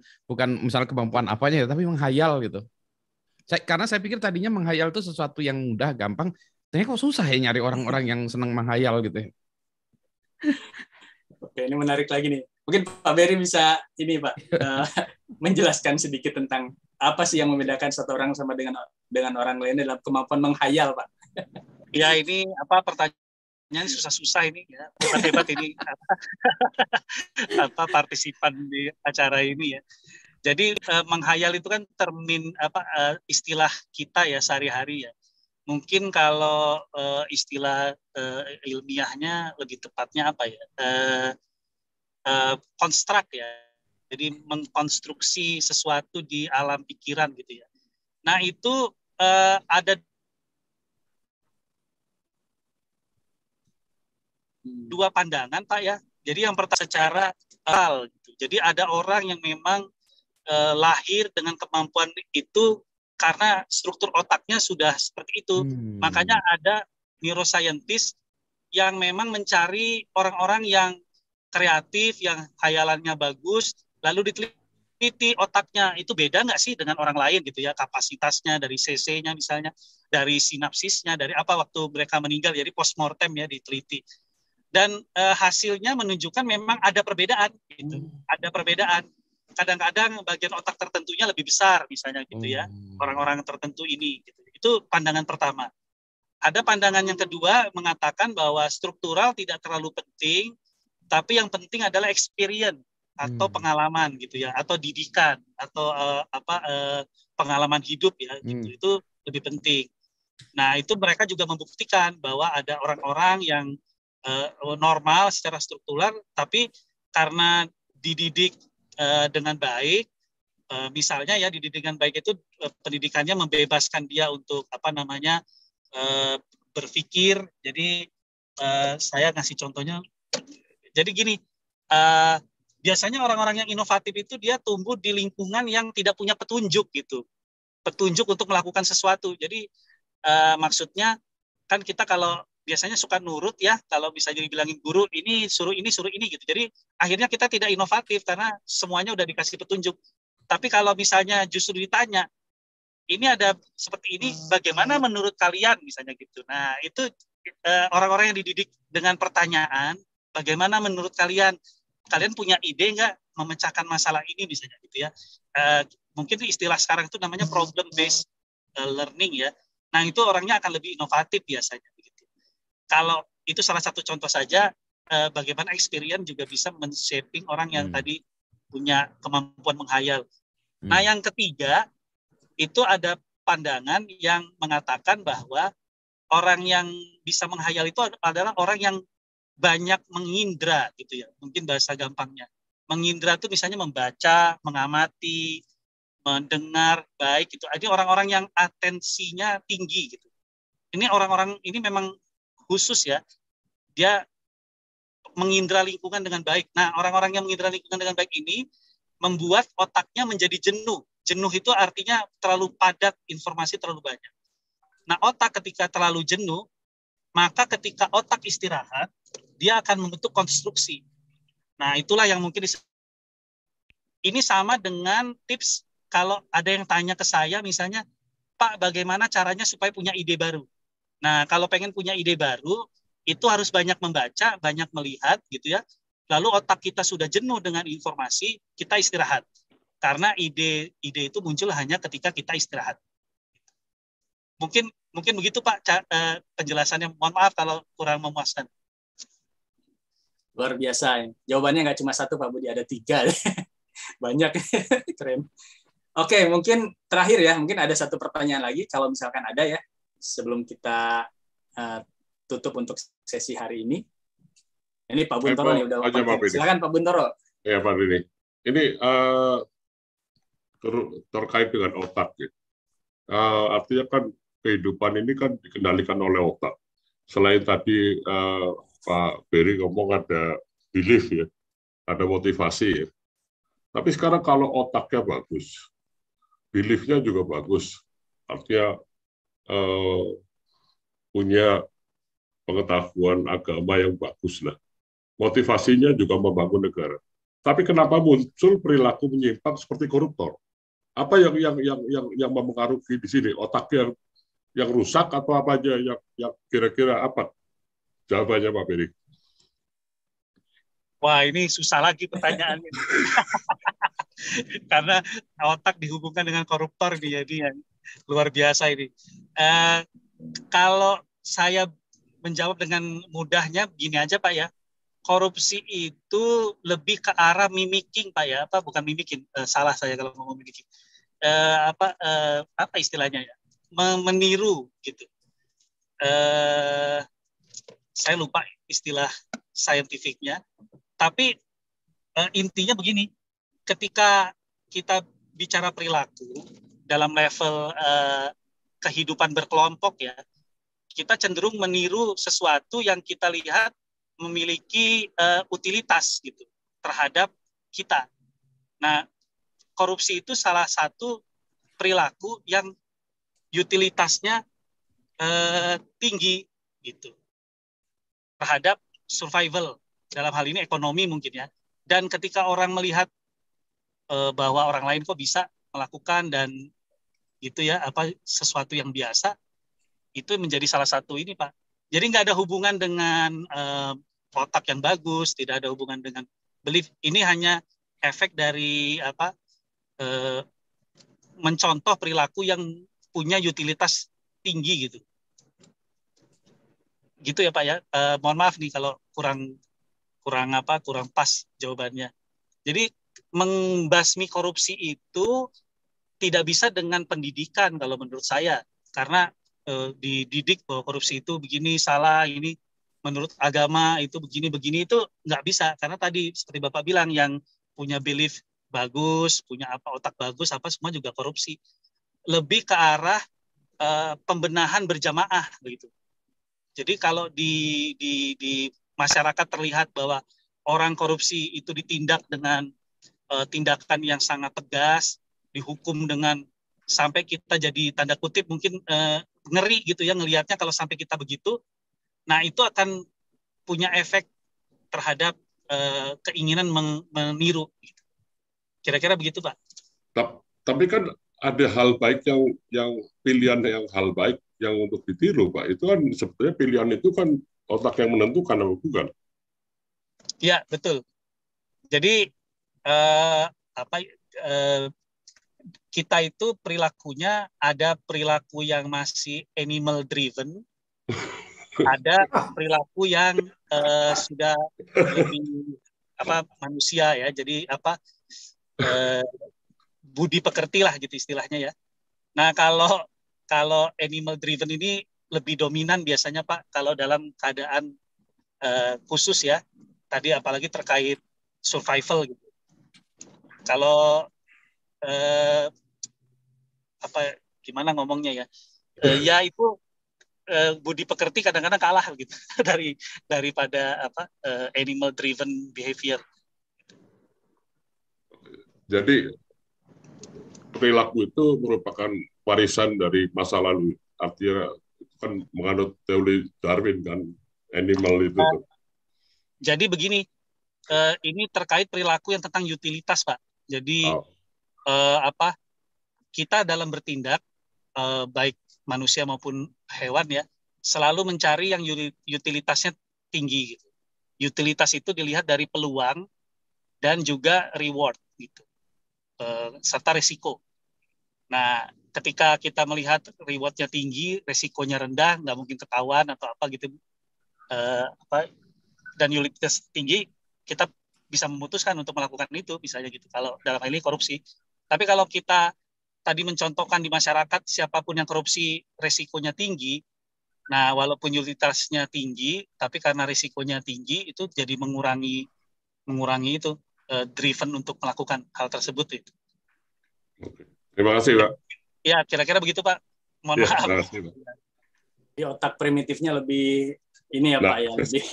misalnya kemampuan apanya ya, tapi menghayal gitu. Karena saya pikir tadinya menghayal itu sesuatu yang mudah, gampang, ternyata kok susah ya nyari orang-orang yang senang menghayal gitu ya. Oke, ini menarik lagi nih. Mungkin Pak Beri bisa ini Pak menjelaskan sedikit tentang apa sih yang membedakan satu orang sama dengan orang lain dalam kemampuan menghayal, Pak. Ya, ini apa pertanyaan susah-susah ini ya. Hebat-hebat ini apa partisipan di acara ini ya. Jadi menghayal itu kan istilah kita ya sehari-hari ya. Mungkin kalau istilah ilmiahnya lebih tepatnya apa ya? Konstruk ya. Jadi mengkonstruksi sesuatu di alam pikiran gitu ya. Nah, itu ada dua pandangan Pak ya. Jadi yang pertama secara hal gitu. Jadi ada orang yang memang lahir dengan kemampuan itu karena struktur otaknya sudah seperti itu. Makanya ada neuroscientist yang memang mencari orang-orang yang kreatif, yang khayalannya bagus, lalu diteliti otaknya itu beda nggak sih dengan orang lain gitu ya, kapasitasnya dari CC-nya misalnya, dari sinapsisnya, dari apa waktu mereka meninggal, jadi postmortem ya diteliti. Dan hasilnya menunjukkan memang ada perbedaan gitu. Ada perbedaan. Kadang-kadang bagian otak tertentunya lebih besar misalnya gitu ya. Orang-orang tertentu ini gitu. Itu pandangan pertama. Ada pandangan yang kedua mengatakan bahwa struktural tidak terlalu penting, tapi yang penting adalah experience atau pengalaman gitu ya, atau didikan atau pengalaman hidup ya gitu. Itu lebih penting. Nah, itu mereka juga membuktikan bahwa ada orang-orang yang normal secara struktural, tapi karena dididik dengan baik, misalnya ya dididik dengan baik itu pendidikannya membebaskan dia untuk berpikir. Jadi saya ngasih contohnya. Jadi gini, biasanya orang-orang yang inovatif itu dia tumbuh di lingkungan yang tidak punya petunjuk gitu, petunjuk untuk melakukan sesuatu. Jadi maksudnya kan kita kalau biasanya suka nurut ya, kalau bisa jadi bilangin guru ini suruh ini gitu. Jadi akhirnya kita tidak inovatif karena semuanya udah dikasih petunjuk. Tapi kalau misalnya justru ditanya, ini ada seperti ini, bagaimana menurut kalian misalnya gitu. Nah, itu orang-orang yang dididik dengan pertanyaan, bagaimana menurut kalian? Kalian punya ide nggak memecahkan masalah ini misalnya gitu ya. Mungkin istilah sekarang itu namanya problem based learning ya. Nah, itu orangnya akan lebih inovatif biasanya begitu. Kalau itu salah satu contoh saja bagaimana experience juga bisa men-shaping orang yang tadi punya kemampuan menghayal. Nah, yang ketiga itu ada pandangan yang mengatakan bahwa orang yang bisa menghayal itu adalah orang yang banyak mengindra gitu ya. Mungkin bahasa gampangnya. Mengindra itu misalnya membaca, mengamati, mendengar baik gitu. Ini orang-orang yang atensinya tinggi gitu. Ini orang-orang ini memang khusus ya, dia mengindra lingkungan dengan baik. Nah, orang-orang yang mengindra lingkungan dengan baik ini membuat otaknya menjadi jenuh. Jenuh itu artinya terlalu padat, informasi terlalu banyak. Nah, otak ketika terlalu jenuh, maka ketika otak istirahat, dia akan membentuk konstruksi. Nah, itulah yang mungkin ini sama dengan tips kalau ada yang tanya ke saya misalnya, Pak, bagaimana caranya supaya punya ide baru? Nah, kalau pengen punya ide baru, itu harus banyak membaca, banyak melihat, gitu ya. Lalu otak kita sudah jenuh dengan informasi, kita istirahat. Karena ide itu muncul hanya ketika kita istirahat. Mungkin begitu Pak penjelasannya. Mohon maaf kalau kurang memuaskan. Luar biasa. Jawabannya nggak cuma satu Pak Budi, ada 3. Banyak. Keren. Oke, mungkin terakhir ya. Mungkin ada satu pertanyaan lagi kalau misalkan ada ya. Sebelum kita tutup untuk sesi hari ini. Ini Pak Buntoro nih udah. Silakan Pak Buntoro. Ya Pak Dini. Ini terkait dengan otak. Ya. Artinya kan kehidupan ini kan dikendalikan oleh otak. Selain tadi Pak Beri ngomong ada belief ya, ada motivasi ya. Tapi sekarang kalau otaknya bagus, beliefnya juga bagus, artinya punya pengetahuan agama yang bagus lah. Motivasinya juga membangun negara. Tapi kenapa muncul perilaku menyimpang seperti koruptor? Apa yang mempengaruhi di sini? Otak yang rusak atau apa aja yang kira-kira apa? Jawabannya Pak Beri. Wah, ini susah lagi pertanyaannya. Karena otak dihubungkan dengan koruptor nih, jadi yang luar biasa ini. Kalau saya menjawab dengan mudahnya, begini aja Pak ya. Korupsi itu lebih ke arah mimicking Pak ya, bukan mimicking, salah saya kalau ngomong mimicking. Apa istilahnya ya? Meniru gitu. Saya lupa istilah saintifiknya, tapi intinya begini, ketika kita bicara perilaku dalam level kehidupan berkelompok ya, kita cenderung meniru sesuatu yang kita lihat memiliki utilitas gitu terhadap kita. Nah, korupsi itu salah satu perilaku yang utilitasnya tinggi gitu terhadap survival, dalam hal ini ekonomi mungkin ya. Dan ketika orang melihat bahwa orang lain kok bisa melakukan dan gitu ya, sesuatu yang biasa, itu menjadi salah satu ini Pak. Jadi nggak ada hubungan dengan otak yang bagus, tidak ada hubungan dengan belief. Ini hanya efek dari mencontoh perilaku yang punya utilitas tinggi gitu. Gitu ya Pak ya. Mohon maaf nih kalau kurang pas jawabannya. Jadi membasmi korupsi itu tidak bisa dengan pendidikan kalau menurut saya, karena dididik bahwa korupsi itu begini salah, ini menurut agama itu begini itu nggak bisa, karena tadi seperti Bapak bilang yang punya belief bagus, punya otak bagus, semua juga korupsi. Lebih ke arah pembenahan berjamaah begitu. Jadi kalau di masyarakat terlihat bahwa orang korupsi itu ditindak dengan tindakan yang sangat tegas, dihukum dengan sampai kita jadi tanda kutip mungkin ngeri gitu ya ngelihatnya kalau sampai kita begitu. Nah, itu akan punya efek terhadap keinginan meniru. Kira-kira begitu, Pak. Tapi kan ada hal baik yang pilihan yang hal baik yang untuk ditiru, Pak. Itu kan sebetulnya pilihan itu kan otak yang menentukan, apa bukan? Iya, betul. Jadi kita itu perilakunya ada perilaku yang masih animal driven, ada perilaku yang sudah lebih manusia ya. Jadi budi pekerti lah gitu istilahnya ya. Nah, kalau animal driven ini lebih dominan biasanya Pak kalau dalam keadaan khusus ya. Tadi apalagi terkait survival gitu. Kalau gimana ngomongnya ya? Ya itu budi pekerti kadang-kadang kalah gitu daripada animal driven behavior. Jadi perilaku itu merupakan warisan dari masa lalu. Artinya kan menganut teori Darwin kan, animal itu. Jadi begini, ini terkait perilaku yang tentang utilitas, Pak. Jadi kita dalam bertindak baik manusia maupun hewan ya, selalu mencari yang utilitasnya tinggi gitu. Utilitas itu dilihat dari peluang dan juga reward gitu. Serta risiko. Nah, ketika kita melihat rewardnya tinggi, resikonya rendah, nggak mungkin ketahuan atau apa gitu, dan utilitas tinggi, kita bisa memutuskan untuk melakukan itu, misalnya gitu. Kalau dalam hal ini korupsi. Tapi kalau kita tadi mencontohkan di masyarakat, siapapun yang korupsi resikonya tinggi, nah walaupun utilitasnya tinggi, tapi karena risikonya tinggi, itu jadi mengurangi itu driven untuk melakukan hal tersebut itu. Oke. Terima kasih, Pak. Ya, kira-kira begitu, Pak. Mohon Ya, maaf. terima kasih, Pak. Di otak primitifnya lebih ini ya, Nah. Pak, ya, lebih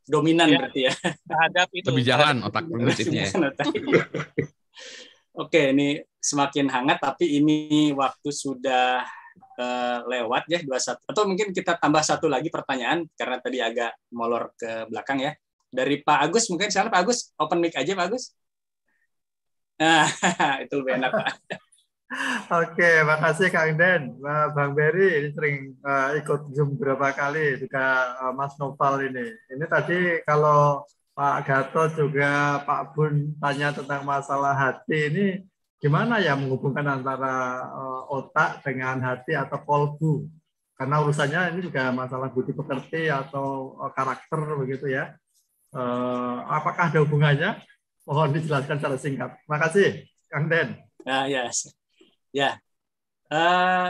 dominan Ya. berarti ya. Terhadap itu. Lebih jalan otak primitifnya. Oke, ini semakin hangat, tapi ini waktu sudah lewat ya, 21. Atau mungkin kita tambah satu lagi pertanyaan, karena tadi agak molor ke belakang ya. Dari Pak Agus, mungkin sekarang Pak Agus, open mic aja Pak Agus. Nah, itu lebih enak Pak. Oke, makasih Kang Den. Bang Berry ini sering ikut Zoom berapa kali, juga Mas Noval ini. Ini tadi kalau Pak Gatot juga Pak Bun tanya tentang masalah hati, ini gimana ya menghubungkan antara otak dengan hati atau kolbu? Karena urusannya ini juga masalah budi pekerti atau karakter begitu ya. Apakah ada hubungannya? Mohon dijelaskan secara singkat. Makasih, Kang Den. Nah, ya. Ya,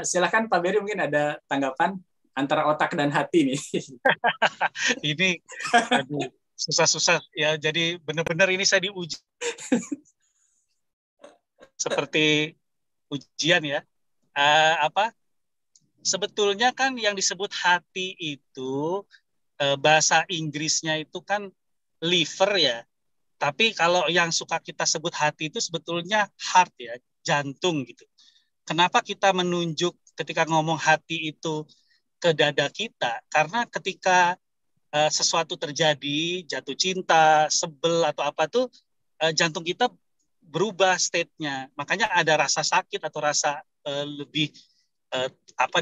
silakan Pak Berry, mungkin ada tanggapan antara otak dan hati nih. Ini susah-susah ya, jadi benar-benar ini saya diuji seperti ujian ya. Sebetulnya kan yang disebut hati itu bahasa Inggrisnya itu kan liver ya. Tapi kalau yang suka kita sebut hati itu sebetulnya heart ya, jantung gitu. Kenapa kita menunjuk ketika ngomong hati itu ke dada kita? Karena ketika sesuatu terjadi, jatuh cinta, sebel atau apa tuh, jantung kita berubah state-nya. Makanya ada rasa sakit atau rasa lebih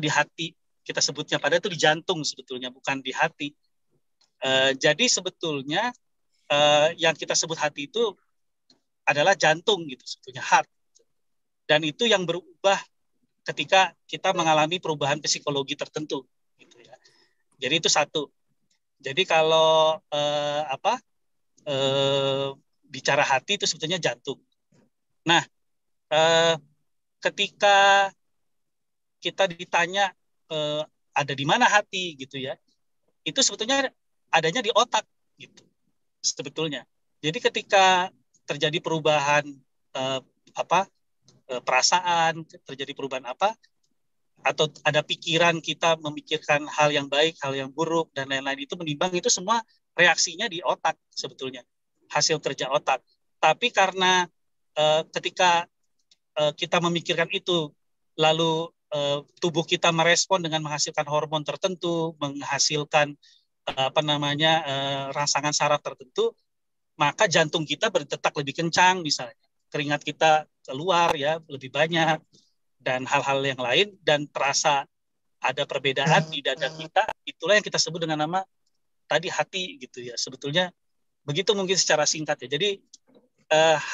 di hati, kita sebutnya, padahal itu di jantung sebetulnya, bukan di hati. Jadi sebetulnya yang kita sebut hati itu adalah jantung gitu, sebetulnya heart. Dan itu yang berubah ketika kita mengalami perubahan psikologi tertentu, gitu ya. Jadi itu satu. Jadi kalau bicara hati itu sebetulnya jantung. Nah, ketika kita ditanya ada di mana hati, gitu ya, itu sebetulnya adanya di otak, gitu. Sebetulnya. Jadi ketika terjadi perubahan perasaan, terjadi perubahan atau ada pikiran kita memikirkan hal yang baik, hal yang buruk, dan lain-lain, itu menimbang, itu semua reaksinya di otak sebetulnya, hasil kerja otak. Tapi karena ketika kita memikirkan itu, lalu tubuh kita merespon dengan menghasilkan hormon tertentu, menghasilkan rangsangan saraf tertentu, maka jantung kita berdetak lebih kencang misalnya. Keringat kita keluar ya lebih banyak dan hal-hal yang lain, dan terasa ada perbedaan di dada kita. Itulah yang kita sebut dengan nama tadi hati gitu ya. Sebetulnya begitu mungkin secara singkat ya. Jadi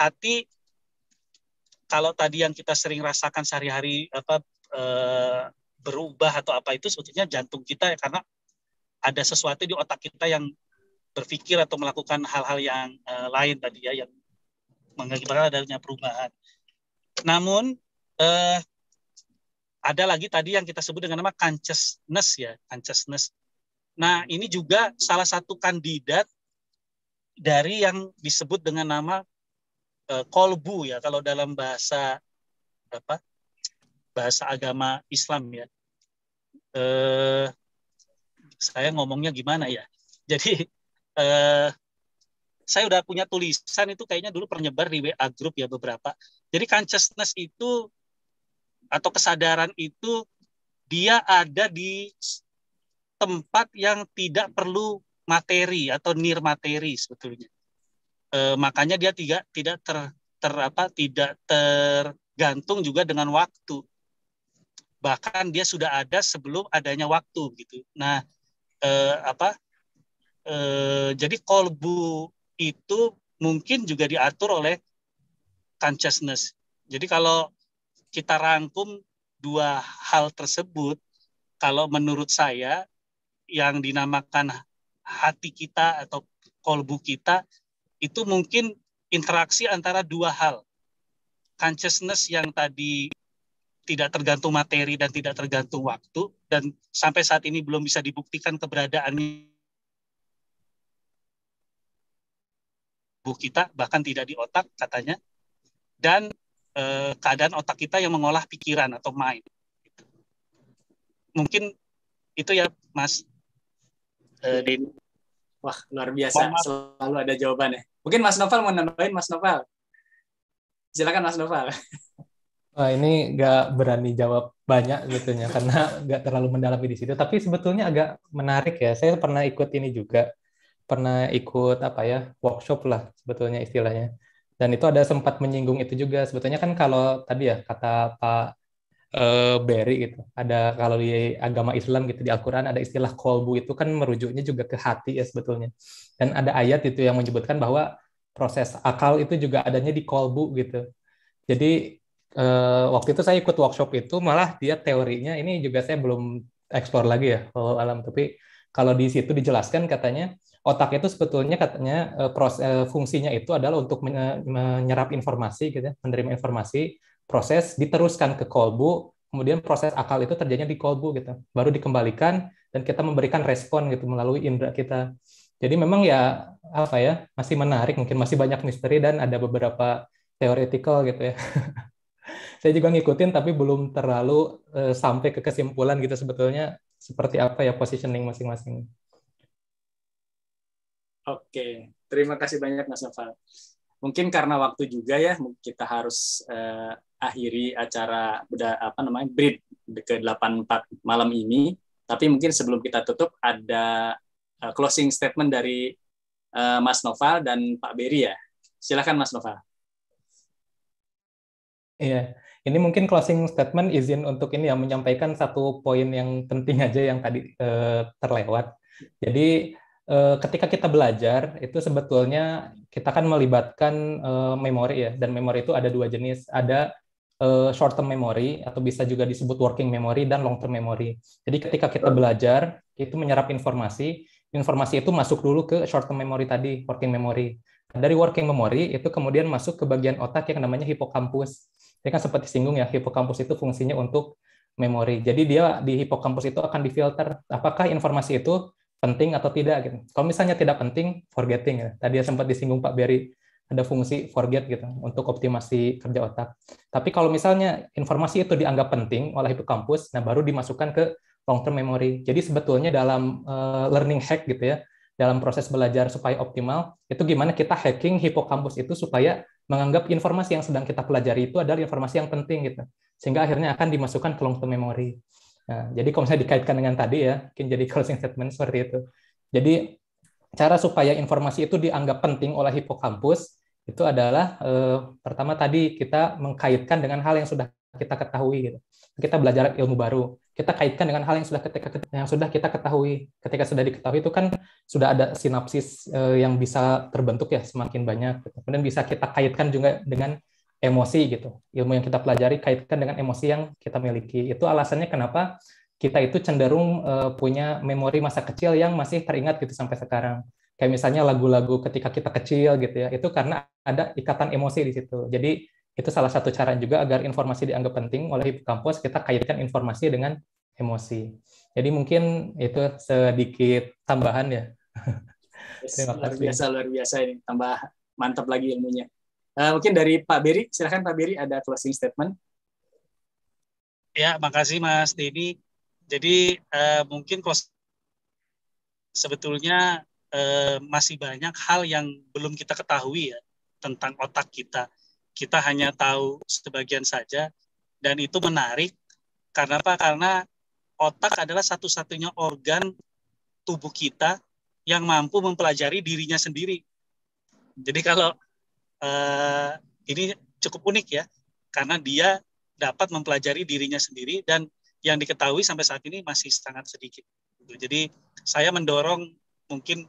hati, kalau tadi yang kita sering rasakan sehari-hari berubah atau apa, itu sebetulnya jantung kita ya, karena ada sesuatu di otak kita yang berpikir atau melakukan hal-hal yang lain tadi ya, yang mengakibatkan adanya perubahan. Namun ada lagi tadi yang kita sebut dengan nama consciousness ya, consciousness. Nah, ini juga salah satu kandidat dari yang disebut dengan nama kolbu ya, kalau dalam bahasa bahasa agama Islam ya. Saya ngomongnya gimana ya? Jadi saya udah punya tulisan itu, kayaknya dulu penyebar di WA group ya beberapa. Jadi consciousness itu atau kesadaran itu dia ada di tempat yang tidak perlu materi atau near materi sebetulnya. Makanya dia tidak tergantung juga dengan waktu. Bahkan dia sudah ada sebelum adanya waktu gitu. Nah, jadi kolbu itu mungkin juga diatur oleh consciousness. Jadi kalau kita rangkum dua hal tersebut, kalau menurut saya yang dinamakan hati kita atau kolbu kita itu mungkin interaksi antara dua hal. Consciousness yang tadi tidak tergantung materi dan tidak tergantung waktu, dan sampai saat ini belum bisa dibuktikan keberadaannya tubuh kita, bahkan tidak di otak katanya, dan keadaan otak kita yang mengolah pikiran atau mind. Mungkin itu ya Mas Denny. Wah, luar biasa. Selalu ada jawabannya. Mungkin Mas Noval mau nambahin, Mas Noval. Silakan Mas Noval. Wah, ini nggak berani jawab banyak sebetulnya karena nggak terlalu mendalami di situ. Tapi sebetulnya agak menarik ya. Saya pernah ikut ini juga, pernah ikut apa ya, workshop lah sebetulnya istilahnya. Dan itu ada sempat menyinggung itu juga. Sebetulnya kan kalau tadi ya kata Pak Berry gitu, ada kalau di agama Islam gitu di Al-Quran ada istilah kolbu, itu kan merujuknya juga ke hati ya sebetulnya. Dan ada ayat itu yang menyebutkan bahwa proses akal itu juga adanya di kolbu gitu. Jadi waktu itu saya ikut workshop itu malah dia teorinya ini juga saya belum eksplor lagi ya kalau alam, tapi kalau di situ dijelaskan katanya otak itu sebetulnya katanya fungsinya itu adalah untuk menyerap informasi gitu ya, menerima informasi, proses diteruskan ke kolbu, kemudian proses akal itu terjadinya di kolbu gitu, baru dikembalikan dan kita memberikan respon gitu melalui indera kita. Jadi memang ya apa ya, masih menarik, mungkin masih banyak misteri dan ada beberapa teoretikal gitu ya. Saya juga ngikutin tapi belum terlalu sampai ke kesimpulan gitu sebetulnya seperti apa ya positioning masing-masing. Oke, terima kasih banyak Mas Noval. Mungkin karena waktu juga ya, kita harus akhiri acara BRID ke-84 malam ini. Tapi mungkin sebelum kita tutup ada closing statement dari Mas Noval dan Pak Berry ya. Silakan Mas Noval. Iya, ini mungkin closing statement izin untuk ini ya menyampaikan satu poin yang penting aja yang tadi terlewat. Jadi ketika kita belajar itu sebetulnya kita kan melibatkan memori ya, dan memori itu ada dua jenis, ada short term memory atau bisa juga disebut working memory dan long term memory. Jadi ketika kita belajar itu menyerap informasi itu masuk dulu ke short term memory tadi, working memory. Dari working memory itu kemudian masuk ke bagian otak yang namanya hipokampus. Ini kan seperti singgung ya, hipokampus itu fungsinya untuk memori. Jadi dia di hipokampus itu akan difilter apakah informasi itu penting atau tidak gitu. Kalau misalnya tidak penting, forgetting ya. Tadi sempat disinggung Pak Berry, ada fungsi forget gitu untuk optimasi kerja otak. Tapi kalau misalnya informasi itu dianggap penting oleh hipokampus, nah baru dimasukkan ke long term memory. Jadi sebetulnya dalam learning hack gitu ya, dalam proses belajar supaya optimal, itu gimana kita hacking hipokampus itu supaya menganggap informasi yang sedang kita pelajari itu adalah informasi yang penting gitu. Sehingga akhirnya akan dimasukkan ke long term memory. Nah, jadi kalau misalnya dikaitkan dengan tadi ya, mungkin jadi closing statement seperti itu. Jadi cara supaya informasi itu dianggap penting oleh hipokampus itu adalah pertama tadi kita mengkaitkan dengan hal yang sudah kita ketahui gitu. Kita belajar ilmu baru, kita kaitkan dengan hal yang sudah kita ketahui. Ketika sudah diketahui itu kan sudah ada sinapsis yang bisa terbentuk ya semakin banyak. Kemudian bisa kita kaitkan juga dengan emosi gitu. Ilmu yang kita pelajari kaitkan dengan emosi yang kita miliki. Itu alasannya kenapa kita itu cenderung punya memori masa kecil yang masih teringat gitu sampai sekarang. Kayak misalnya lagu-lagu ketika kita kecil gitu ya, itu karena ada ikatan emosi di situ. Jadi itu salah satu cara juga agar informasi dianggap penting oleh hipokampus, kita kaitkan informasi dengan emosi. Jadi mungkin itu sedikit tambahan ya. Terima kasih. Luar biasa ini, tambah mantap lagi ilmunya. Mungkin dari Pak Berry, silakan Pak Berry ada closing statement. Ya, makasih Mas Denny. Jadi mungkin sebetulnya masih banyak hal yang belum kita ketahui ya tentang otak kita. Kita hanya tahu sebagian saja, dan itu menarik. Karena apa? Karena otak adalah satu-satunya organ tubuh kita yang mampu mempelajari dirinya sendiri. Jadi kalau ini cukup unik ya, karena dia dapat mempelajari dirinya sendiri, dan yang diketahui sampai saat ini masih sangat sedikit. Jadi saya mendorong mungkin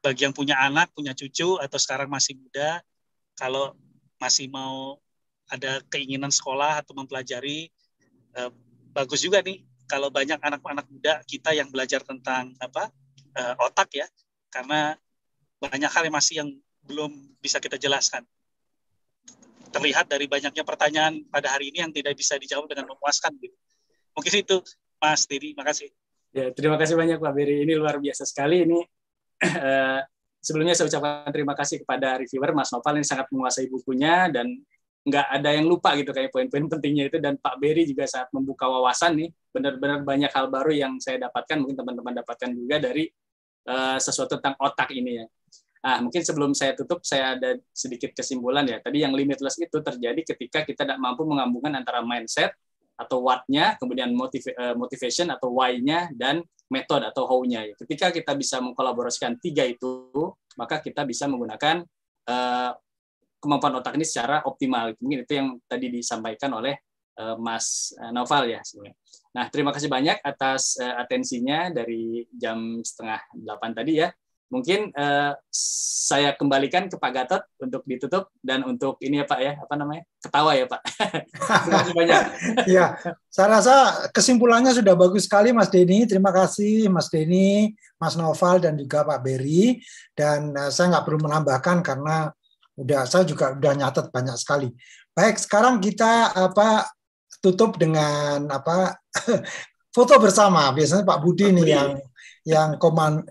bagi yang punya anak, punya cucu, atau sekarang masih muda, kalau masih mau ada keinginan sekolah atau mempelajari, bagus juga nih kalau banyak anak-anak muda kita yang belajar tentang otak ya, karena banyak hal yang belum bisa kita jelaskan. Terlihat dari banyaknya pertanyaan pada hari ini yang tidak bisa dijawab dengan memuaskan. Gitu. Mungkin itu, Mas Dedi. Makasih. Ya, terima kasih banyak Pak Beri. Ini luar biasa sekali. Ini sebelumnya saya ucapkan terima kasih kepada reviewer Mas Noval yang sangat menguasai bukunya dan nggak ada yang lupa gitu kayak poin-poin pentingnya itu, dan Pak Beri juga sangat membuka wawasan nih, benar-benar banyak hal baru yang saya dapatkan, mungkin teman-teman dapatkan juga dari sesuatu tentang otak ini ya. Nah, mungkin sebelum saya tutup, saya ada sedikit kesimpulan ya. Tadi yang limitless itu terjadi ketika kita tidak mampu menggabungkan antara mindset atau what-nya, kemudian motivation atau why-nya, dan method atau how-nya. Ketika kita bisa mengkolaborasikan tiga itu, maka kita bisa menggunakan kemampuan otak ini secara optimal. Mungkin itu yang tadi disampaikan oleh Mas Noval ya. Nah, terima kasih banyak atas atensinya dari jam 7:30 tadi ya. Mungkin saya kembalikan ke Pak Gatot untuk ditutup dan untuk ini ya Pak ya, ketawa ya Pak. Terima kasih banyak. Ya, saya rasa kesimpulannya sudah bagus sekali Mas Denny. Terima kasih Mas Denny, Mas Noval dan juga Pak Beri. Dan saya nggak perlu menambahkan karena saya juga udah nyatet banyak sekali. Baik, sekarang kita tutup dengan foto bersama. Biasanya Pak Budi nih yang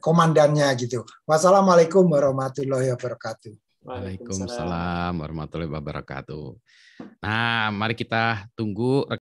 komandannya gitu. Wassalamualaikum warahmatullahi wabarakatuh. Waalaikumsalam warahmatullahi wabarakatuh. Nah, mari kita tunggu